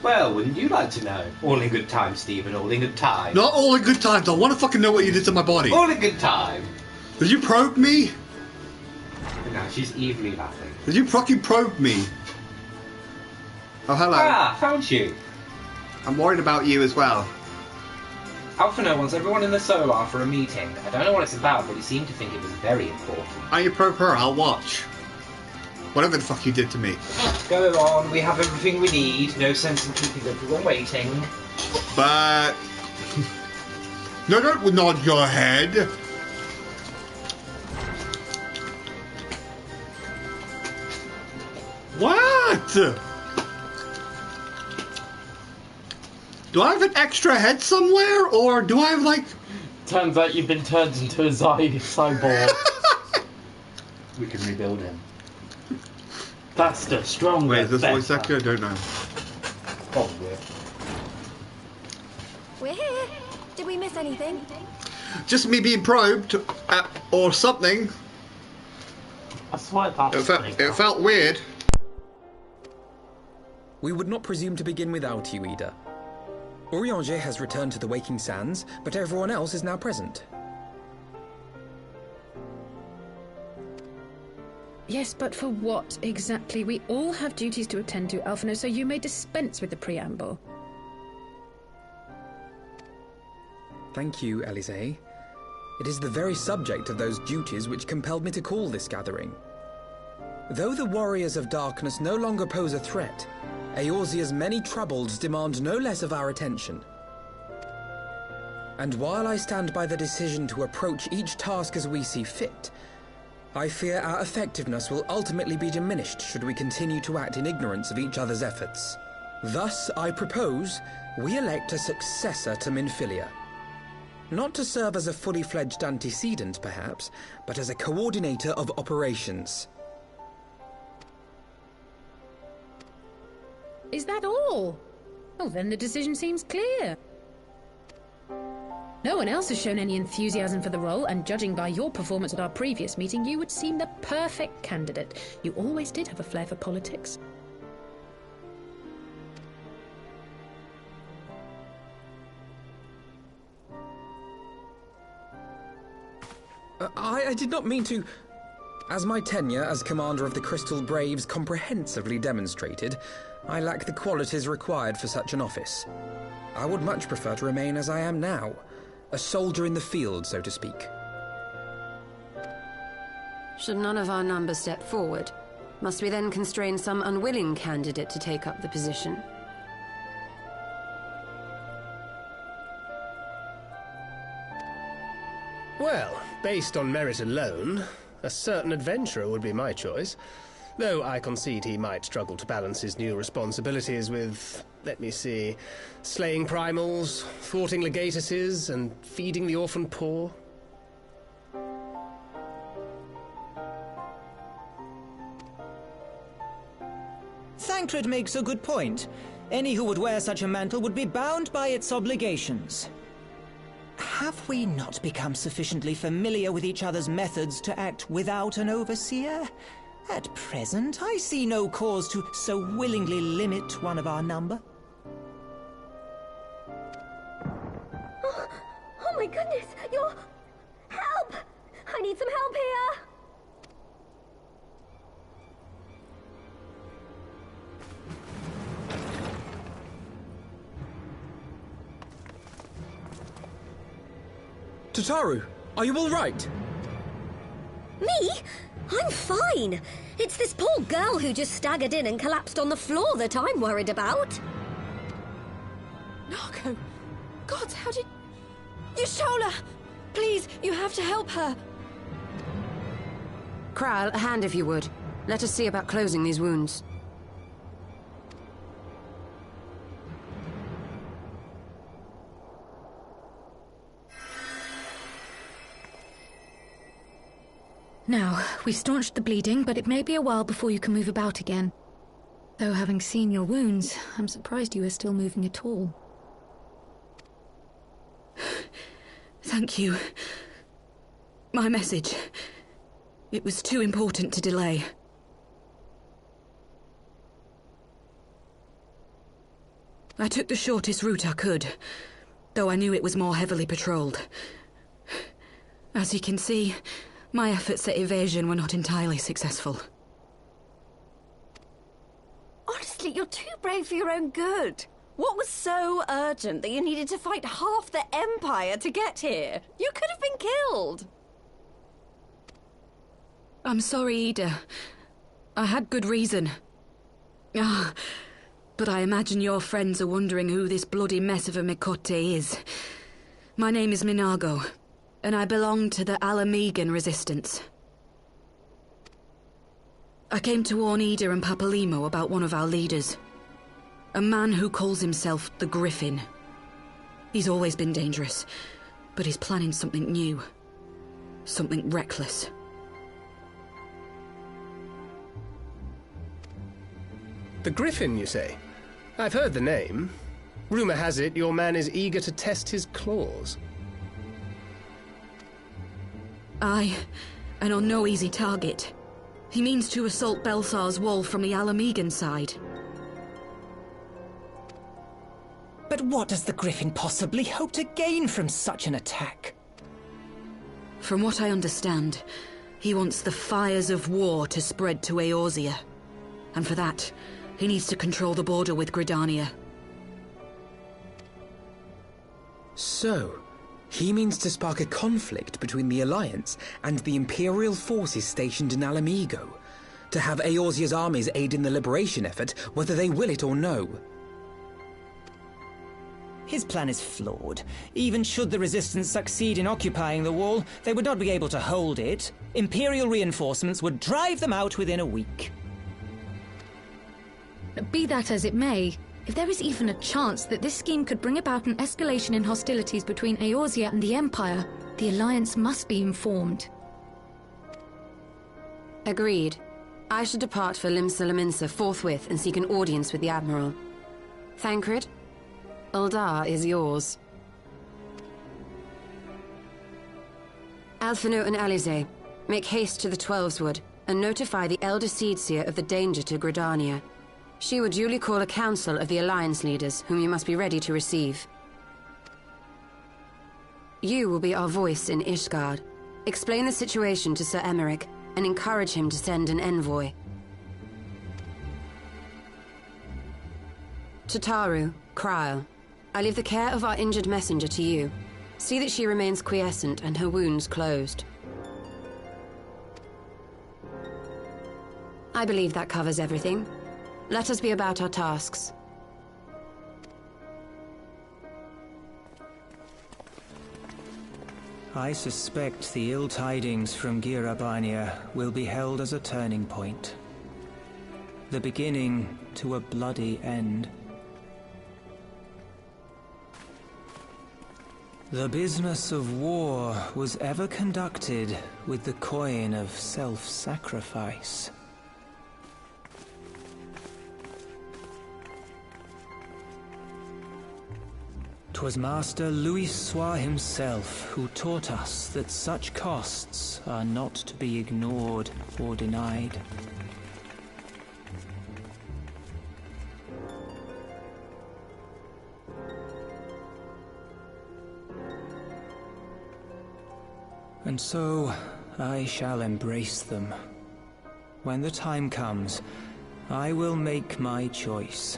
Well, wouldn't you like to know? All in good time, Stephen, all in good time. Not all in good times. I want to fucking know what you did to my body. All in good time. Did you probe me? No, she's evilly laughing. Did you fucking probe me? Oh, hello. Ah, found you. I'm worried about you as well. Alphino wants everyone in the Solar for a meeting. I don't know what it's about, but he seemed to think it was very important. Are you probe her? I'll watch. Whatever the fuck you did to me. Go on, we have everything we need. No sense in keeping everyone waiting. But... No, don't nod your head. What? Do I have an extra head somewhere, or do I have, like... Turns out you've been turned into a cyborg. We can rebuild him. Faster, stronger, Wait, is this better. voice actor? I don't know. Probably. We're here. Did we miss anything? Just me being probed, or something. I swear that's it felt weird. We would not presume to begin without you, Ida. Urianger has returned to the Waking Sands, but everyone else is now present. Yes, but for what exactly? We all have duties to attend to, Alphino, so you may dispense with the preamble. Thank you, Elise. It is the very subject of those duties which compelled me to call this gathering. Though the warriors of darkness no longer pose a threat, Eorzea's many troubles demand no less of our attention. And while I stand by the decision to approach each task as we see fit, I fear our effectiveness will ultimately be diminished should we continue to act in ignorance of each other's efforts. Thus, I propose we elect a successor to Minfilia. Not to serve as a fully fledged antecedent, perhaps, but as a coordinator of operations. Is that all? Oh, then the decision seems clear. No one else has shown any enthusiasm for the role, and judging by your performance at our previous meeting, you would seem the perfect candidate. You always did have a flair for politics. I did not mean to... As my tenure as commander of the Crystal Braves comprehensively demonstrated, I lack the qualities required for such an office. I would much prefer to remain as I am now, a soldier in the field, so to speak. Should none of our number step forward, must we then constrain some unwilling candidate to take up the position? Well, based on merit alone, a certain adventurer would be my choice. Though I concede he might struggle to balance his new responsibilities with, let me see, slaying primals, thwarting legatuses, and feeding the orphan poor. Thancred makes a good point. Any who would wear such a mantle would be bound by its obligations. Have we not become sufficiently familiar with each other's methods to act without an overseer? At present, I see no cause to so willingly limit one of our number. Oh my goodness, you're... Help! I need some help here! Tataru, are you all right? Me? I'm fine. It's this poor girl who just staggered in and collapsed on the floor that I'm worried about. Narco! God, how did... Yashola! Please, you have to help her. Kral, a hand if you would. Let us see about closing these wounds. Now, we've staunched the bleeding, but it may be a while before you can move about again. Though having seen your wounds, I'm surprised you are still moving at all. Thank you. My message. It was too important to delay. I took the shortest route I could, though I knew it was more heavily patrolled. As you can see, my efforts at evasion were not entirely successful. Honestly, you're too brave for your own good. What was so urgent that you needed to fight half the Empire to get here? You could have been killed. I'm sorry, Ida. I had good reason. But I imagine your friends are wondering who this bloody mess of a Mikote is. My name is Minago, and I belong to the Alamegan Resistance. I came to warn Ida and Papalimo about one of our leaders. A man who calls himself the Griffin. He's always been dangerous, but he's planning something new. Something reckless. The Griffin, you say? I've heard the name. Rumour has it your man is eager to test his claws. Aye, and on no easy target. He means to assault Belsar's wall from the Alamegan side. But what does the Griffin possibly hope to gain from such an attack? From what I understand, he wants the fires of war to spread to Eorzea. And for that, he needs to control the border with Gridania. So, he means to spark a conflict between the Alliance and the Imperial forces stationed in Alamigo, to have Eorzea's armies aid in the liberation effort, whether they will it or no. His plan is flawed. Even should the Resistance succeed in occupying the wall, they would not be able to hold it. Imperial reinforcements would drive them out within a week. Be that as it may, if there is even a chance that this scheme could bring about an escalation in hostilities between Eorzea and the Empire, the Alliance must be informed. Agreed. I shall depart for Lim-Sulaminsa forthwith and seek an audience with the Admiral. Thancred, Uldar is yours. Alphino and Alize, make haste to the Twelveswood and notify the Elder Seedseer of the danger to Gridania. She will duly call a council of the Alliance leaders, whom you must be ready to receive. You will be our voice in Ishgard. Explain the situation to Sir Emmerich, and encourage him to send an envoy. To Taru, Kryl, I leave the care of our injured messenger to you. See that she remains quiescent and her wounds closed. I believe that covers everything. Let us be about our tasks. I suspect the ill tidings from Girabania will be held as a turning point. The beginning to a bloody end. The business of war was ever conducted with the coin of self-sacrifice. 'Twas Master Louis Soir himself who taught us that such costs are not to be ignored or denied. And so, I shall embrace them. When the time comes, I will make my choice,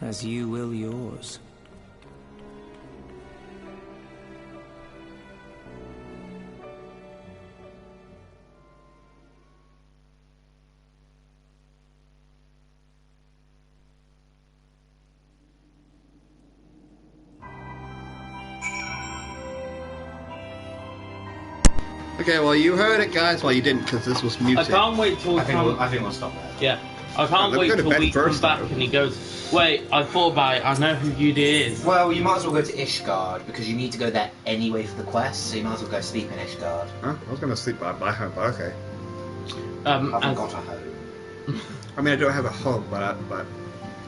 as you will yours. Okay, well, you heard it, guys. Well, you didn't, because this was muted. I can't wait till I think we'll stop there. Yeah. I can't wait till we come back and he goes, wait, I thought about it, I know who Yude is. Well, you might as well go to Ishgard, because you need to go there anyway for the quest, so you might as well go sleep in Ishgard. Huh? I was going to sleep by my home, but okay. I haven't got a home. I mean, I don't have a home, but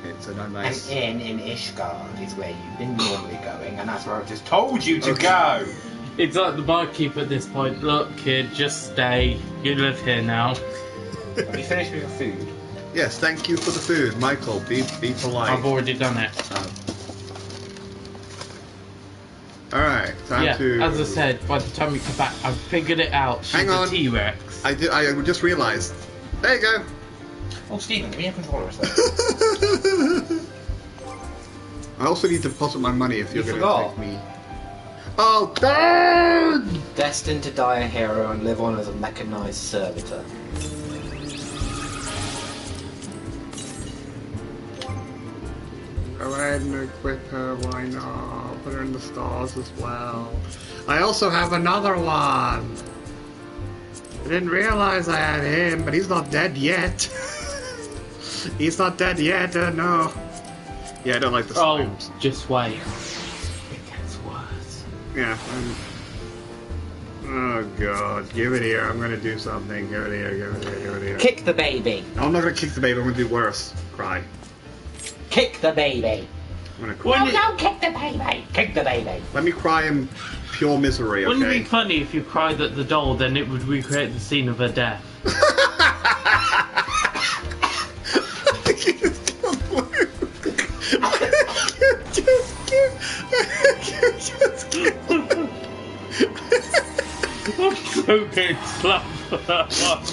it's a nice... An inn in Ishgard is where you've been normally going, and that's where I've just told you to go! It's like the barkeep at this point. Look, kid, just stay. You live here now. Have you finished with your food? Yes, thank you for the food, Michael. Be polite. I've already done it. Alright, time to... As I said, by the time we come back, I've figured it out. She's Hang on. a T-Rex. I just realised. There you go. Oh, Stephen, give me a controller a I also need to deposit my money if you're going to forgot. take me. Oh, darn! Destined to die a hero and live on as a mechanized servitor. Go ahead and equip her, why not? Put her in the stars as well. I also have another one! I didn't realize I had him, but he's not dead yet. He's not dead yet, no. Yeah, I don't like the slimes. Oh, just wait. It gets worse. Yeah. Oh god, give it here. I'm gonna do something. Give it here, give it here, give it here. Kick the baby. I'm not gonna kick the baby, I'm gonna do worse. Cry. Kick the baby. I'm gonna cry. No, don't kick the baby. Kick the baby. Let me cry in pure misery, okay? Wouldn't it be funny if you cried at the doll, then it would recreate the scene of her death? I'm so getting slapped for that one.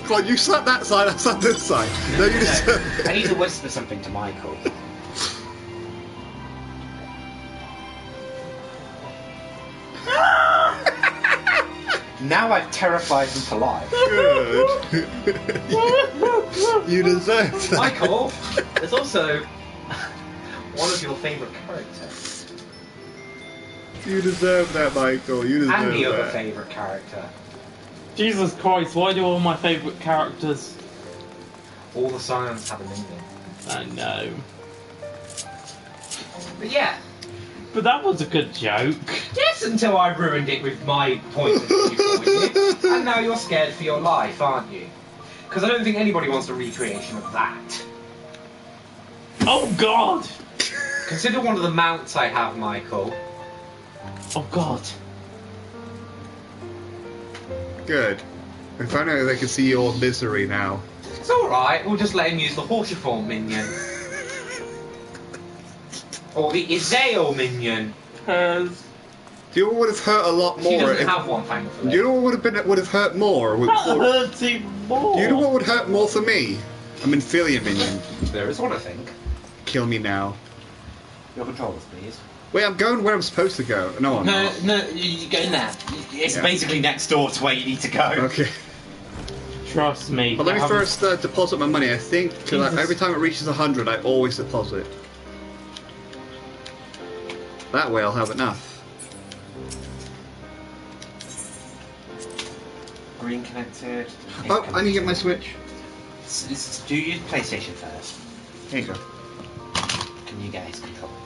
Come on, you slap that side, I slap this side. No, you deserve it. I need to whisper something to Michael. Now I've terrified him to life. Good. You deserve that. Michael, there's also one of your favourite characters. You deserve that, Michael. You deserve that. And the other favourite character. Jesus Christ, why do all my favourite characters... All the Scions have a minion. I know. But yeah. But that was a good joke. Yes, until I ruined it with my poison you. And now you're scared for your life, aren't you? Because I don't think anybody wants a recreation of that. Oh God! Consider one of the mounts I have, Michael. Oh God. Good. I found out they can see your misery now. It's alright, we'll just let him use the Hortiform minion. Or the Izale minion. Do you know what would have hurt a lot more? She doesn't have one, thankfully. Do you know what would have hurt more? That hurts even more. Do you know what would hurt more for me? I'm Infilium minion. There is one, I think. Kill me now. Your controllers, please. Wait, I'm going where I'm supposed to go. No, I'm not. No, you go in there. It's basically next door to where you need to go. Okay. Trust me. But let me first deposit my money. I think every time it reaches 100, I always deposit. That way I'll have enough. Green connected. Oh, I need to get my Switch. Do you use PlayStation first? Here you go. Can you get his controllers?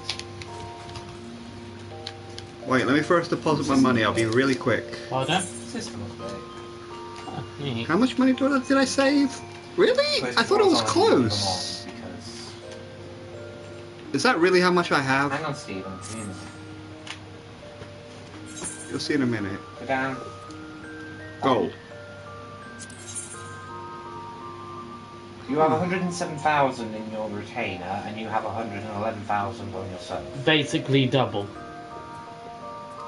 Wait, let me first deposit my money. I'll be really quick. Pardon? System update. How much money did I save? Really? I thought it was close. Is that really how much I have? Hang on, Stephen. You'll see in a minute. Go down. Gold. You have 107,000 in your retainer, and you have 111,000 on your sub. Basically double.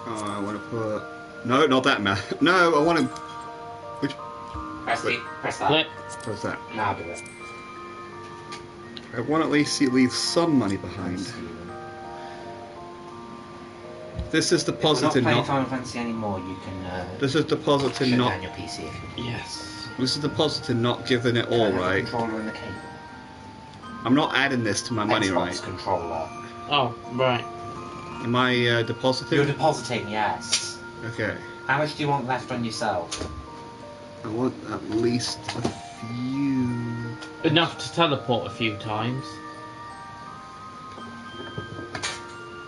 Oh, I want to put... No, not that man. No, I want to... Which... Press that. Flip. What's that? Now do it. I want to at least leave some money behind. This is deposited not. not... Final Fantasy anymore. You can. This is deposited shut not... down your PC if you want. Yes. This is deposited not giving it all, right? Controller and the cable. I'm not adding this to my money, Xbox right? controller. Oh, right. Am I depositing? You're depositing, yes. Okay. How much do you want left on yourself? I want at least a few... Enough to teleport a few times.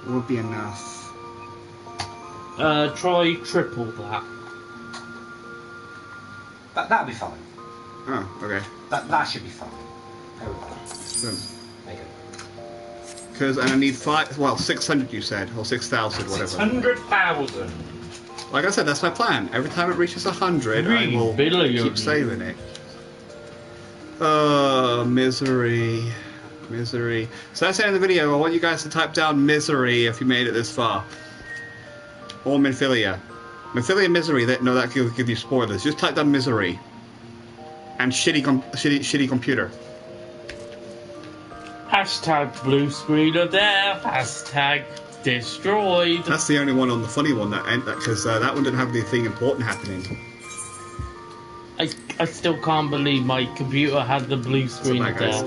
What would be enough? Try triple that. That'll be fine. Oh, okay. That should be fine. Go with that. Boom. There you Because, and I need 600 you said, or 6,000, go. whatever. 600,000. Like I said, that's my plan. Every time it reaches 100, I will keep saving it. Misery. Misery. So that's the end of the video. I want you guys to type down misery if you made it this far. Or Minfilia. Minfilia Misery, that will give you spoilers. Just type down misery. And shitty computer. Hashtag blue screen of death. Hashtag destroyed. That's the only one on the funny one because that one didn't have anything important happening. I still can't believe my computer had the blue screen of death.